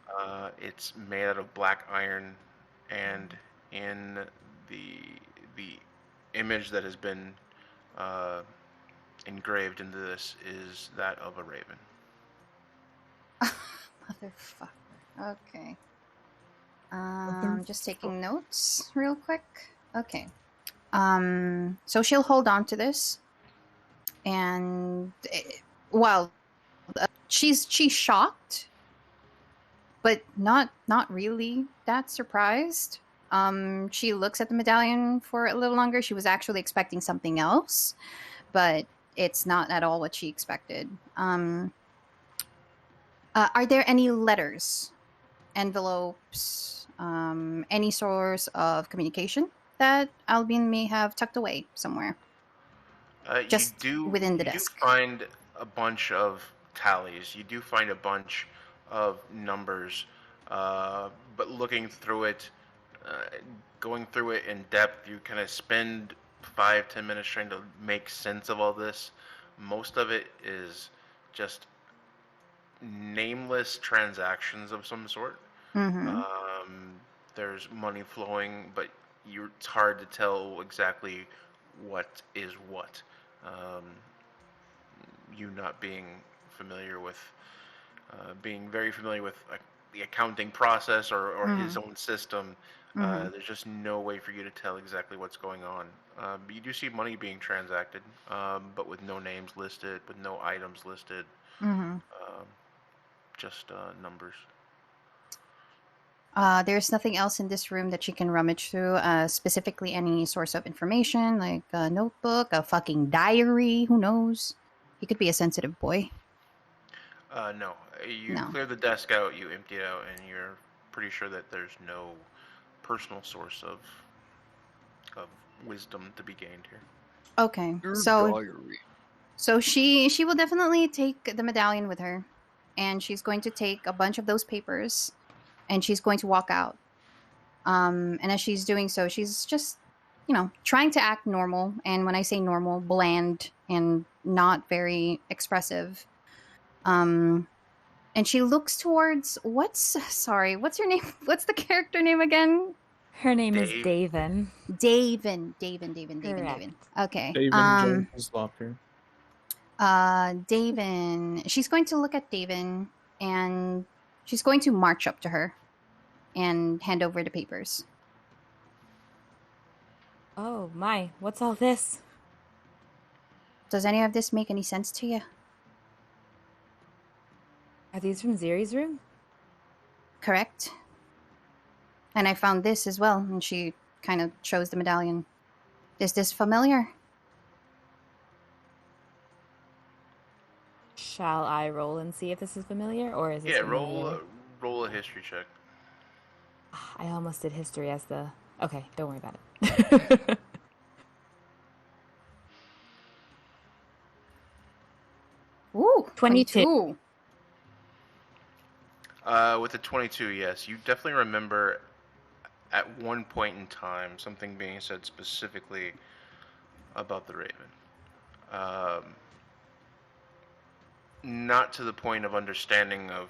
It's made out of black iron, and in the the image that has been uh, engraved into this is that of a raven. Motherfucker. Okay. Motherfucker. Just taking notes real quick. Okay. So she'll hold on to this, and well, she's shocked, but not really that surprised. She looks at the medallion for a little longer. She was actually expecting something else, but it's not at all what she expected. Are there any letters, envelopes, any source of communication that Albin may have tucked away somewhere? Just within the you do desk. find a bunch of tallies. You do find a bunch of numbers, but looking through it, uh, going through it in depth, you kind of spend 5-10 minutes trying to make sense of all this. Most of it is just nameless transactions of some sort. Mm-hmm. There's money flowing, but it's hard to tell exactly what is what. Um, you not being familiar with, being very familiar with the accounting process or his own system, there's just no way for you to tell exactly what's going on. But you do see money being transacted, but with no names listed, with no items listed, Mm-hmm. just numbers. There's nothing else in this room that she can rummage through, specifically any source of information, like a notebook, a fucking diary, who knows? He could be a sensitive boy. No. You No. clear the desk out, you empty it out, and you're pretty sure that there's no personal source of wisdom to be gained here. Okay, so she will definitely take the medallion with her, and she's going to take a bunch of those papers, and she's going to walk out. And as she's doing so, she's just, trying to act normal. And when I say normal, bland and not very expressive. And she looks towards what's her name? What's the character name again? Her name is Dave. Davin. Davin. Okay. David Jones Locker. Davin. She's going to look at Davin, and she's going to march up to her and hand over the papers. Oh my, what's all this? Does any of this make any sense to you? Are these from Ziri's room? Correct. And I found this as well, and she kind of shows the medallion. Is this familiar? Shall I roll and see if this is familiar, or is it? Yeah, familiar? roll a history check. I almost did history as the. Okay, don't worry about it. Ooh, 22. With the 22, yes, you definitely remember at one point in time something being said specifically about the Raven. Not to the point of understanding of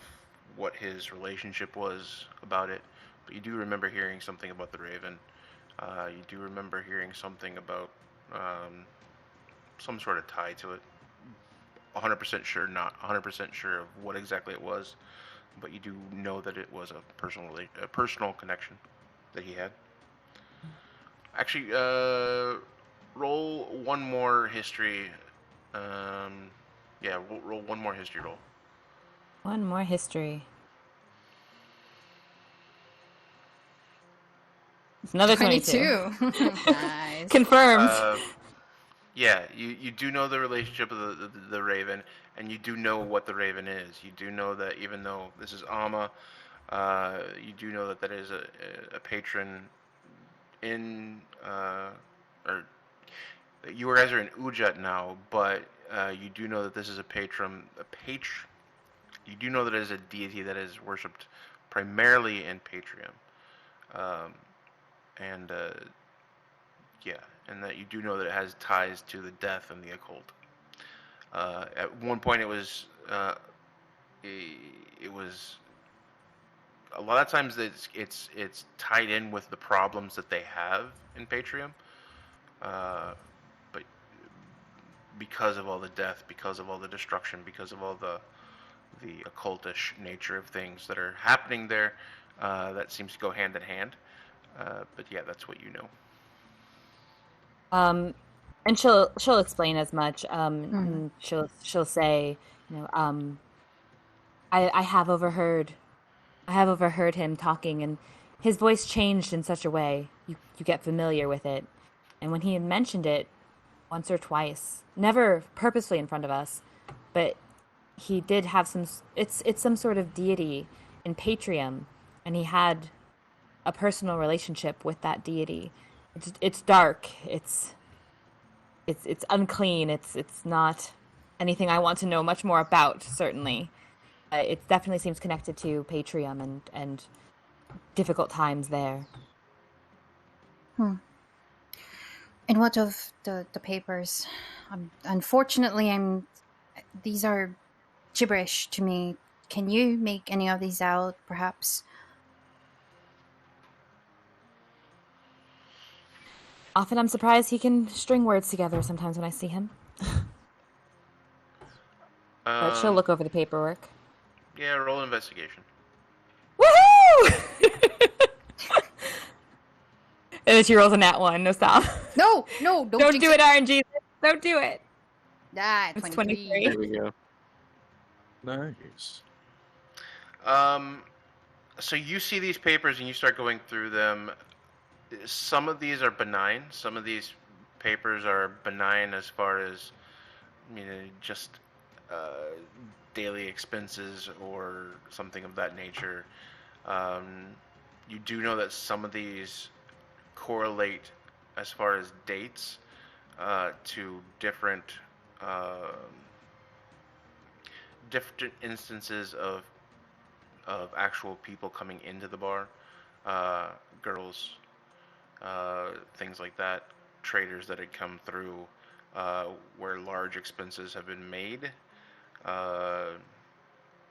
what his relationship was about it, but you do remember hearing something about the Raven. You do remember hearing something about some sort of tie to it. 100% sure, not 100% sure of what exactly it was, but you do know that it was a personal connection that he had. Actually, roll one more history. Yeah, roll one more history roll. One more history. It's another 22. 22. Nice. Confirmed. Yeah, you do know the relationship of the Raven, and you do know what the Raven is. You do know that even though this is Alma, you do know that that is a patron in, or you guys are in Ujat now, but you do know that this is a patron, you do know that it is a deity that is worshipped primarily in Patrium. And yeah, and that you do know that it has ties to the death and the occult. At one point, it was a lot of times it's tied in with the problems that they have in Patrium, but because of all the death, because of all the destruction, because of all the occultish nature of things that are happening there, that seems to go hand in hand. But yeah, that's what you know. And she'll explain as much. And she'll say, I have overheard him talking, and his voice changed in such a way you get familiar with it. And when he had mentioned it once or twice, never purposely in front of us, but he did have it's some sort of deity in Patrium, and he had a personal relationship with that deity. It's dark. It's unclean. It's not anything I want to know much more about. Certainly, it definitely seems connected to Patrium and difficult times there. And what of the papers? Unfortunately, these are gibberish to me. Can you make any of these out, perhaps? Often I'm surprised he can string words together sometimes when I see him. But she'll look over the paperwork. Yeah, roll investigation. Woohoo! And then she rolls a nat 1. No, stop. No, don't do it, RNG. Don't do it. Ah, It's 23. There we go. Nice. So you see these papers and you start going through them. Some of these are benign. Some of these papers are benign as far as, just daily expenses or something of that nature. You do know that some of these correlate as far as dates to different instances of actual people coming into the bar, girls, things like that, traders that had come through where large expenses have been made.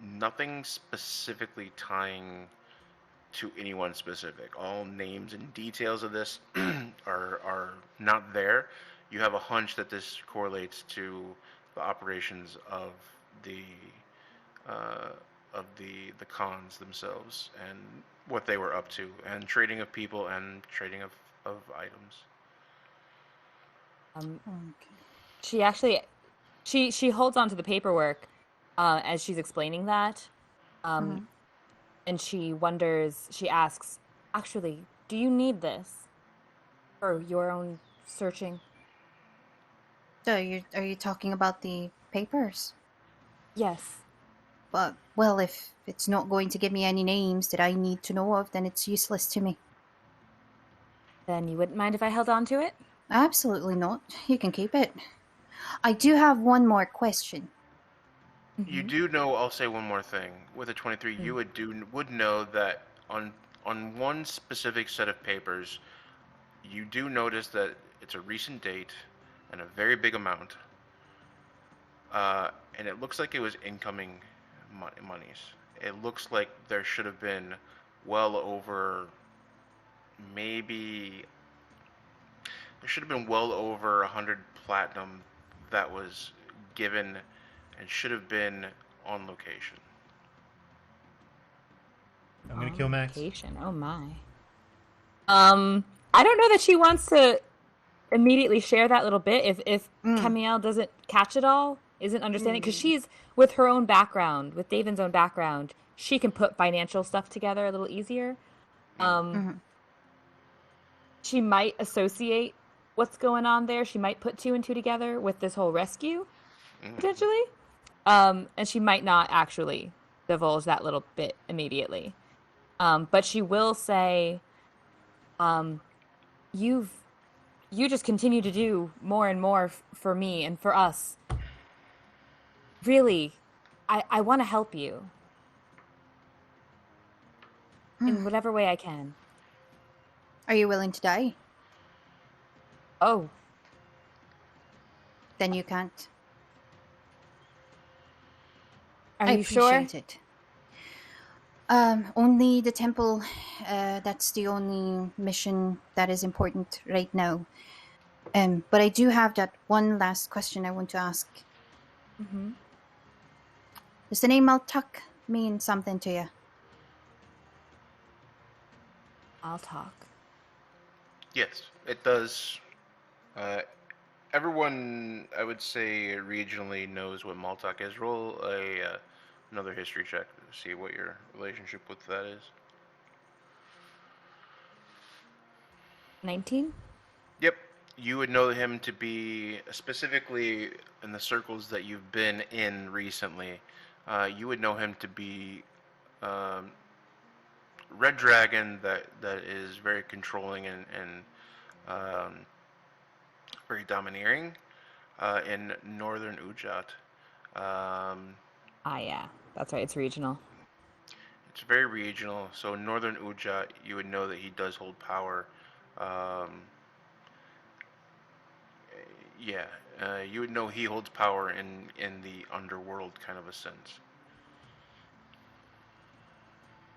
Nothing specifically tying to anyone specific. All names and details of this are not there. You have a hunch that this correlates to the operations of the cons themselves and what they were up to, and trading of people and trading of items. She actually she holds on to the paperwork as she's explaining that, and she asks, actually, do you need this for your own searching? So are you talking about the papers? Yes. But, well, if it's not going to give me any names that I need to know of, then it's useless to me. Then you wouldn't mind if I held on to it? Absolutely not. You can keep it. I do have one more question. You do know, I'll say one more thing. With a 23, you would know that on one specific set of papers, you do notice that it's a recent date and a very big amount. And it looks like it was incoming monies. It looks like there should have been well over 100 platinum that was given and should have been on location. I'm gonna kill Max. Location. Oh my. I don't know that she wants to immediately share that little bit if Camael doesn't catch it all, isn't understanding, because she's with her own background, with Davin's own background, she can put financial stuff together a little easier. she might associate what's going on there. She might put 2 and 2 together with this whole rescue, potentially. And she might not actually divulge that little bit immediately. But she will say, you just continue to do more and more for me and for us. Really, I want to help you in whatever way I can. Are you willing to die? Oh, Then you can't. are I you sure? appreciate it. Only the temple. That's the only mission that is important right now. But I do have that one last question I want to ask. Mm-hmm. Does the name Maltuk mean something to you? I'll talk. Yes, it does. Everyone, I would say, regionally knows what Maltak is. Roll another history check to see what your relationship with that is. 19? Yep, you would know him to be, specifically in the circles that you've been in recently, you would know him to be Red Dragon that is very controlling and very domineering in northern Ujat. Yeah. That's right. It's regional. It's very regional. So in northern Ujat, you would know that he does hold power. You would know he holds power in the underworld kind of a sense.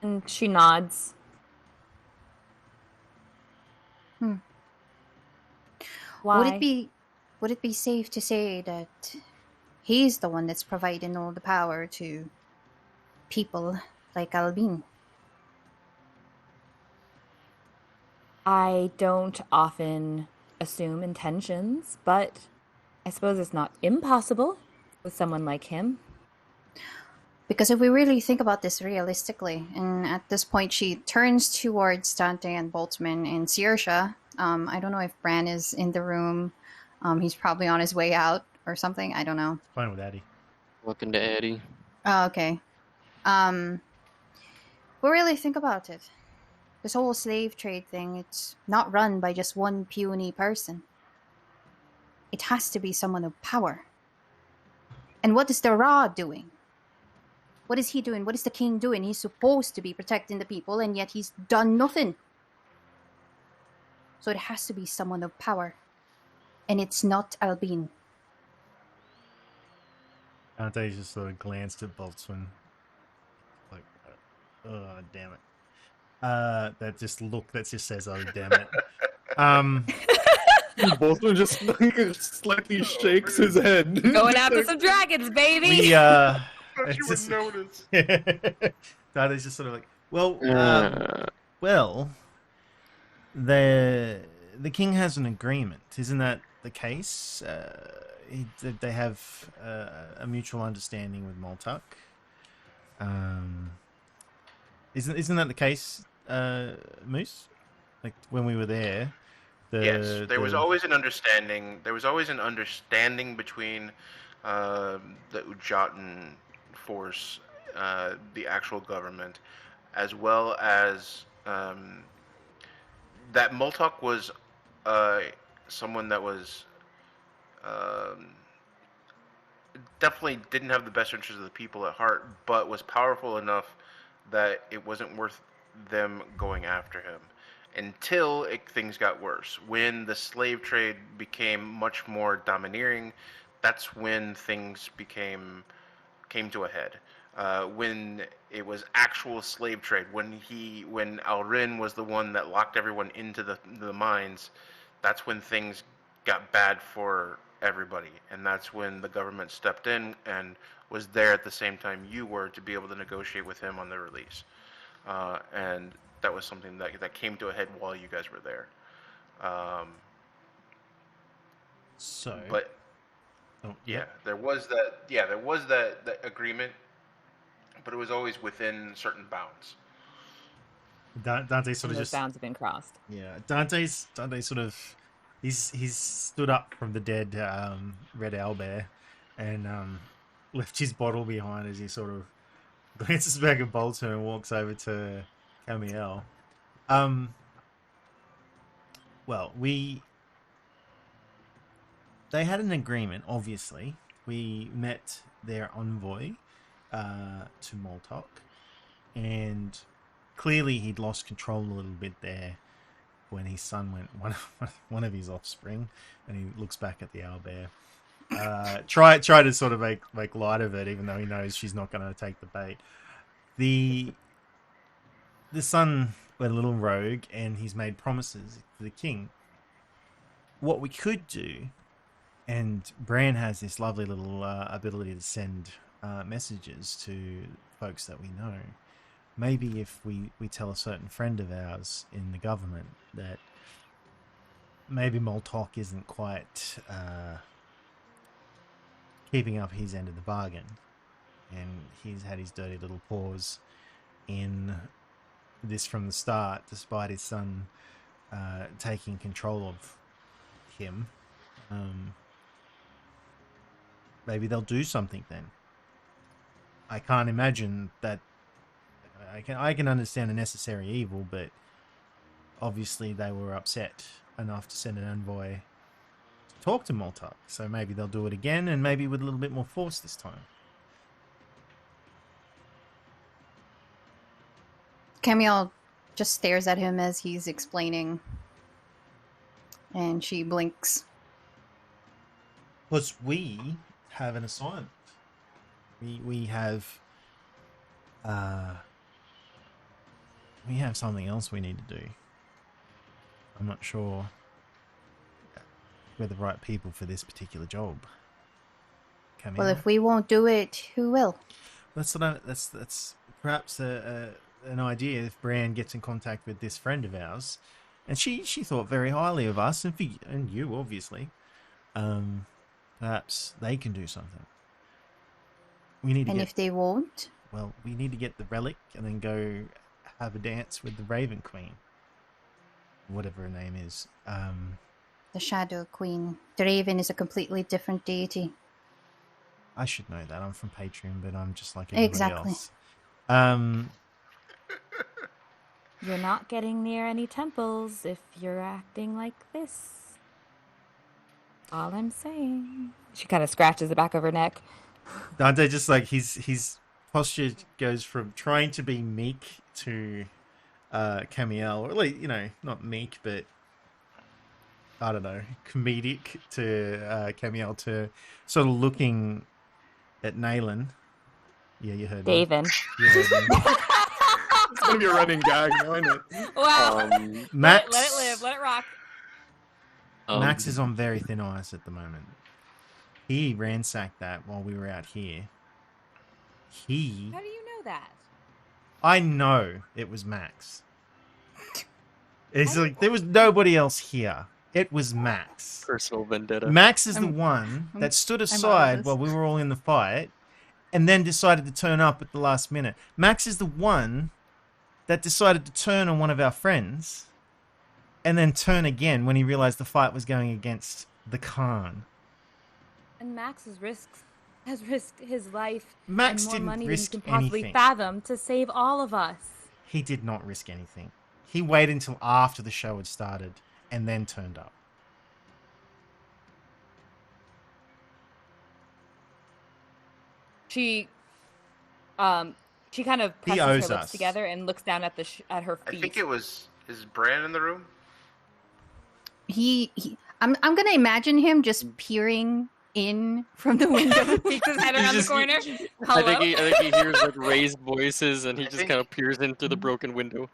And she nods. Why? Would it be safe to say that he's the one that's providing all the power to people like Albin? I don't often assume intentions, but I suppose it's not impossible with someone like him. Because if we really think about this realistically, and at this point she turns towards Dante and Boltzmann and Saoirse. I don't know if Bran is in the room. He's probably on his way out or something. I don't know. Playing with Addy. Looking to Eddie. Oh, okay. We really think about it. This whole slave trade thing, it's not run by just one puny person. It has to be someone of power. And what is the Ra doing? What is he doing? What is the king doing? He's supposed to be protecting the people, and yet he's done nothing. So it has to be someone of power. And it's not Albin. Dante just sort of glanced at Boltzmann. Like, oh, damn it. That just says, oh, damn it. Boltzmann just slightly shakes his head. Going after some dragons, baby! You would notice. Dante's just sort of like, well, the king has an agreement. Isn't that the case? They have a mutual understanding with Maltuk. Isn't that the case, Moose? Like when we were there. Yes, there was always an understanding. There was always an understanding between the Ujatan force, the actual government, as well as that Moltok was someone that was definitely didn't have the best interests of the people at heart, but was powerful enough that it wasn't worth them going after him. Until things got worse. When the slave trade became much more domineering, that's when things came to a head. When it was actual slave trade, when Alrin was the one that locked everyone into the mines, that's when things got bad for everybody, and that's when the government stepped in and was there at the same time you were to be able to negotiate with him on the release. And that was something that came to a head while you guys were there. There was that agreement, but it was always within certain bounds. Dante sort And of those just bounds have been crossed. yeah. Dante sort of he's stood up from the dead red owlbear and left his bottle behind as he sort of glances back at Bolter and walks over to Camael. Well, they had an agreement. Obviously, we met their envoy to Moltok, and clearly he'd lost control a little bit there when his son went one of his offspring, and he looks back at the owlbear. Try to sort of make light of it, even though he knows she's not going to take the bait. The son went a little rogue, and he's made promises to the king. What we could do, and Bran has this lovely little ability to send messages to folks that we know. Maybe if we tell a certain friend of ours in the government that maybe Moltok isn't quite keeping up his end of the bargain, and he's had his dirty little paws in this from the start, despite his son taking control of him. Maybe they'll do something then. I can't imagine that. I can understand a necessary evil, but obviously they were upset enough to send an envoy to talk to Moltok. So maybe they'll do it again, and maybe with a little bit more force this time. Camael just stares at him as he's explaining, and she blinks. Because we have an assignment. We have something else we need to do. I'm not sure we're the right people for this particular job. Camael? Well, if we won't do it, who will? That's perhaps an idea. If Bran gets in contact with this friend of ours, and she thought very highly of us and you obviously, perhaps they can do something. We need to if they won't? Well, we need to get the relic and then go have a dance with the Raven Queen, whatever her name is. The Shadow Queen. The Raven is a completely different deity. I should know that. I'm from Patreon, but I'm just like everybody else. You're not getting near any temples if you're acting like this. All I'm saying. She kind of scratches the back of her neck. Dante just like his posture goes from trying to be meek to Camael, or at least, not meek, but I don't know, comedic to Camael, to sort of looking at Naylan. Yeah, you heard me. Daven. You heard me. It's gonna be a running gag, now, isn't it? Wow. Max, Let it live. Let it rock. Max is on very thin ice at the moment. He ransacked that while we were out here. How do you know that? I know it was Max. It's like there was nobody else here. It was Max. Personal vendetta. Max is the one that stood aside while we were all in the fight and then decided to turn up at the last minute. Max is the one that decided to turn on one of our friends and then turn again when he realized the fight was going against the Khan. And Max has risked his life Max and more didn't money risk than you can possibly anything. fathom to save all of us. He did not risk anything. He waited until after the show had started and then turned up. She kind of presses her owes lips us. together and looks down at at her I feet. think is Bran in the room? I'm gonna imagine him just peering in from the window. Peeks his head around the corner. I Hello? think he hears like raised voices, and he I just think- kind of peers in through the broken window.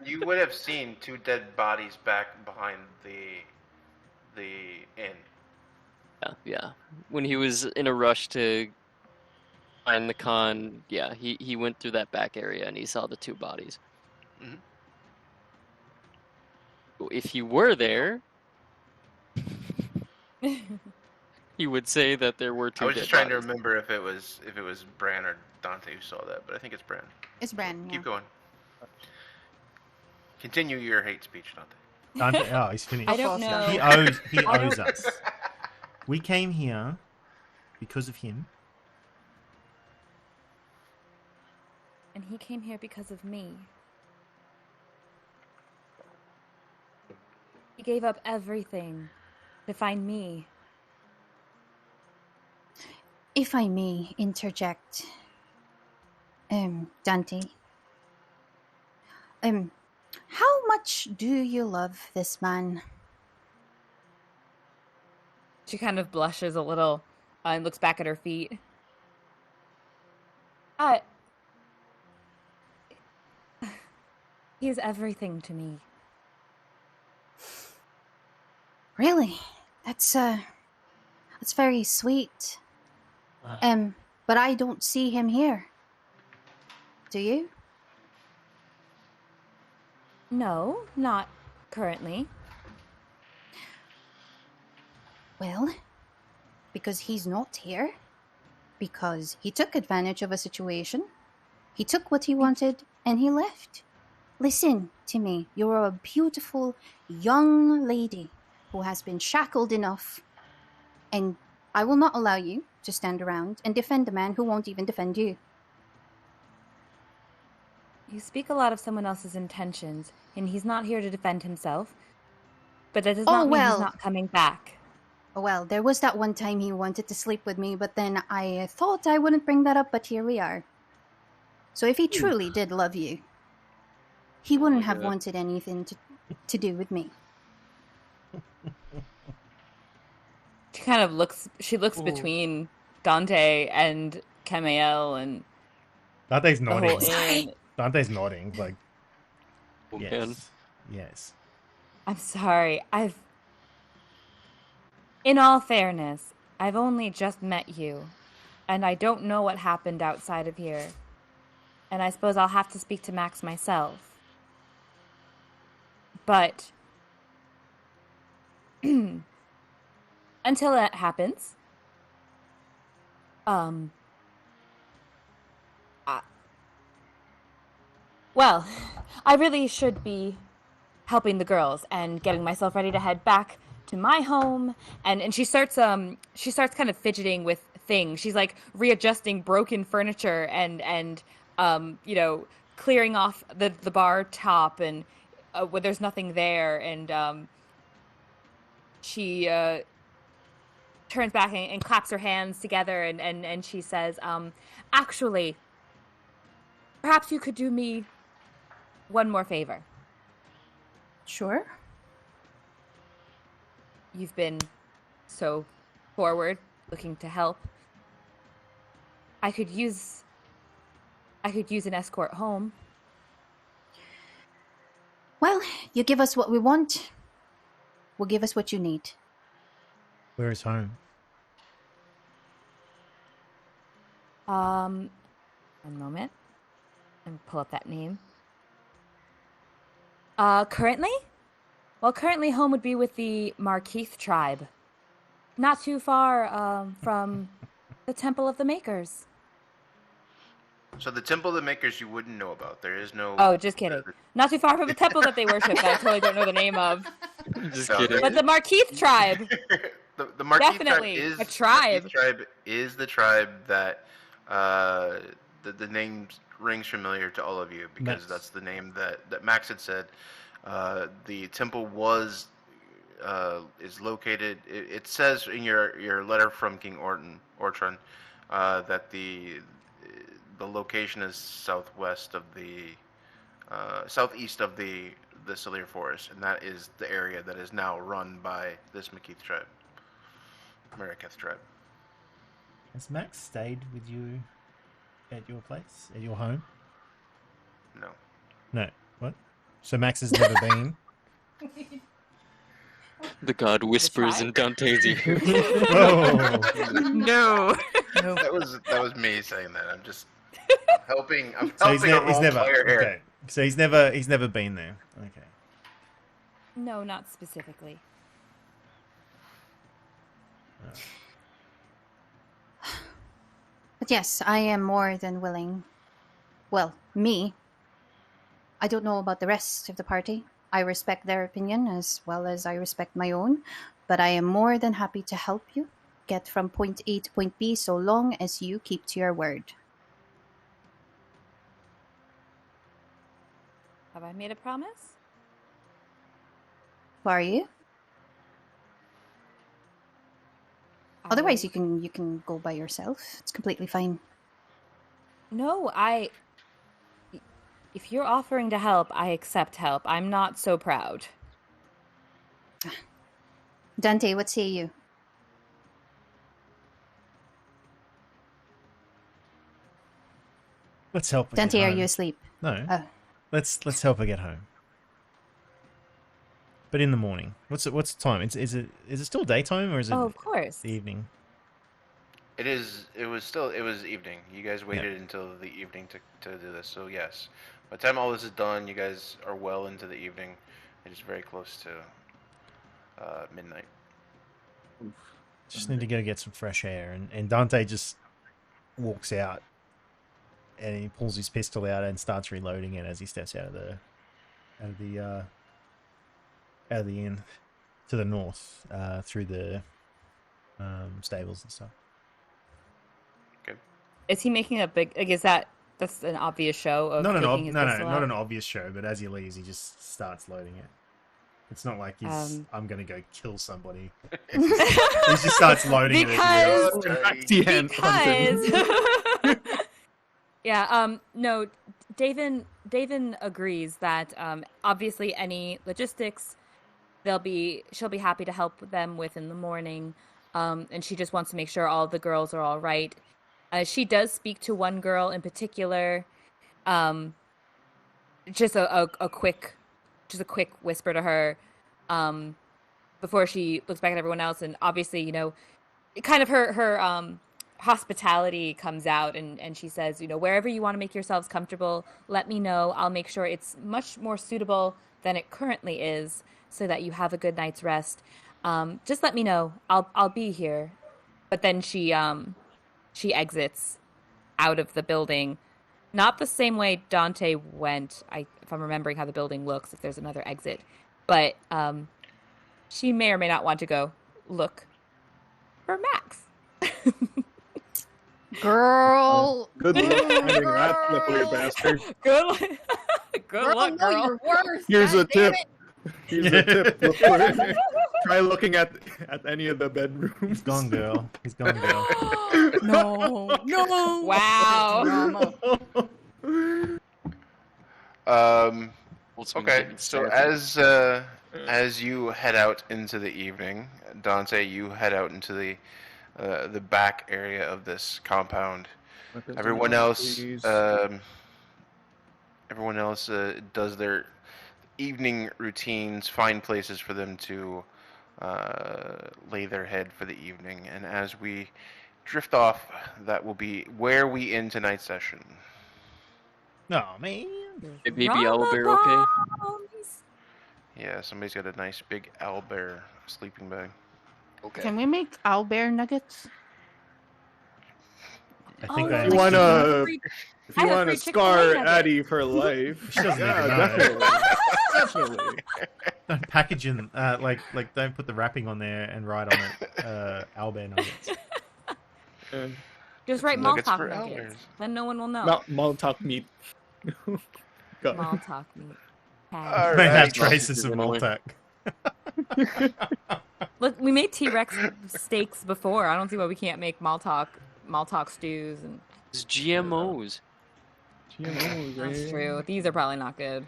You would have seen two dead bodies back behind the inn. Yeah. When he was in a rush to find the Khan, yeah, he went through that back area and he saw the two bodies. Mhm. If he were there, he would say that there were two. I was dead just trying to bodies. remember if it was Bran or Dante who saw that, but I think it's Bran. It's Bran. Yeah. Keep going. Continue your hate speech, Dante. Dante, oh, he's finished. I don't know. He owes us. We came here because of him. And he came here because of me. He gave up everything to find me. If I may interject, Dante, how much do you love this man? She kind of blushes a little and looks back at her feet. He is everything to me. Really? That's very sweet. But I don't see him here. Do you? No, not currently. Well, because he's not here. Because he took advantage of a situation. He took what he wanted and he left. Listen to me. You're a beautiful young lady who has been shackled enough. And I will not allow you to stand around and defend a man who won't even defend you. You speak a lot of someone else's intentions, and he's not here to defend himself. But that does not mean he's not coming back. Well, there was that one time he wanted to sleep with me, but then I thought I wouldn't bring that up, but here we are. So if he truly did love you, he wouldn't have wanted anything to do with me. She kind of looks between Dante and Camael and Dante's the nodding. whole inn. Dante's nodding, like, Man. yes. I'm sorry. In all fairness, I've only just met you, and I don't know what happened outside of here. And I suppose I'll have to speak to Max myself. But until that happens, well, I really should be helping the girls and getting myself ready to head back to my home. And she starts kind of fidgeting with things. She's like readjusting broken furniture and clearing off the bar top and when there's nothing there. And she turns back and claps her hands together and she says, actually, perhaps you could do me one more favor. Sure. You've been so forward, looking to help. I could use an escort home. Well, you give us what we want. We'll give us what you need. Where is home? One moment. Let me pull up that name. Currently? Well, currently home would be with the Markeith tribe. Not too far, from the Temple of the Makers. So the Temple of the Makers you wouldn't know about. There is no... Oh, just kidding. Not too far from the temple that they worship that I totally don't know the name of. Just kidding. But the Markeith tribe. the Markeith Definitely tribe is a tribe. Markeith tribe is the tribe that the name rings familiar to all of you because Max. that's the name that Max had said. The temple is located. It says in your letter from King Ortron that the location is southeast of the Selir Forest, and that is the area that is now run by this Markeith tribe. Has Max stayed with you at your place, at your home? No. No. What? So Max has never been? The god whispers in Dante's ear. Whoa. No. That was me saying that. I'm just helping. I'm So helping a role player here. okay. So he's never been there. Okay. No, not specifically. But yes, I am more than willing. Well, me. I don't know about the rest of the party. I respect their opinion as well as I respect my own, but I am more than happy to help you get from point A to point B so long as you keep to your word. Have I made a promise? Who are you? Otherwise, you can go by yourself. It's completely fine. No, if you're offering to help, I accept help. I'm not so proud. Dante, what say you? Let's help her Dante, get are home. you asleep? No. Oh. Let's help her get home. But in the morning. What's the time? Is it still daytime or is it Oh, of course. the evening? It was evening. You guys waited until the evening to do this, so yes. By the time all this is done, you guys are well into the evening. It is very close to midnight. Just need to go get some fresh air, and Dante just walks out, and he pulls his pistol out and starts reloading it as he steps out of the inn to the north, through the stables and stuff. Okay. Is he making a big? Like, that's an obvious show of Not taking his pistol not out? an obvious show, but as he leaves, he just starts loading it. It's not like he's I'm gonna go kill somebody. He just starts loading it. Yeah. No. Davin agrees that obviously any logistics she'll be happy to help them with in the morning, and she just wants to make sure all the girls are all right. She does speak to one girl in particular, just a quick whisper to her, before she looks back at everyone else, and obviously, kind of her hospitality comes out, and she says, wherever you want to make yourselves comfortable, let me know. I'll make sure it's much more suitable than it currently is, so that you have a good night's rest. Just let me know. I'll be here. But then she exits out of the building, not the same way Dante went. If I'm remembering how the building looks, if there's another exit, but she may or may not want to go look for Max. Girl. Good luck finding that slippery bastard. Good luck, know girl. your worth. Here's a God damn tip. it. Here's a tip. Before, try looking at any of the bedrooms. He's gone, girl. He's gone, girl. No. Wow. Okay, so as you head out into the evening, Dante, you head out into the back area of this compound. Everyone else does their evening routines, find places for them to lay their head for the evening. And as we drift off, that will be where we end tonight's session. Oh man. Hey, baby owlbear, okay? Yeah, somebody's got a nice big owlbear sleeping bag. Okay. Can we make owlbear nuggets? I think If you want to scar Addie for life, She doesn't yeah, even know. definitely. Don't package in, like don't put the wrapping on there and write on it, owlbear nuggets. Just write Nuggets Maltalk for nuggets. owlbears. Then no one will know. Maltalk meat. Go. Maltalk meat. All They have right. traces of Maltac. Look, we made T-Rex steaks before. I don't see why we can't make Maltalk stews. And It's GMOs. that's true. These are probably not good.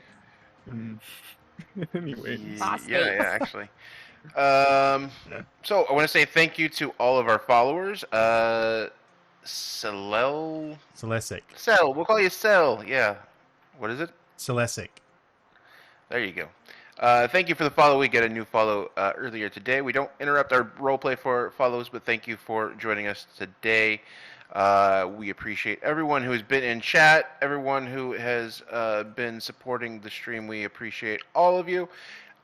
Anyway, Yeah, actually. So I want to say thank you to all of our followers. Celesic. Cell, we'll call you Cell. Yeah. What is it? Celesic. There you go. Thank you for the follow. We get a new follow earlier today. We don't interrupt our roleplay for follows, but thank you for joining us today. We appreciate everyone who has been in chat, everyone who has been supporting the stream. We appreciate all of you.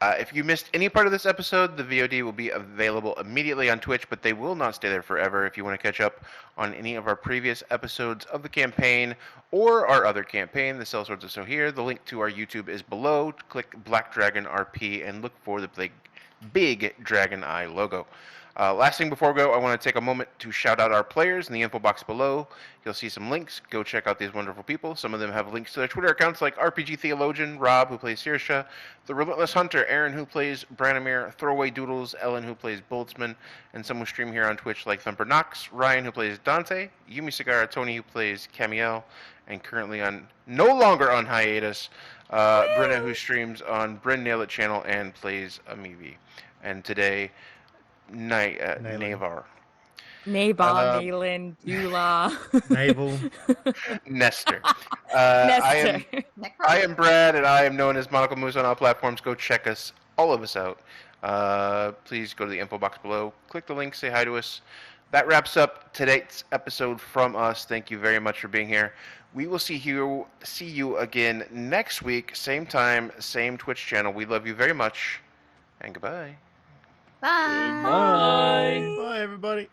If you missed any part of this episode, the VOD will be available immediately on Twitch, but they will not stay there forever. If you want to catch up on any of our previous episodes of the campaign or our other campaign, the Sellswords of Sohir, the link to our YouTube is below. Click Black Dragon RP and look for the big Dragon Eye logo. Last thing before we go, I want to take a moment to shout out our players in the info box below. You'll see some links. Go check out these wonderful people. Some of them have links to their Twitter accounts like RPG Theologian, Rob, who plays Sirsha, The Relentless Hunter, Aaron, who plays Branimir, Throwaway Doodles, Ellen, who plays Boltzmann, and some who stream here on Twitch like Thumper Knox, Ryan, who plays Dante, Yumi Sagara, Tony, who plays Camael, and currently no longer on hiatus, Brenna, who streams on Bryn Nail It channel and plays Amiibi. And today, Navar. Nayland, Eula. Naval. Nestor. Nestor. I am Brad, and I am known as Monocle Moose on all platforms. Go check all of us out. Please go to the info box below. Click the link, say hi to us. That wraps up today's episode from us. Thank you very much for being here. We will see you again next week, same time, same Twitch channel. We love you very much, and goodbye. Bye. Bye. Bye, everybody.